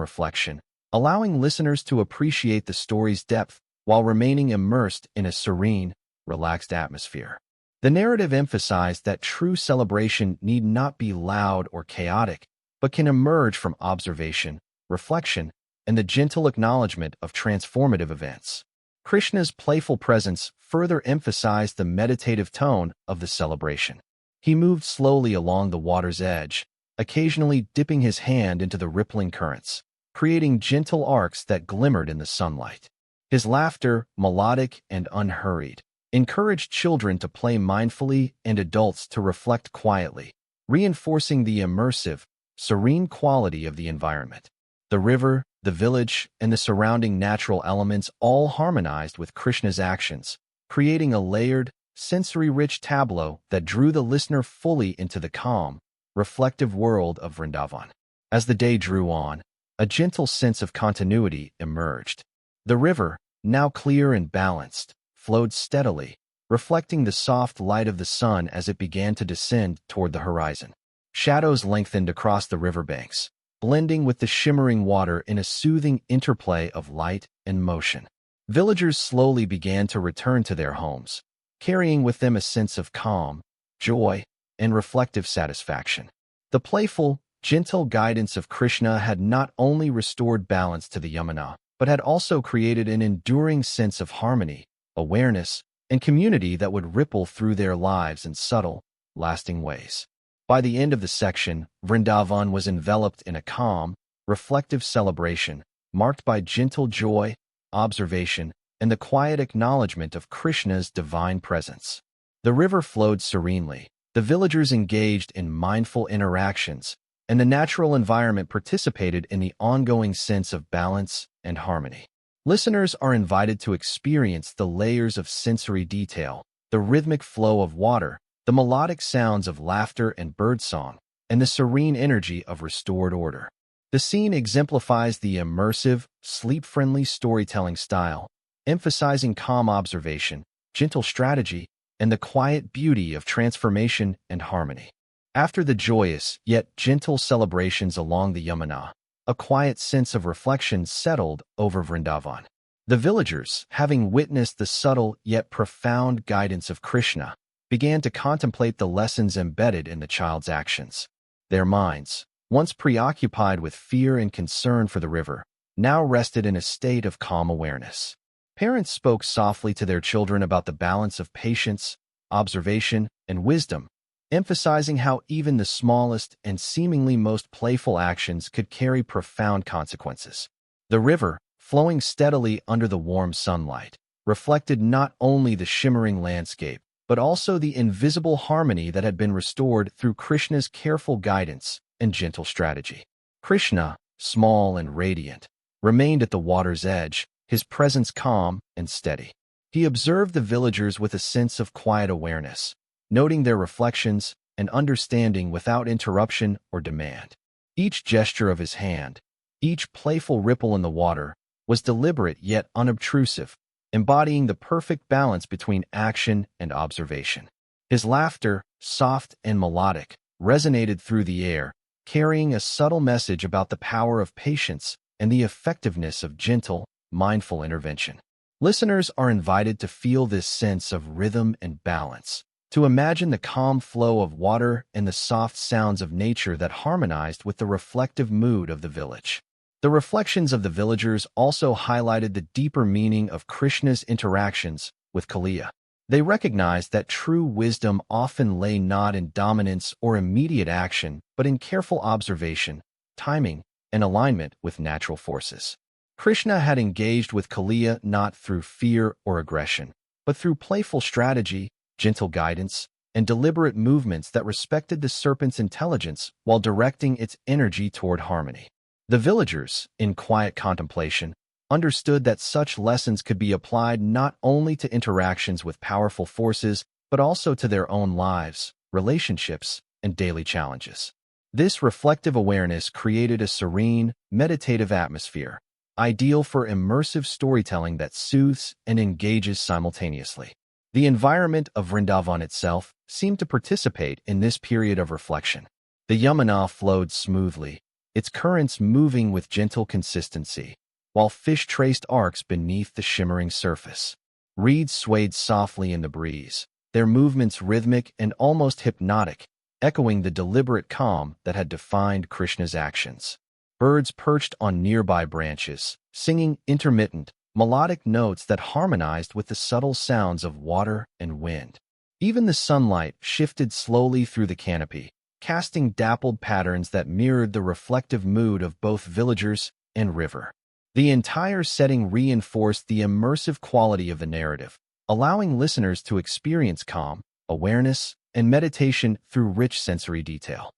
A: reflection, allowing listeners to appreciate the story's depth while remaining immersed in a serene, relaxed atmosphere. The narrative emphasized that true celebration need not be loud or chaotic, but can emerge from observation, reflection, and the gentle acknowledgement of transformative events. Krishna's playful presence further emphasized the meditative tone of the celebration. He moved slowly along the water's edge, occasionally dipping his hand into the rippling currents, creating gentle arcs that glimmered in the sunlight. His laughter, melodic and unhurried, encouraged children to play mindfully and adults to reflect quietly, reinforcing the immersive, serene quality of the environment. The river, the village, and the surrounding natural elements all harmonized with Krishna's actions, creating a layered, sensory-rich tableau that drew the listener fully into the calm, reflective world of Vrindavan. As the day drew on, a gentle sense of continuity emerged. The river, now clear and balanced, flowed steadily, reflecting the soft light of the sun as it began to descend toward the horizon. Shadows lengthened across the riverbanks, blending with the shimmering water in a soothing interplay of light and motion. Villagers slowly began to return to their homes, carrying with them a sense of calm, joy, and reflective satisfaction. The playful, gentle guidance of Krishna had not only restored balance to the Yamuna, but had also created an enduring sense of harmony, awareness, and community that would ripple through their lives in subtle, lasting ways. By the end of the section, Vrindavan was enveloped in a calm, reflective celebration, marked by gentle joy, observation, and the quiet acknowledgement of Krishna's divine presence. The river flowed serenely, the villagers engaged in mindful interactions, and the natural environment participated in the ongoing sense of balance and harmony. Listeners are invited to experience the layers of sensory detail, the rhythmic flow of water, the melodic sounds of laughter and birdsong, and the serene energy of restored order. The scene exemplifies the immersive, sleep-friendly storytelling style, emphasizing calm observation, gentle strategy, and the quiet beauty of transformation and harmony. After the joyous yet gentle celebrations along the Yamuna, a quiet sense of reflection settled over Vrindavan. The villagers, having witnessed the subtle yet profound guidance of Krishna, began to contemplate the lessons embedded in the child's actions. Their minds, once preoccupied with fear and concern for the river, now rested in a state of calm awareness. Parents spoke softly to their children about the balance of patience, observation, and wisdom, emphasizing how even the smallest and seemingly most playful actions could carry profound consequences. The river, flowing steadily under the warm sunlight, reflected not only the shimmering landscape, but also the invisible harmony that had been restored through Krishna's careful guidance and gentle strategy. Krishna, small and radiant, remained at the water's edge, his presence calm and steady. He observed the villagers with a sense of quiet awareness, noting their reflections and understanding without interruption or demand. Each gesture of his hand, each playful ripple in the water, was deliberate yet unobtrusive, embodying the perfect balance between action and observation. His laughter, soft and melodic, resonated through the air, carrying a subtle message about the power of patience and the effectiveness of gentle, mindful intervention. Listeners are invited to feel this sense of rhythm and balance, to imagine the calm flow of water and the soft sounds of nature that harmonized with the reflective mood of the village. The reflections of the villagers also highlighted the deeper meaning of Krishna's interactions with Kaliya. They recognized that true wisdom often lay not in dominance or immediate action, but in careful observation, timing, and alignment with natural forces. Krishna had engaged with Kaliya not through fear or aggression, but through playful strategy, gentle guidance, and deliberate movements that respected the serpent's intelligence while directing its energy toward harmony. The villagers, in quiet contemplation, understood that such lessons could be applied not only to interactions with powerful forces, but also to their own lives, relationships, and daily challenges. This reflective awareness created a serene, meditative atmosphere, ideal for immersive storytelling that soothes and engages simultaneously. The environment of Vrindavan itself seemed to participate in this period of reflection. The Yamuna flowed smoothly, its currents moving with gentle consistency, while fish traced arcs beneath the shimmering surface. Reeds swayed softly in the breeze, their movements rhythmic and almost hypnotic, echoing the deliberate calm that had defined Krishna's actions. Birds perched on nearby branches, singing intermittent, melodic notes that harmonized with the subtle sounds of water and wind. Even the sunlight shifted slowly through the canopy, casting dappled patterns that mirrored the reflective mood of both villagers and river. The entire setting reinforced the immersive quality of the narrative, allowing listeners to experience calm, awareness, and meditation through rich sensory detail.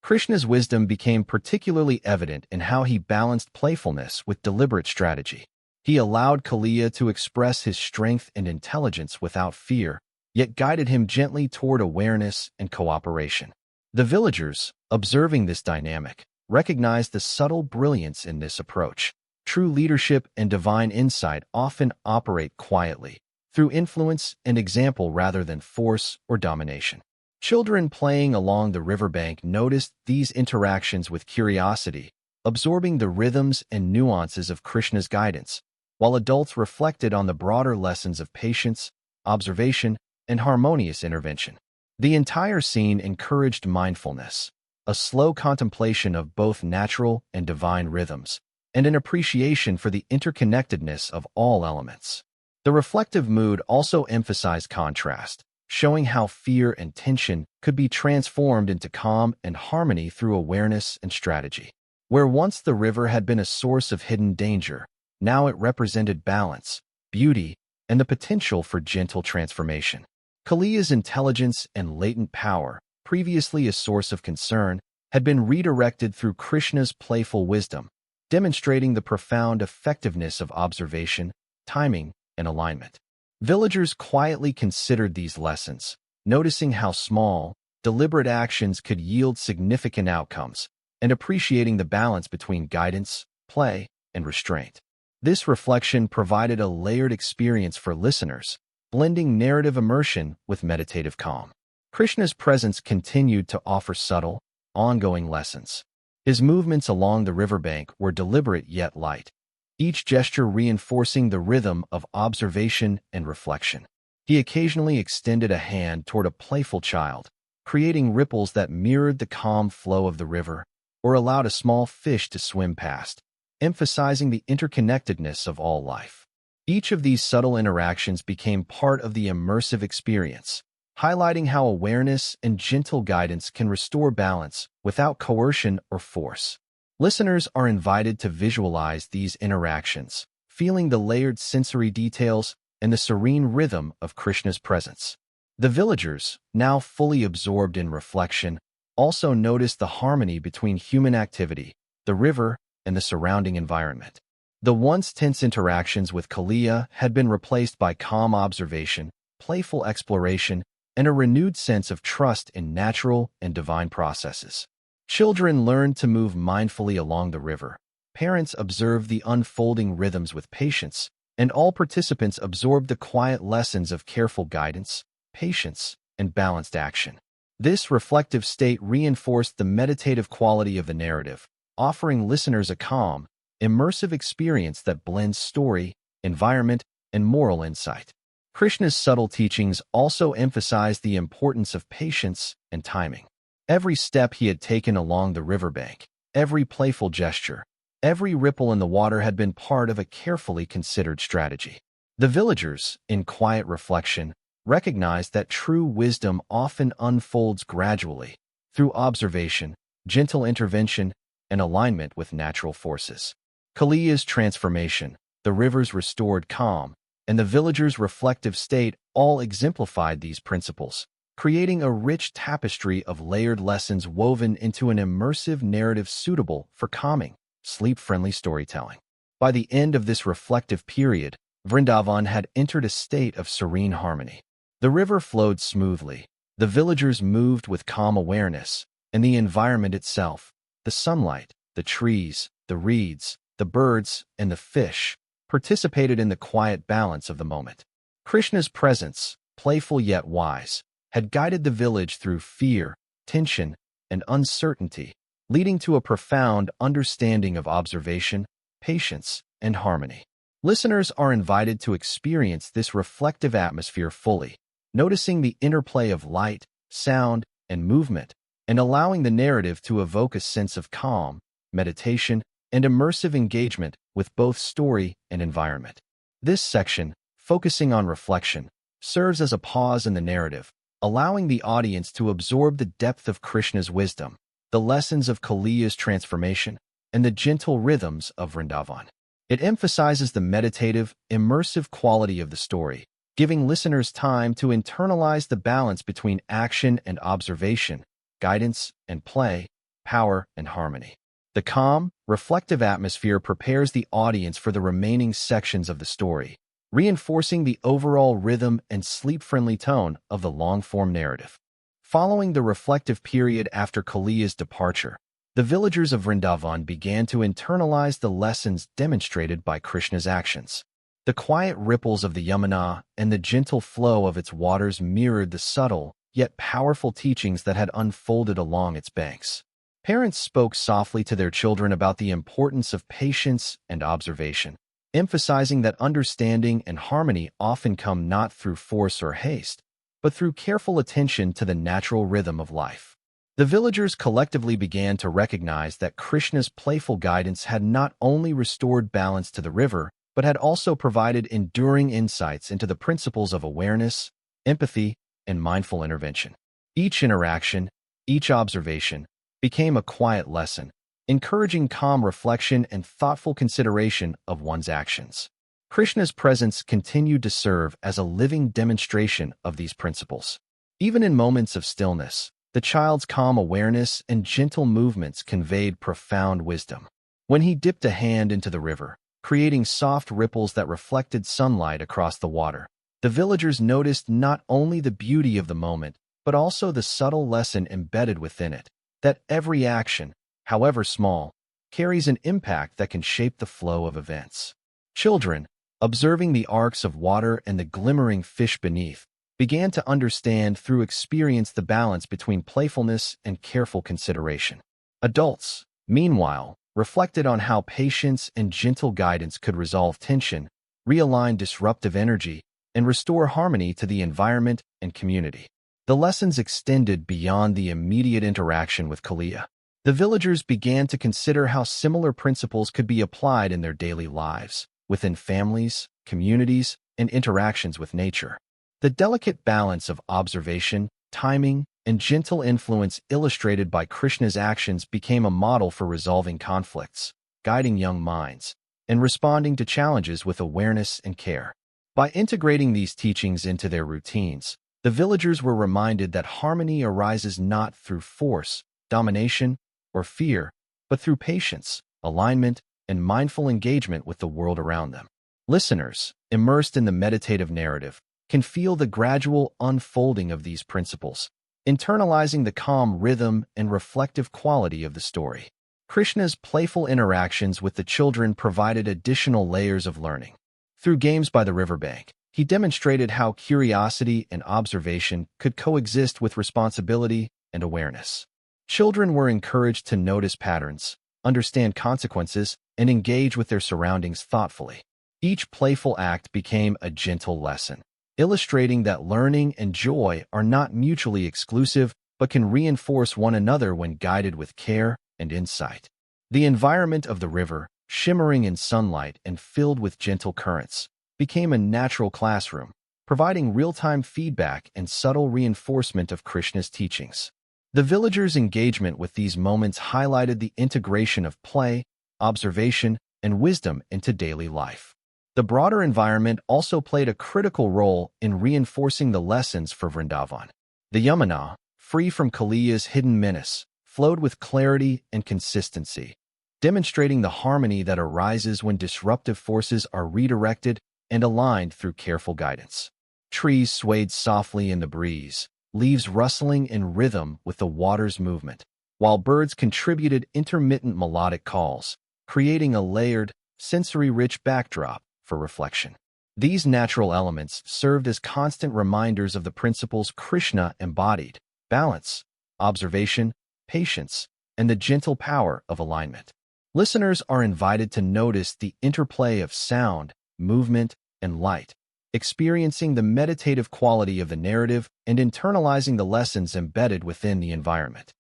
A: Krishna's wisdom became particularly evident in how he balanced playfulness with deliberate strategy. He allowed Kaliya to express his strength and intelligence without fear, yet guided him gently toward awareness and cooperation. The villagers, observing this dynamic, recognized the subtle brilliance in this approach. True leadership and divine insight often operate quietly, through influence and example rather than force or domination. Children playing along the riverbank noticed these interactions with curiosity, absorbing the rhythms and nuances of Krishna's guidance, while adults reflected on the broader lessons of patience, observation, and harmonious intervention. The entire scene encouraged mindfulness, a slow contemplation of both natural and divine rhythms, and an appreciation for the interconnectedness of all elements. The reflective mood also emphasized contrast, showing how fear and tension could be transformed into calm and harmony through awareness and strategy. Where once the river had been a source of hidden danger, now it represented balance, beauty, and the potential for gentle transformation. Kaliya's intelligence and latent power, previously a source of concern, had been redirected through Krishna's playful wisdom, demonstrating the profound effectiveness of observation, timing, and alignment. Villagers quietly considered these lessons, noticing how small, deliberate actions could yield significant outcomes, and appreciating the balance between guidance, play, and restraint. This reflection provided a layered experience for listeners, blending narrative immersion with meditative calm. Krishna's presence continued to offer subtle, ongoing lessons. His movements along the riverbank were deliberate yet light, each gesture reinforcing the rhythm of observation and reflection. He occasionally extended a hand toward a playful child, creating ripples that mirrored the calm flow of the river, or allowed a small fish to swim past, emphasizing the interconnectedness of all life. Each of these subtle interactions became part of the immersive experience, highlighting how awareness and gentle guidance can restore balance without coercion or force. Listeners are invited to visualize these interactions, feeling the layered sensory details and the serene rhythm of Krishna's presence. The villagers, now fully absorbed in reflection, also noticed the harmony between human activity, the river, and the surrounding environment. The once tense interactions with Kaliya had been replaced by calm observation, playful exploration, and a renewed sense of trust in natural and divine processes. Children learned to move mindfully along the river. Parents observed the unfolding rhythms with patience, and all participants absorbed the quiet lessons of careful guidance, patience, and balanced action. This reflective state reinforced the meditative quality of the narrative, offering listeners a calm, immersive experience that blends story, environment, and moral insight. Krishna's subtle teachings also emphasized the importance of patience and timing. Every step he had taken along the riverbank, every playful gesture, every ripple in the water had been part of a carefully considered strategy. The villagers, in quiet reflection, recognized that true wisdom often unfolds gradually, through observation, gentle intervention, and alignment with natural forces. Kaliya's transformation, the river's restored calm, and the villagers' reflective state all exemplified these principles, creating a rich tapestry of layered lessons woven into an immersive narrative suitable for calming, sleep-friendly storytelling. By the end of this reflective period, Vrindavan had entered a state of serene harmony. The river flowed smoothly, the villagers moved with calm awareness, and the environment itself, the sunlight, the trees, the reeds, the birds, and the fish, participated in the quiet balance of the moment. Krishna's presence, playful yet wise, had guided the village through fear, tension, and uncertainty, leading to a profound understanding of observation, patience, and harmony. Listeners are invited to experience this reflective atmosphere fully, noticing the interplay of light, sound, and movement, and allowing the narrative to evoke a sense of calm, meditation, and immersive engagement with both story and environment. This section, focusing on reflection, serves as a pause in the narrative, allowing the audience to absorb the depth of Krishna's wisdom, the lessons of Kaliya's transformation, and the gentle rhythms of Vrindavan. It emphasizes the meditative, immersive quality of the story, giving listeners time to internalize the balance between action and observation, guidance and play, power and harmony. The calm, reflective atmosphere prepares the audience for the remaining sections of the story, reinforcing the overall rhythm and sleep-friendly tone of the long-form narrative. Following the reflective period after Kaliya's departure, the villagers of Vrindavan began to internalize the lessons demonstrated by Krishna's actions. The quiet ripples of the Yamuna and the gentle flow of its waters mirrored the subtle, yet powerful teachings that had unfolded along its banks. Parents spoke softly to their children about the importance of patience and observation, emphasizing that understanding and harmony often come not through force or haste, but through careful attention to the natural rhythm of life. The villagers collectively began to recognize that Krishna's playful guidance had not only restored balance to the river, but had also provided enduring insights into the principles of awareness, empathy, and mindful intervention. Each interaction, each observation, became a quiet lesson, encouraging calm reflection and thoughtful consideration of one's actions. Krishna's presence continued to serve as a living demonstration of these principles. Even in moments of stillness, the child's calm awareness and gentle movements conveyed profound wisdom. When he dipped a hand into the river, creating soft ripples that reflected sunlight across the water, The villagers noticed not only the beauty of the moment, but also the subtle lesson embedded within it, that every action, however small, carries an impact that can shape the flow of events. Children, observing the arcs of water and the glimmering fish beneath, began to understand through experience the balance between playfulness and careful consideration. Adults, meanwhile, reflected on how patience and gentle guidance could resolve tension, realign disruptive energy, and restore harmony to the environment and community. The lessons extended beyond the immediate interaction with Kaliya. The villagers began to consider how similar principles could be applied in their daily lives, within families, communities, and interactions with nature. The delicate balance of observation, timing, and gentle influence illustrated by Krishna's actions became a model for resolving conflicts, guiding young minds, and responding to challenges with awareness and care. By integrating these teachings into their routines, the villagers were reminded that harmony arises not through force, domination, or fear, but through patience, alignment, and mindful engagement with the world around them. Listeners, immersed in the meditative narrative, can feel the gradual unfolding of these principles, internalizing the calm rhythm and reflective quality of the story. Krishna's playful interactions with the children provided additional layers of learning. Through games by the riverbank, he demonstrated how curiosity and observation could coexist with responsibility and awareness. Children were encouraged to notice patterns, understand consequences, and engage with their surroundings thoughtfully. Each playful act became a gentle lesson, illustrating that learning and joy are not mutually exclusive but can reinforce one another when guided with care and insight. The environment of the river, shimmering in sunlight and filled with gentle currents, became a natural classroom, providing real-time feedback and subtle reinforcement of Krishna's teachings. The villagers' engagement with these moments highlighted the integration of play, observation, and wisdom into daily life. The broader environment also played a critical role in reinforcing the lessons for Vrindavan. The Yamuna, free from Kaliya's hidden menace, flowed with clarity and consistency, demonstrating the harmony that arises when disruptive forces are redirected and aligned through careful guidance. Trees swayed softly in the breeze, leaves rustling in rhythm with the water's movement, while birds contributed intermittent melodic calls, creating a layered, sensory-rich backdrop for reflection. These natural elements served as constant reminders of the principles Krishna embodied: balance, observation, patience, and the gentle power of alignment. Listeners are invited to notice the interplay of sound, movement, and light, experiencing the meditative quality of the narrative and internalizing the lessons embedded within the environment.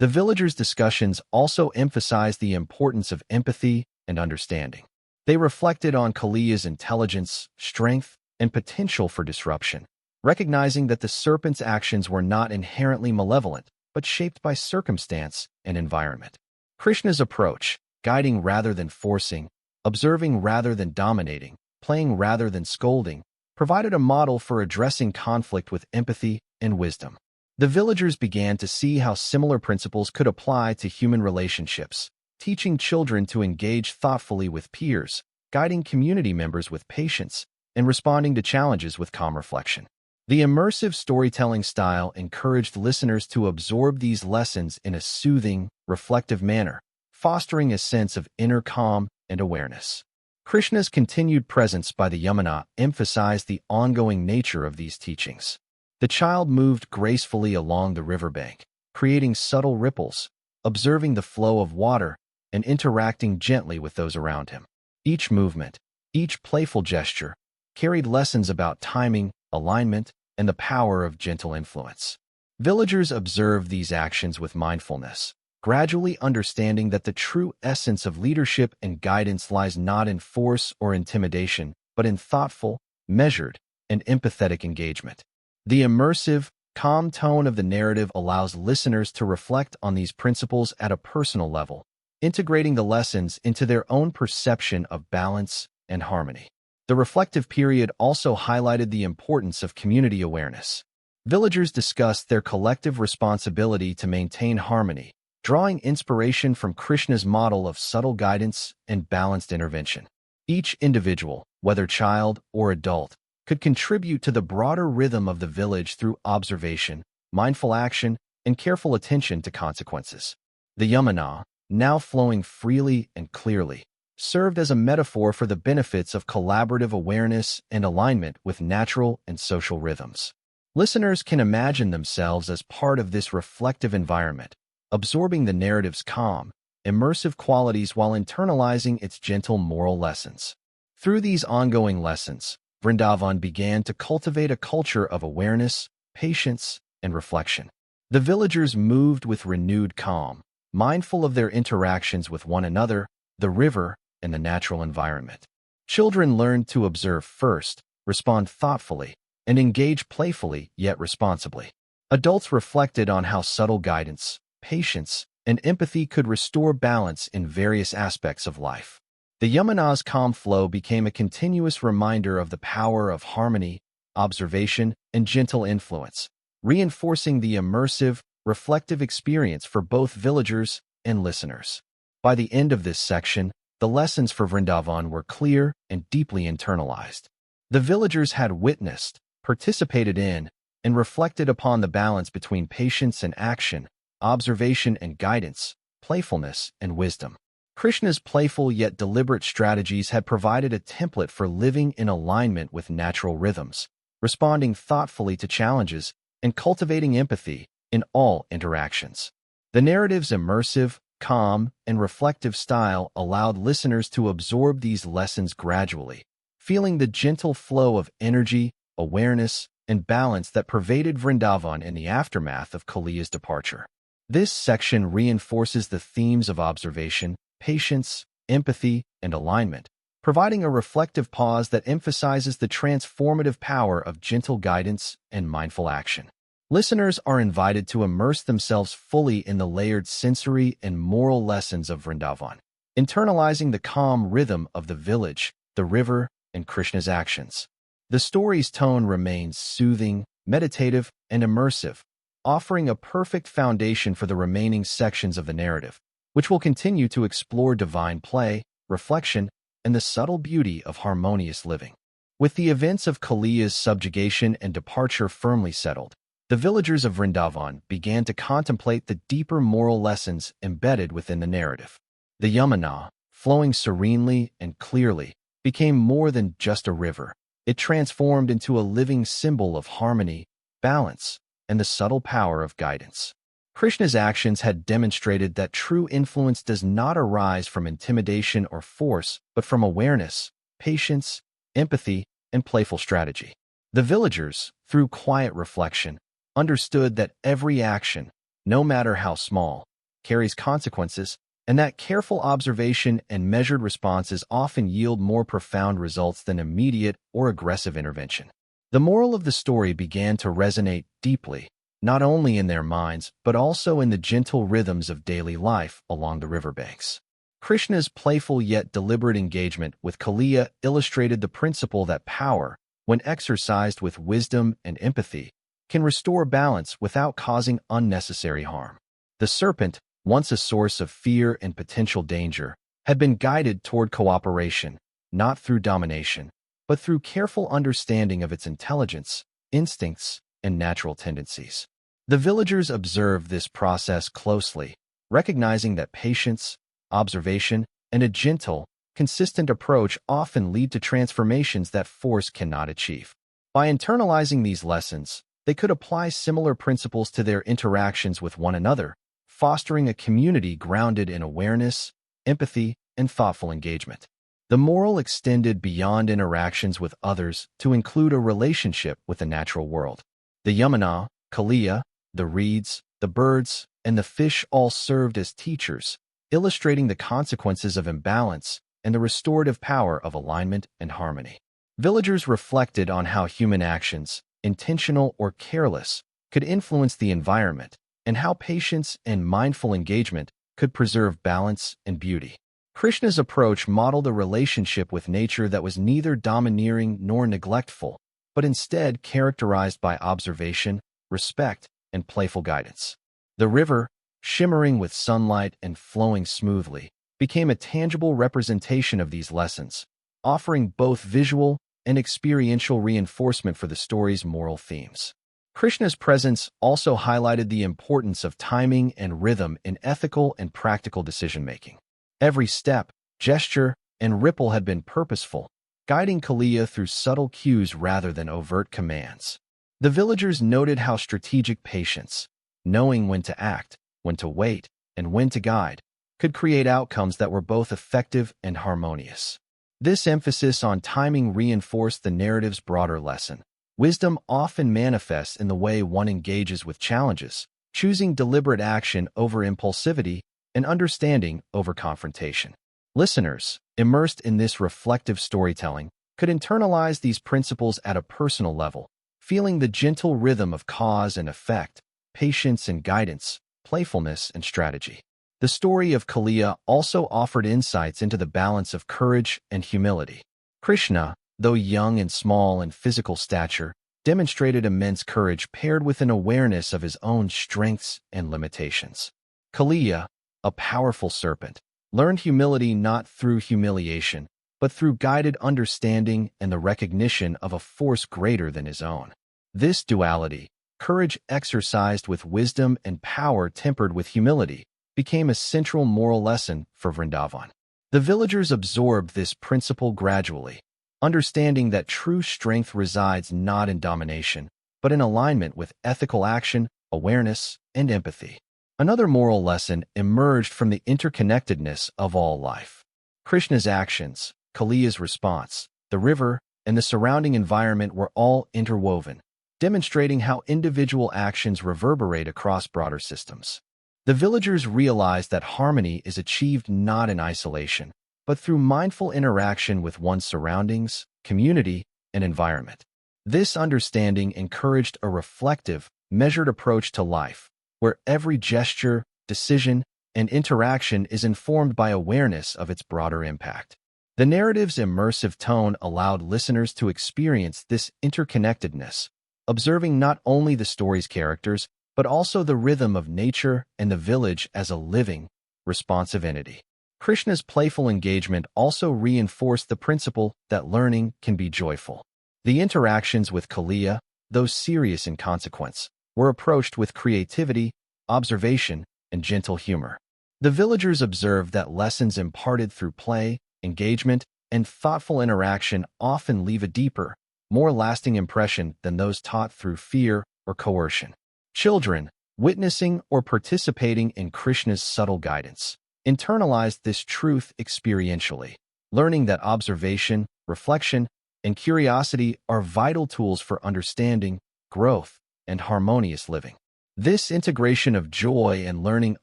A: The villagers' discussions also emphasized the importance of empathy and understanding. They reflected on Kaliya's intelligence, strength, and potential for disruption, recognizing that the serpent's actions were not inherently malevolent, but shaped by circumstance and environment. Krishna's approach, guiding rather than forcing, observing rather than dominating, playing rather than scolding, provided a model for addressing conflict with empathy and wisdom. The villagers began to see how similar principles could apply to human relationships, teaching children to engage thoughtfully with peers, guiding community members with patience, and responding to challenges with calm reflection. The immersive storytelling style encouraged listeners to absorb these lessons in a soothing, reflective manner, fostering a sense of inner calm and awareness. Krishna's continued presence by the Yamuna emphasized the ongoing nature of these teachings. The child moved gracefully along the riverbank, creating subtle ripples, observing the flow of water, and interacting gently with those around him. Each movement, each playful gesture, carried lessons about timing, alignment, and the power of gentle influence. Villagers observed these actions with mindfulness, gradually understanding that the true essence of leadership and guidance lies not in force or intimidation, but in thoughtful, measured, and empathetic engagement. The immersive, calm tone of the narrative allows listeners to reflect on these principles at a personal level, integrating the lessons into their own perception of balance and harmony. The reflective period also highlighted the importance of community awareness. Villagers discussed their collective responsibility to maintain harmony, drawing inspiration from Krishna's model of subtle guidance and balanced intervention. Each individual, whether child or adult, could contribute to the broader rhythm of the village through observation, mindful action, and careful attention to consequences. The Yamuna, now flowing freely and clearly, served as a metaphor for the benefits of collaborative awareness and alignment with natural and social rhythms. Listeners can imagine themselves as part of this reflective environment, absorbing the narrative's calm, immersive qualities while internalizing its gentle moral lessons. Through these ongoing lessons, Vrindavan began to cultivate a culture of awareness, patience, and reflection. The villagers moved with renewed calm, mindful of their interactions with one another, the river, and the natural environment. Children learned to observe first, respond thoughtfully, and engage playfully yet responsibly. Adults reflected on how subtle guidance, patience, and empathy could restore balance in various aspects of life. The Yamuna's calm flow became a continuous reminder of the power of harmony, observation, and gentle influence, reinforcing the immersive, reflective experience for both villagers and listeners. By the end of this section, the lessons for Vrindavan were clear and deeply internalized. The villagers had witnessed, participated in, and reflected upon the balance between patience and action, observation and guidance, playfulness and wisdom. Krishna's playful yet deliberate strategies had provided a template for living in alignment with natural rhythms, responding thoughtfully to challenges, and cultivating empathy in all interactions. The narrative's immersive, calm, and reflective style allowed listeners to absorb these lessons gradually, feeling the gentle flow of energy, awareness, and balance that pervaded Vrindavan in the aftermath of Kaliya's departure. This section reinforces the themes of observation, patience, empathy, and alignment, providing a reflective pause that emphasizes the transformative power of gentle guidance and mindful action. Listeners are invited to immerse themselves fully in the layered sensory and moral lessons of Vrindavan, internalizing the calm rhythm of the village, the river, and Krishna's actions. The story's tone remains soothing, meditative, and immersive, offering a perfect foundation for the remaining sections of the narrative, which will continue to explore divine play, reflection, and the subtle beauty of harmonious living. With the events of Kaliya's subjugation and departure firmly settled, the villagers of Vrindavan began to contemplate the deeper moral lessons embedded within the narrative. The Yamuna, flowing serenely and clearly, became more than just a river. It transformed into a living symbol of harmony, balance, and the subtle power of guidance. Krishna's actions had demonstrated that true influence does not arise from intimidation or force, but from awareness, patience, empathy, and playful strategy. The villagers, through quiet reflection, understood that every action, no matter how small, carries consequences, and that careful observation and measured responses often yield more profound results than immediate or aggressive intervention. The moral of the story began to resonate deeply, not only in their minds, but also in the gentle rhythms of daily life along the riverbanks. Krishna's playful yet deliberate engagement with Kaliya illustrated the principle that power, when exercised with wisdom and empathy, can restore balance without causing unnecessary harm. The serpent, once a source of fear and potential danger, had been guided toward cooperation, not through domination, but through careful understanding of its intelligence, instincts, and natural tendencies. The villagers observed this process closely, recognizing that patience, observation, and a gentle, consistent approach often lead to transformations that force cannot achieve. By internalizing these lessons, they could apply similar principles to their interactions with one another, fostering a community grounded in awareness, empathy, and thoughtful engagement. The moral extended beyond interactions with others to include a relationship with the natural world. The Yamuna, Kaliya, the reeds, the birds, and the fish all served as teachers, illustrating the consequences of imbalance and the restorative power of alignment and harmony. Villagers reflected on how human actions, intentional or careless, could influence the environment, and how patience and mindful engagement could preserve balance and beauty. Krishna's approach modeled a relationship with nature that was neither domineering nor neglectful, but instead characterized by observation, respect, and playful guidance. The river, shimmering with sunlight and flowing smoothly, became a tangible representation of these lessons, offering both visual and experiential reinforcement for the story's moral themes. Krishna's presence also highlighted the importance of timing and rhythm in ethical and practical decision-making. Every step, gesture, and ripple had been purposeful, guiding Kaliya through subtle cues rather than overt commands. The villagers noted how strategic patience, knowing when to act, when to wait, and when to guide, could create outcomes that were both effective and harmonious. This emphasis on timing reinforced the narrative's broader lesson. Wisdom often manifests in the way one engages with challenges, choosing deliberate action over impulsivity and understanding over confrontation. Listeners, immersed in this reflective storytelling, could internalize these principles at a personal level, feeling the gentle rhythm of cause and effect, patience and guidance, playfulness and strategy. The story of Kaliya also offered insights into the balance of courage and humility. Krishna, though young and small in physical stature, demonstrated immense courage paired with an awareness of his own strengths and limitations. Kaliya, a powerful serpent, learned humility not through humiliation, but through guided understanding and the recognition of a force greater than his own. This duality, courage exercised with wisdom and power tempered with humility, became a central moral lesson for Vrindavan. The villagers absorbed this principle gradually, understanding that true strength resides not in domination, but in alignment with ethical action, awareness, and empathy. Another moral lesson emerged from the interconnectedness of all life. Krishna's actions, Kaliya's response, the river, and the surrounding environment were all interwoven, demonstrating how individual actions reverberate across broader systems. The villagers realized that harmony is achieved not in isolation, but through mindful interaction with one's surroundings, community, and environment. This understanding encouraged a reflective, measured approach to life, where every gesture, decision, and interaction is informed by awareness of its broader impact. The narrative's immersive tone allowed listeners to experience this interconnectedness, observing not only the story's characters, but also the rhythm of nature and the village as a living, responsive entity. Krishna's playful engagement also reinforced the principle that learning can be joyful. The interactions with Kaliya, though serious in consequence, were approached with creativity, observation, and gentle humor. The villagers observed that lessons imparted through play, engagement, and thoughtful interaction often leave a deeper, more lasting impression than those taught through fear or coercion. Children, witnessing or participating in Krishna's subtle guidance, internalized this truth experientially, learning that observation, reflection, and curiosity are vital tools for understanding, growth, and harmonious living. This integration of joy and learning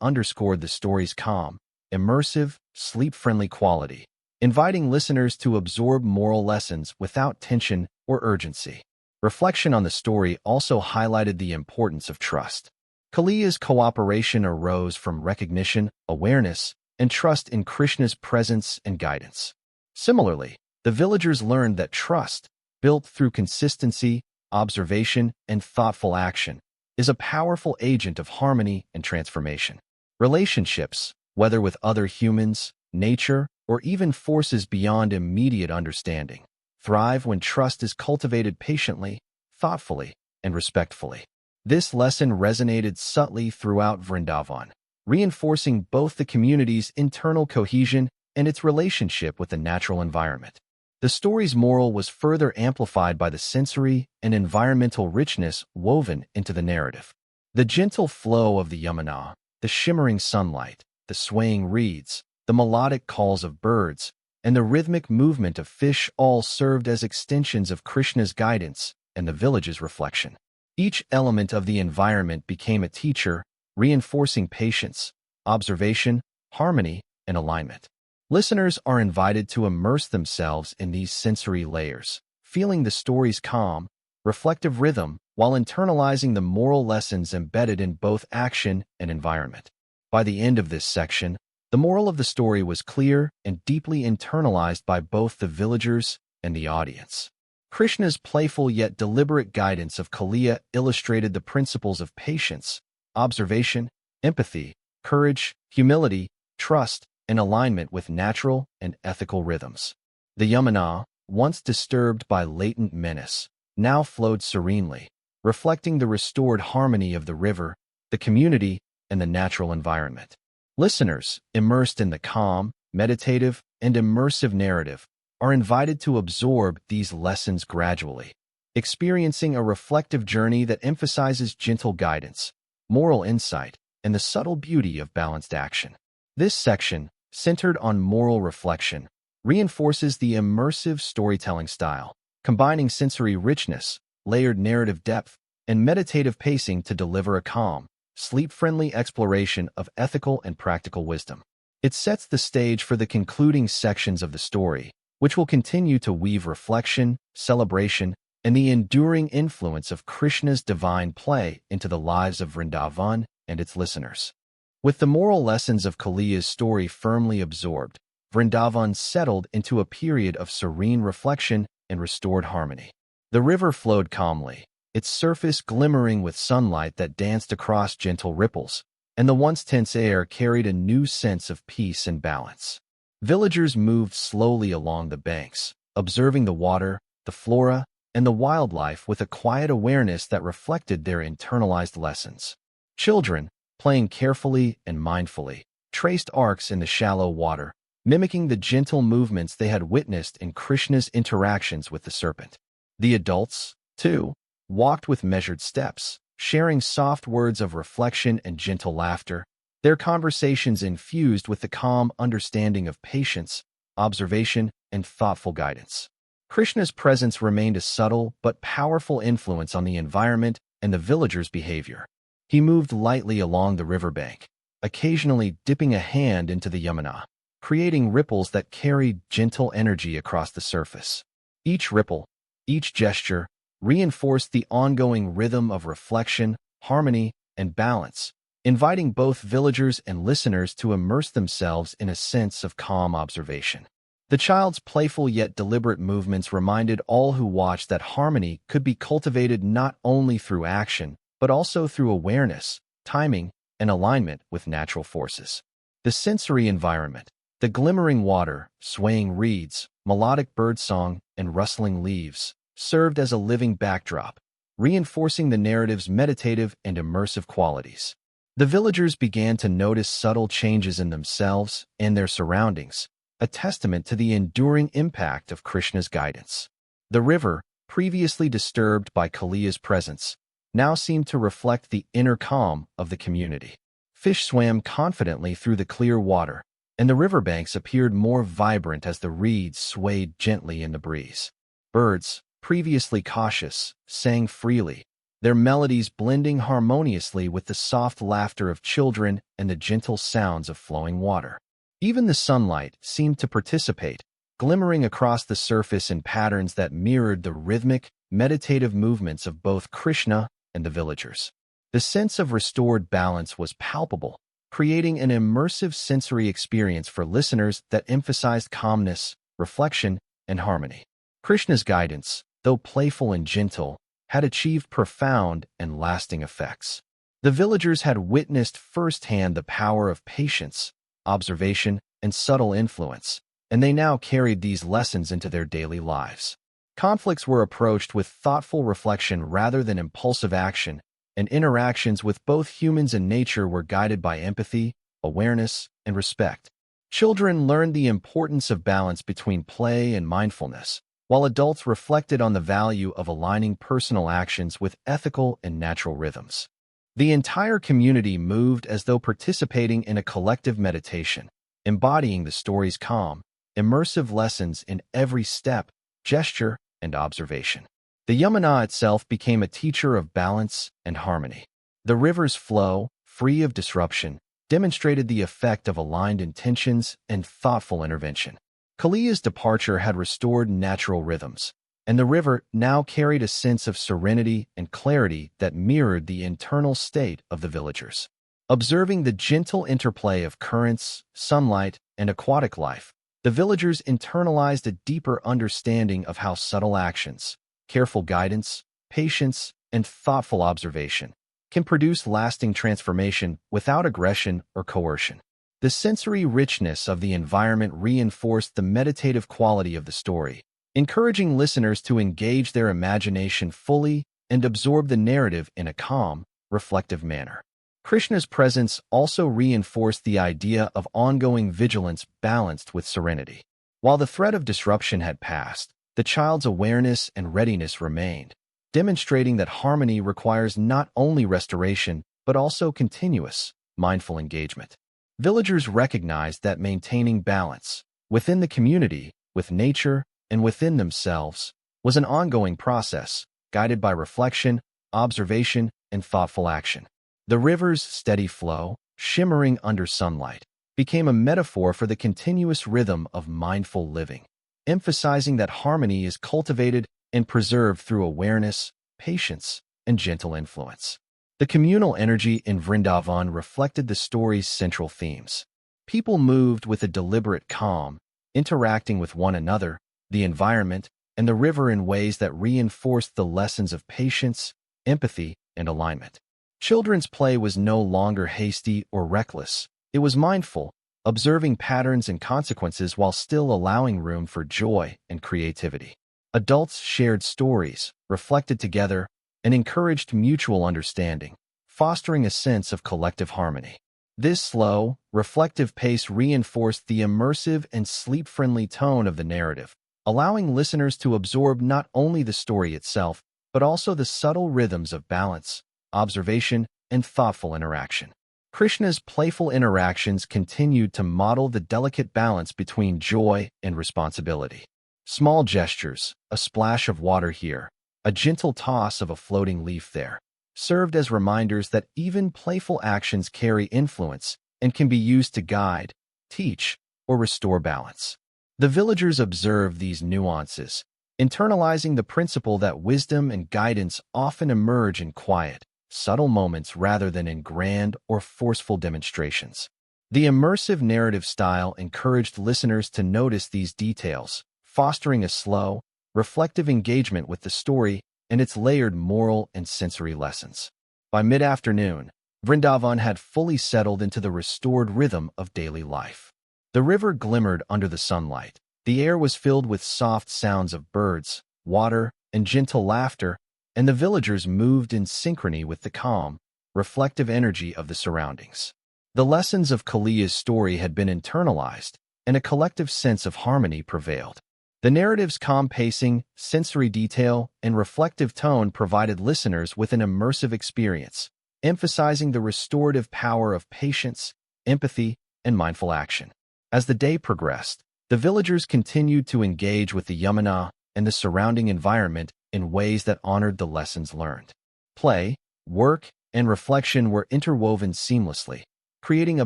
A: underscored the story's calm, immersive, sleep-friendly quality, inviting listeners to absorb moral lessons without tension or urgency. Reflection on the story also highlighted the importance of trust. Kaliya's cooperation arose from recognition, awareness, and trust in Krishna's presence and guidance. Similarly, the villagers learned that trust, built through consistency, observation, and thoughtful action, is a powerful agent of harmony and transformation. Relationships, whether with other humans, nature, or even forces beyond immediate understanding, thrive when trust is cultivated patiently, thoughtfully, and respectfully. This lesson resonated subtly throughout Vrindavan, reinforcing both the community's internal cohesion and its relationship with the natural environment. The story's moral was further amplified by the sensory and environmental richness woven into the narrative. The gentle flow of the Yamuna, the shimmering sunlight, the swaying reeds, the melodic calls of birds, and the rhythmic movement of fish all served as extensions of Krishna's guidance and the village's reflection. Each element of the environment became a teacher, reinforcing patience, observation, harmony, and alignment. Listeners are invited to immerse themselves in these sensory layers, feeling the story's calm, reflective rhythm while internalizing the moral lessons embedded in both action and environment. By the end of this section, the moral of the story was clear and deeply internalized by both the villagers and the audience. Krishna's playful yet deliberate guidance of Kaliya illustrated the principles of patience, observation, empathy, courage, humility, trust, and alignment with natural and ethical rhythms. The Yamuna, once disturbed by latent menace, now flowed serenely, reflecting the restored harmony of the river, the community, and the natural environment. Listeners, immersed in the calm, meditative, and immersive narrative, are invited to absorb these lessons gradually, experiencing a reflective journey that emphasizes gentle guidance, moral insight, and the subtle beauty of balanced action. This section, centered on moral reflection, reinforces the immersive storytelling style, combining sensory richness, layered narrative depth, and meditative pacing to deliver a calm, sleep-friendly exploration of ethical and practical wisdom. It sets the stage for the concluding sections of the story, which will continue to weave reflection, celebration, and the enduring influence of Krishna's divine play into the lives of Vrindavan and its listeners. With the moral lessons of Kaliya's story firmly absorbed, Vrindavan settled into a period of serene reflection and restored harmony. The river flowed calmly, its surface glimmering with sunlight that danced across gentle ripples, and the once tense air carried a new sense of peace and balance. Villagers moved slowly along the banks, observing the water, the flora, and the wildlife with a quiet awareness that reflected their internalized lessons. Children, playing carefully and mindfully, traced arcs in the shallow water, mimicking the gentle movements they had witnessed in Krishna's interactions with the serpent. The adults, too, walked with measured steps, sharing soft words of reflection and gentle laughter, their conversations infused with the calm understanding of patience, observation, and thoughtful guidance. Krishna's presence remained a subtle but powerful influence on the environment and the villagers' behavior. He moved lightly along the riverbank, occasionally dipping a hand into the Yamuna, creating ripples that carried gentle energy across the surface. Each ripple, each gesture, reinforced the ongoing rhythm of reflection, harmony, and balance, inviting both villagers and listeners to immerse themselves in a sense of calm observation. The child's playful yet deliberate movements reminded all who watched that harmony could be cultivated not only through action, but also through awareness, timing, and alignment with natural forces. The sensory environment, the glimmering water, swaying reeds, melodic birdsong, and rustling leaves, served as a living backdrop, reinforcing the narrative's meditative and immersive qualities. The villagers began to notice subtle changes in themselves and their surroundings, a testament to the enduring impact of Krishna's guidance. The river, previously disturbed by Kaliya's presence, now seemed to reflect the inner calm of the community. Fish swam confidently through the clear water, and the riverbanks appeared more vibrant as the reeds swayed gently in the breeze. Birds, previously cautious, sang freely, their melodies blending harmoniously with the soft laughter of children and the gentle sounds of flowing water. Even the sunlight seemed to participate, glimmering across the surface in patterns that mirrored the rhythmic, meditative movements of both Krishna and the villagers. The sense of restored balance was palpable, creating an immersive sensory experience for listeners that emphasized calmness, reflection, and harmony. Krishna's guidance, though playful and gentle, had achieved profound and lasting effects. The villagers had witnessed firsthand the power of patience, observation, and subtle influence, and they now carried these lessons into their daily lives. Conflicts were approached with thoughtful reflection rather than impulsive action, and interactions with both humans and nature were guided by empathy, awareness, and respect. Children learned the importance of balance between play and mindfulness, while adults reflected on the value of aligning personal actions with ethical and natural rhythms. The entire community moved as though participating in a collective meditation, embodying the story's calm, immersive lessons in every step, gesture, and observation. The Yamuna itself became a teacher of balance and harmony. The river's flow, free of disruption, demonstrated the effect of aligned intentions and thoughtful intervention. Kaliya's departure had restored natural rhythms, and the river now carried a sense of serenity and clarity that mirrored the internal state of the villagers. Observing the gentle interplay of currents, sunlight, and aquatic life, the villagers internalized a deeper understanding of how subtle actions, careful guidance, patience, and thoughtful observation can produce lasting transformation without aggression or coercion. The sensory richness of the environment reinforced the meditative quality of the story, encouraging listeners to engage their imagination fully and absorb the narrative in a calm, reflective manner. Krishna's presence also reinforced the idea of ongoing vigilance balanced with serenity. While the threat of disruption had passed, the child's awareness and readiness remained, demonstrating that harmony requires not only restoration but also continuous, mindful engagement. Villagers recognized that maintaining balance within the community, with nature, and within themselves was an ongoing process, guided by reflection, observation, and thoughtful action. The river's steady flow, shimmering under sunlight, became a metaphor for the continuous rhythm of mindful living, emphasizing that harmony is cultivated and preserved through awareness, patience, and gentle influence. The communal energy in Vrindavan reflected the story's central themes. People moved with a deliberate calm, interacting with one another, the environment, and the river in ways that reinforced the lessons of patience, empathy, and alignment. Children's play was no longer hasty or reckless. It was mindful, observing patterns and consequences while still allowing room for joy and creativity. Adults shared stories, reflected together, and encouraged mutual understanding, fostering a sense of collective harmony. This slow, reflective pace reinforced the immersive and sleep-friendly tone of the narrative, allowing listeners to absorb not only the story itself, but also the subtle rhythms of balance, observation, and thoughtful interaction. Krishna's playful interactions continued to model the delicate balance between joy and responsibility. Small gestures, a splash of water here, a gentle toss of a floating leaf there, served as reminders that even playful actions carry influence and can be used to guide, teach, or restore balance. The villagers observed these nuances, internalizing the principle that wisdom and guidance often emerge in quiet, subtle moments rather than in grand or forceful demonstrations. The immersive narrative style encouraged listeners to notice these details, fostering a slow, reflective engagement with the story and its layered moral and sensory lessons. By mid-afternoon, Vrindavan had fully settled into the restored rhythm of daily life. The river glimmered under the sunlight. The air was filled with soft sounds of birds, water, and gentle laughter, and the villagers moved in synchrony with the calm, reflective energy of the surroundings. The lessons of Kaliya's story had been internalized, and a collective sense of harmony prevailed. The narrative's calm pacing, sensory detail, and reflective tone provided listeners with an immersive experience, emphasizing the restorative power of patience, empathy, and mindful action. As the day progressed, the villagers continued to engage with the Yamuna and the surrounding environment in ways that honored the lessons learned. Play, work, and reflection were interwoven seamlessly, creating a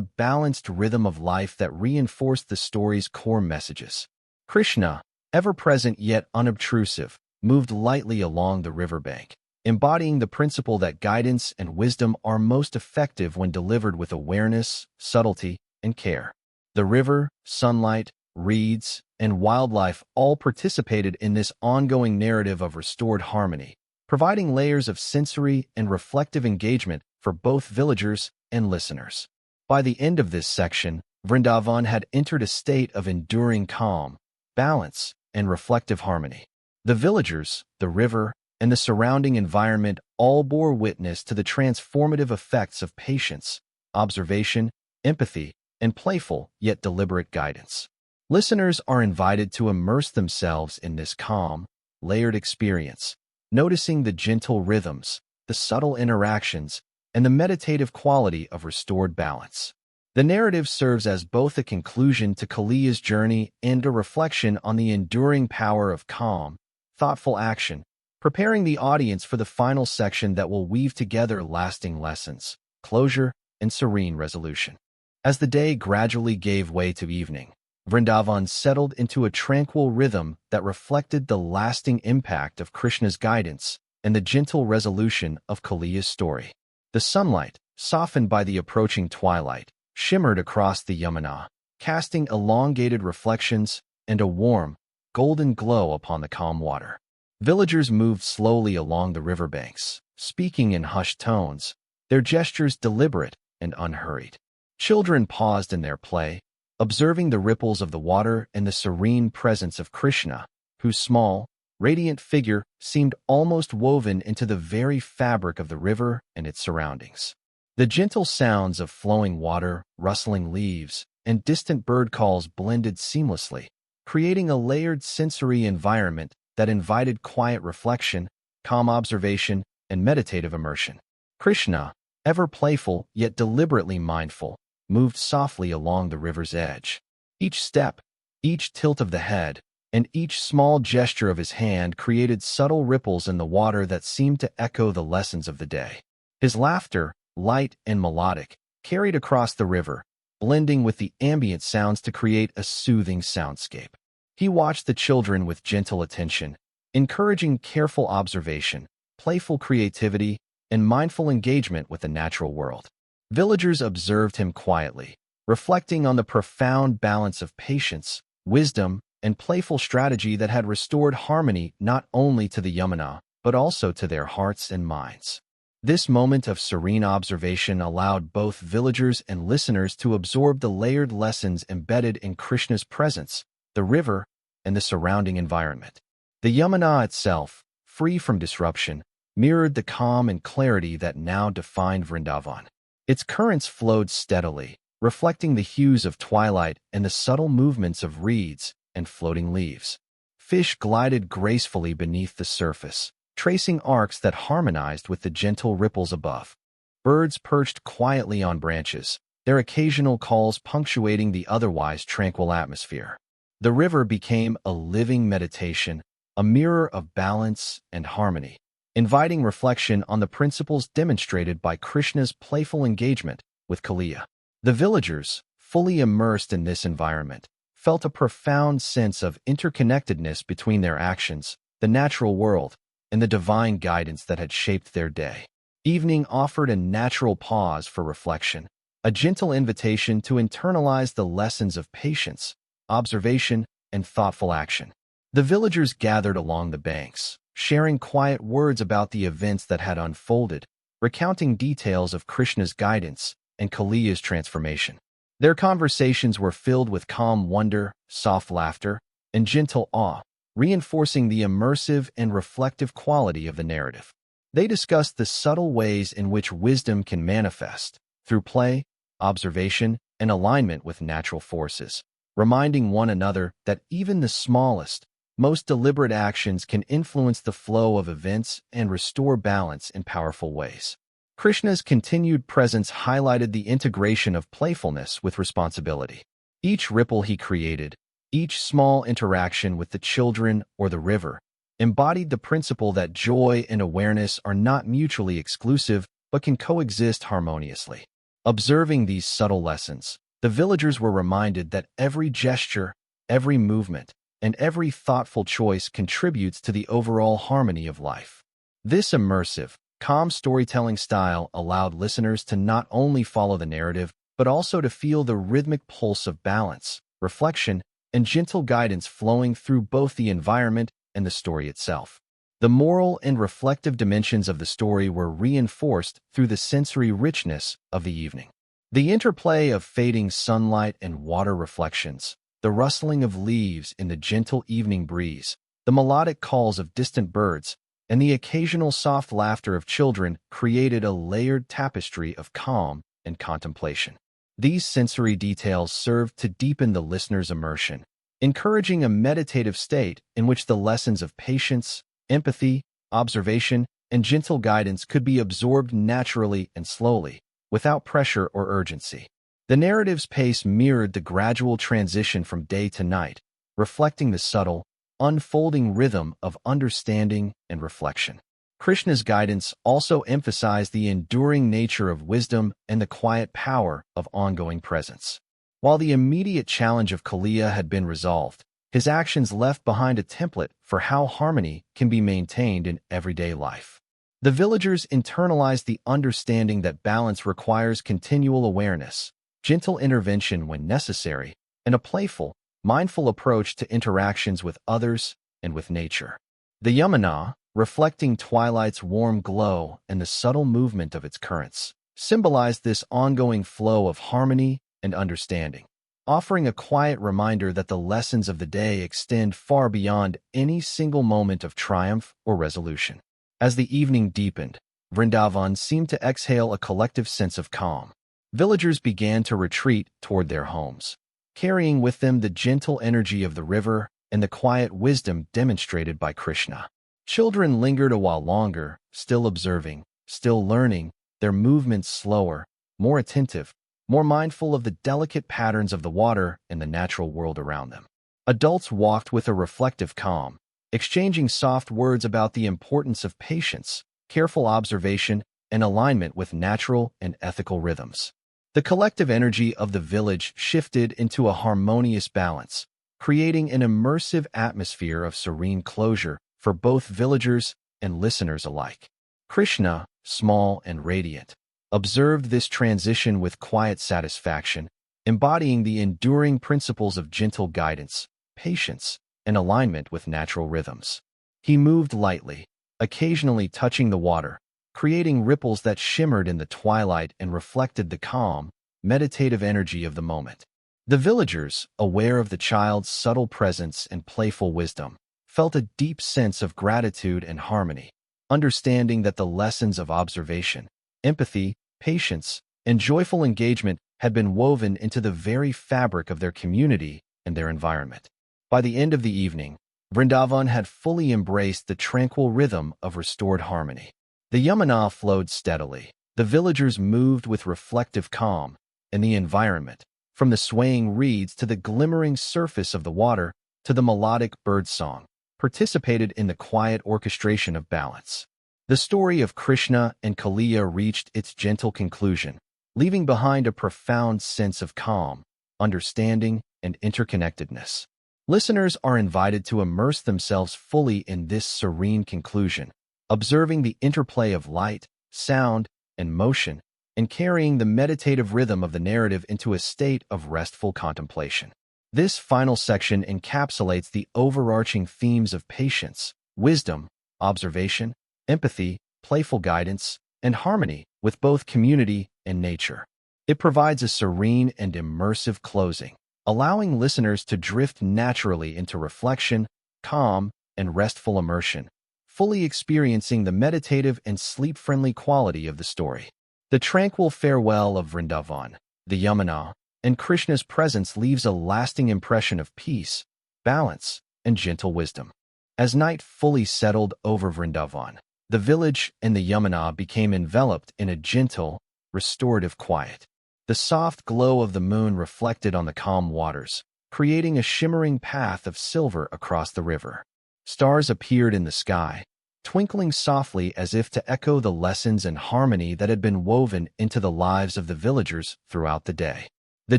A: balanced rhythm of life that reinforced the story's core messages. Krishna, ever-present yet unobtrusive, moved lightly along the riverbank, embodying the principle that guidance and wisdom are most effective when delivered with awareness, subtlety, and care. The river, sunlight, reeds, and wildlife all participated in this ongoing narrative of restored harmony, providing layers of sensory and reflective engagement for both villagers and listeners. By the end of this section, Vrindavan had entered a state of enduring calm, balance, and reflective harmony. The villagers, the river, and the surrounding environment all bore witness to the transformative effects of patience, observation, empathy, and playful yet deliberate guidance. Listeners are invited to immerse themselves in this calm, layered experience, noticing the gentle rhythms, the subtle interactions, and the meditative quality of restored balance. The narrative serves as both a conclusion to Kaliya's journey and a reflection on the enduring power of calm, thoughtful action, preparing the audience for the final section that will weave together lasting lessons, closure, and serene resolution. As the day gradually gave way to evening, Vrindavan settled into a tranquil rhythm that reflected the lasting impact of Krishna's guidance and the gentle resolution of Kaliya's story. The sunlight, softened by the approaching twilight, shimmered across the Yamuna, casting elongated reflections and a warm, golden glow upon the calm water. Villagers moved slowly along the riverbanks, speaking in hushed tones, their gestures deliberate and unhurried. Children paused in their play, observing the ripples of the water and the serene presence of Krishna, whose small, radiant figure seemed almost woven into the very fabric of the river and its surroundings. The gentle sounds of flowing water, rustling leaves, and distant bird calls blended seamlessly, creating a layered sensory environment that invited quiet reflection, calm observation, and meditative immersion. Krishna, ever playful yet deliberately mindful, moved softly along the river's edge. Each step, each tilt of the head, and each small gesture of his hand created subtle ripples in the water that seemed to echo the lessons of the day. His laughter, light and melodic, carried across the river, blending with the ambient sounds to create a soothing soundscape. He watched the children with gentle attention, encouraging careful observation, playful creativity, and mindful engagement with the natural world. Villagers observed him quietly, reflecting on the profound balance of patience, wisdom, and playful strategy that had restored harmony not only to the Yamuna, but also to their hearts and minds. This moment of serene observation allowed both villagers and listeners to absorb the layered lessons embedded in Krishna's presence, the river, and the surrounding environment. The Yamuna itself, free from disruption, mirrored the calm and clarity that now defined Vrindavan. Its currents flowed steadily, reflecting the hues of twilight and the subtle movements of reeds and floating leaves. Fish glided gracefully beneath the surface, tracing arcs that harmonized with the gentle ripples above. Birds perched quietly on branches, their occasional calls punctuating the otherwise tranquil atmosphere. The river became a living meditation, a mirror of balance and harmony, inviting reflection on the principles demonstrated by Krishna's playful engagement with Kaliya. The villagers, fully immersed in this environment, felt a profound sense of interconnectedness between their actions, the natural world, and the divine guidance that had shaped their day. Evening offered a natural pause for reflection, a gentle invitation to internalize the lessons of patience, observation, and thoughtful action. The villagers gathered along the banks, sharing quiet words about the events that had unfolded, recounting details of Krishna's guidance and Kaliya's transformation. Their conversations were filled with calm wonder, soft laughter, and gentle awe, reinforcing the immersive and reflective quality of the narrative. They discussed the subtle ways in which wisdom can manifest, through play, observation, and alignment with natural forces, reminding one another that even the smallest, most deliberate actions can influence the flow of events and restore balance in powerful ways. Krishna's continued presence highlighted the integration of playfulness with responsibility. Each ripple he created, each small interaction with the children or the river, embodied the principle that joy and awareness are not mutually exclusive but can coexist harmoniously. Observing these subtle lessons, the villagers were reminded that every gesture, every movement, and every thoughtful choice contributes to the overall harmony of life. This immersive, calm storytelling style allowed listeners to not only follow the narrative, but also to feel the rhythmic pulse of balance, reflection, and gentle guidance flowing through both the environment and the story itself. The moral and reflective dimensions of the story were reinforced through the sensory richness of the evening. The interplay of fading sunlight and water reflections, the rustling of leaves in the gentle evening breeze, the melodic calls of distant birds, and the occasional soft laughter of children created a layered tapestry of calm and contemplation. These sensory details served to deepen the listener's immersion, encouraging a meditative state in which the lessons of patience, empathy, observation, and gentle guidance could be absorbed naturally and slowly, without pressure or urgency. The narrative's pace mirrored the gradual transition from day to night, reflecting the subtle, unfolding rhythm of understanding and reflection. Krishna's guidance also emphasized the enduring nature of wisdom and the quiet power of ongoing presence. While the immediate challenge of Kaliya had been resolved, his actions left behind a template for how harmony can be maintained in everyday life. The villagers internalized the understanding that balance requires continual awareness, gentle intervention when necessary, and a playful, mindful approach to interactions with others and with nature. The Yamuna, reflecting twilight's warm glow and the subtle movement of its currents, symbolized this ongoing flow of harmony and understanding. offering a quiet reminder that the lessons of the day extend far beyond any single moment of triumph or resolution. As the evening deepened, Vrindavan seemed to exhale a collective sense of calm. Villagers began to retreat toward their homes, carrying with them the gentle energy of the river and the quiet wisdom demonstrated by Krishna. Children lingered a while longer, still observing, still learning, their movements slower, more attentive, more mindful of the delicate patterns of the water and the natural world around them. Adults walked with a reflective calm, exchanging soft words about the importance of patience, careful observation, and alignment with natural and ethical rhythms. The collective energy of the village shifted into a harmonious balance, creating an immersive atmosphere of serene closure for both villagers and listeners alike. Krishna, small and radiant, observed this transition with quiet satisfaction, embodying the enduring principles of gentle guidance, patience, and alignment with natural rhythms. He moved lightly, occasionally touching the water, creating ripples that shimmered in the twilight and reflected the calm, meditative energy of the moment. The villagers, aware of the child's subtle presence and playful wisdom, felt a deep sense of gratitude and harmony, understanding that the lessons of observation, empathy, patience, and joyful engagement had been woven into the very fabric of their community and their environment. By the end of the evening, Vrindavan had fully embraced the tranquil rhythm of restored harmony. The Yamuna flowed steadily, the villagers moved with reflective calm, and the environment, from the swaying reeds to the glimmering surface of the water to the melodic bird song, participated in the quiet orchestration of balance. The story of Krishna and Kaliya reached its gentle conclusion, leaving behind a profound sense of calm, understanding, and interconnectedness. Listeners are invited to immerse themselves fully in this serene conclusion, observing the interplay of light, sound, and motion, and carrying the meditative rhythm of the narrative into a state of restful contemplation. This final section encapsulates the overarching themes of patience, wisdom, observation, empathy, playful guidance, and harmony with both community and nature. It provides a serene and immersive closing, allowing listeners to drift naturally into reflection, calm, and restful immersion, fully experiencing the meditative and sleep-friendly quality of the story. The tranquil farewell of Vrindavan, the Yamuna, and Krishna's presence leaves a lasting impression of peace, balance, and gentle wisdom. As night fully settled over Vrindavan, the village and the Yamuna became enveloped in a gentle, restorative quiet. The soft glow of the moon reflected on the calm waters, creating a shimmering path of silver across the river. Stars appeared in the sky, twinkling softly as if to echo the lessons and harmony that had been woven into the lives of the villagers throughout the day. The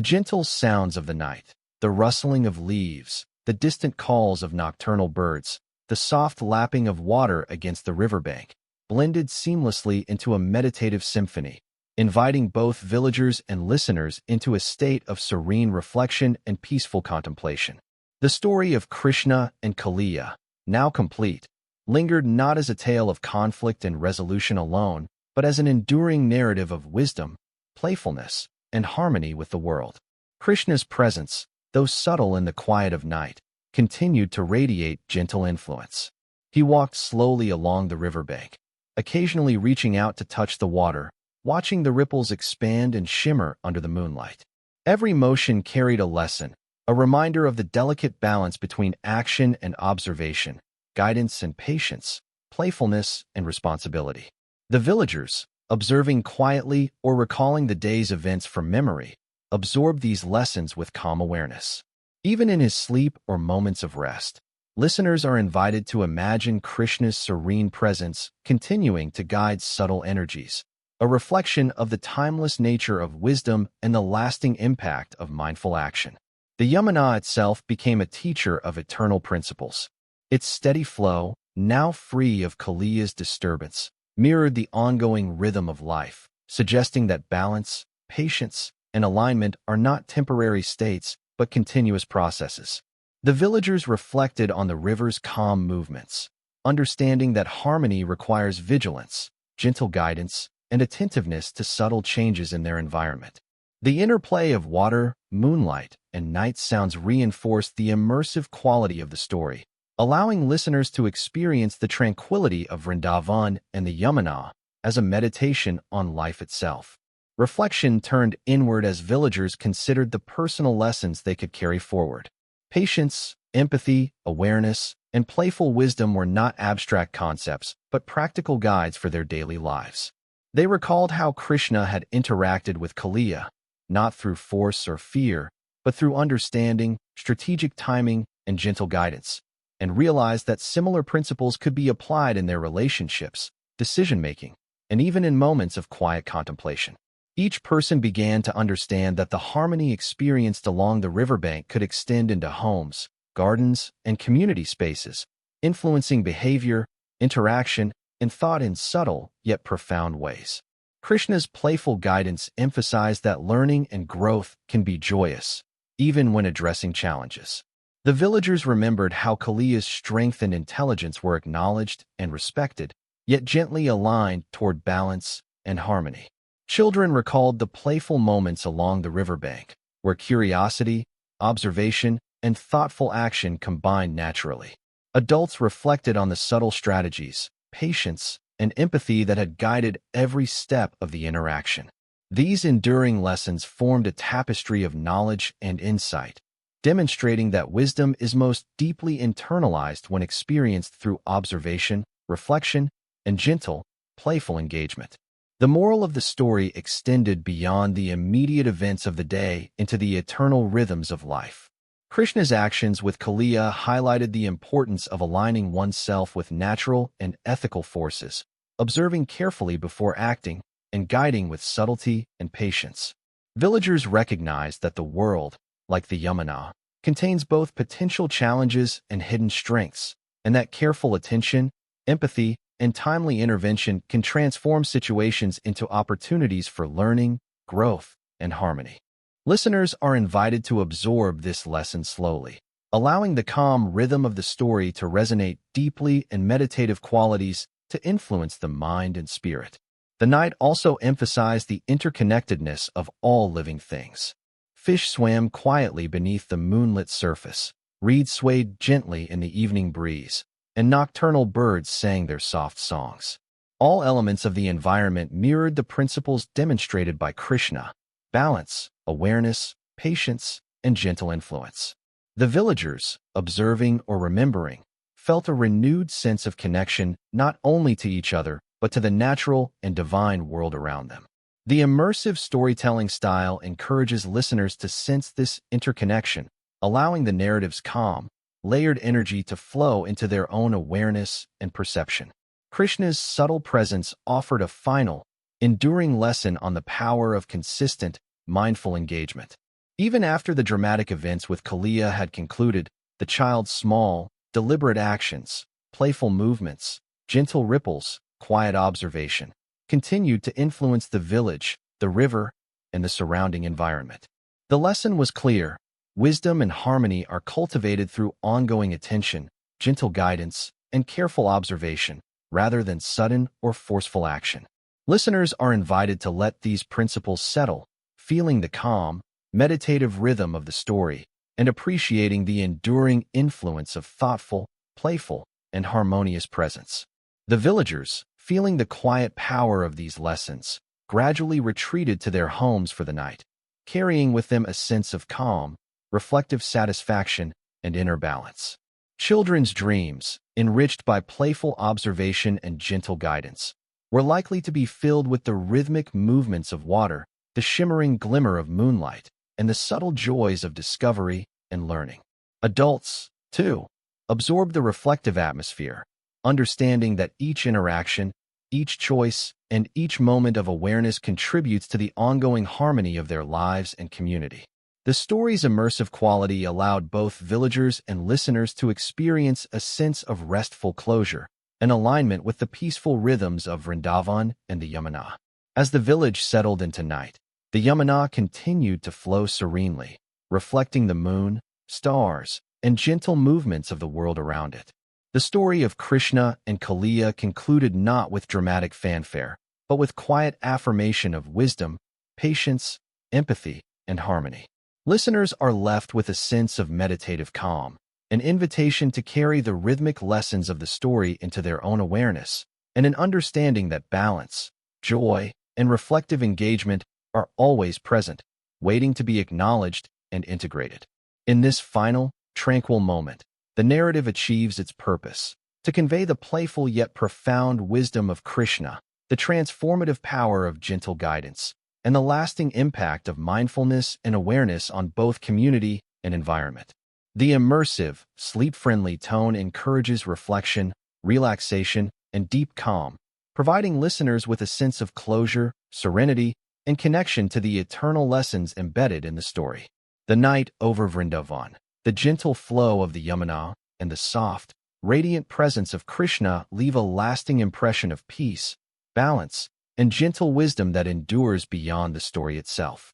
A: gentle sounds of the night, the rustling of leaves, the distant calls of nocturnal birds, the soft lapping of water against the riverbank, blended seamlessly into a meditative symphony, inviting both villagers and listeners into a state of serene reflection and peaceful contemplation. The story of Krishna and Kaliya, now complete, lingered not as a tale of conflict and resolution alone, but as an enduring narrative of wisdom, playfulness, and harmony with the world. Krishna's presence, though subtle in the quiet of night, continued to radiate gentle influence. He walked slowly along the riverbank, occasionally reaching out to touch the water, watching the ripples expand and shimmer under the moonlight. Every motion carried a lesson, a reminder of the delicate balance between action and observation, guidance and patience, playfulness and responsibility. The villagers, observing quietly or recalling the day's events from memory, absorbed these lessons with calm awareness. Even in his sleep or moments of rest, listeners are invited to imagine Krishna's serene presence continuing to guide subtle energies, a reflection of the timeless nature of wisdom and the lasting impact of mindful action. The Yamuna itself became a teacher of eternal principles. Its steady flow, now free of Kaliya's disturbance, mirrored the ongoing rhythm of life, suggesting that balance, patience, and alignment are not temporary states, but continuous processes. The villagers reflected on the river's calm movements, understanding that harmony requires vigilance, gentle guidance, and attentiveness to subtle changes in their environment. The interplay of water, moonlight, and night sounds reinforced the immersive quality of the story, allowing listeners to experience the tranquility of Vrindavan and the Yamuna as a meditation on life itself. Reflection turned inward as villagers considered the personal lessons they could carry forward. Patience, empathy, awareness, and playful wisdom were not abstract concepts, but practical guides for their daily lives. They recalled how Krishna had interacted with Kaliya, not through force or fear, but through understanding, strategic timing, and gentle guidance, and realized that similar principles could be applied in their relationships, decision-making, and even in moments of quiet contemplation. Each person began to understand that the harmony experienced along the riverbank could extend into homes, gardens, and community spaces, influencing behavior, interaction, and thought in subtle yet profound ways. Krishna's playful guidance emphasized that learning and growth can be joyous, even when addressing challenges. The villagers remembered how Kaliya's strength and intelligence were acknowledged and respected, yet gently aligned toward balance and harmony. Children recalled the playful moments along the riverbank, where curiosity, observation, and thoughtful action combined naturally. Adults reflected on the subtle strategies, patience, and empathy that had guided every step of the interaction. These enduring lessons formed a tapestry of knowledge and insight, demonstrating that wisdom is most deeply internalized when experienced through observation, reflection, and gentle, playful engagement. The moral of the story extended beyond the immediate events of the day into the eternal rhythms of life. Krishna's actions with Kaliya highlighted the importance of aligning oneself with natural and ethical forces, observing carefully before acting, and guiding with subtlety and patience. Villagers recognized that the world, like the Yamuna, contains both potential challenges and hidden strengths, and that careful attention, empathy, and timely intervention can transform situations into opportunities for learning, growth, and harmony. Listeners are invited to absorb this lesson slowly, allowing the calm rhythm of the story to resonate deeply and meditative qualities to influence the mind and spirit. The night also emphasized the interconnectedness of all living things. Fish swam quietly beneath the moonlit surface, reeds swayed gently in the evening breeze, and nocturnal birds sang their soft songs. All elements of the environment mirrored the principles demonstrated by Krishna: balance, awareness, patience, and gentle influence. The villagers, observing or remembering, felt a renewed sense of connection not only to each other, but to the natural and divine world around them. The immersive storytelling style encourages listeners to sense this interconnection, allowing the narrative's calm, layered energy to flow into their own awareness and perception. Krishna's subtle presence offered a final, enduring lesson on the power of consistent, mindful engagement. Even after the dramatic events with Kaliya had concluded, the child's small, deliberate actions, playful movements, gentle ripples, quiet observation, continued to influence the village, the river, and the surrounding environment. The lesson was clear: wisdom and harmony are cultivated through ongoing attention, gentle guidance, and careful observation, rather than sudden or forceful action. Listeners are invited to let these principles settle, feeling the calm, meditative rhythm of the story, and appreciating the enduring influence of thoughtful, playful, and harmonious presence. The villagers, feeling the quiet power of these lessons, gradually retreated to their homes for the night, carrying with them a sense of calm, reflective satisfaction, and inner balance. Children's dreams, enriched by playful observation and gentle guidance, were likely to be filled with the rhythmic movements of water, the shimmering glimmer of moonlight, and the subtle joys of discovery and learning. Adults, too, absorbed the reflective atmosphere, understanding that each interaction, each choice, and each moment of awareness contributes to the ongoing harmony of their lives and community. The story's immersive quality allowed both villagers and listeners to experience a sense of restful closure, an alignment with the peaceful rhythms of Vrindavan and the Yamuna. As the village settled into night, the Yamuna continued to flow serenely, reflecting the moon, stars, and gentle movements of the world around it. The story of Krishna and Kaliya concluded not with dramatic fanfare, but with quiet affirmation of wisdom, patience, empathy, and harmony. Listeners are left with a sense of meditative calm, an invitation to carry the rhythmic lessons of the story into their own awareness, and an understanding that balance, joy, and reflective engagement are always present, waiting to be acknowledged and integrated. In this final, tranquil moment, the narrative achieves its purpose, to convey the playful yet profound wisdom of Krishna, the transformative power of gentle guidance, and the lasting impact of mindfulness and awareness on both community and environment. The immersive, sleep-friendly tone encourages reflection, relaxation, and deep calm, providing listeners with a sense of closure, serenity, and connection to the eternal lessons embedded in the story. The night over Vrindavan, the gentle flow of the Yamuna, and the soft, radiant presence of Krishna leave a lasting impression of peace, balance, and gentle wisdom that endures beyond the story itself.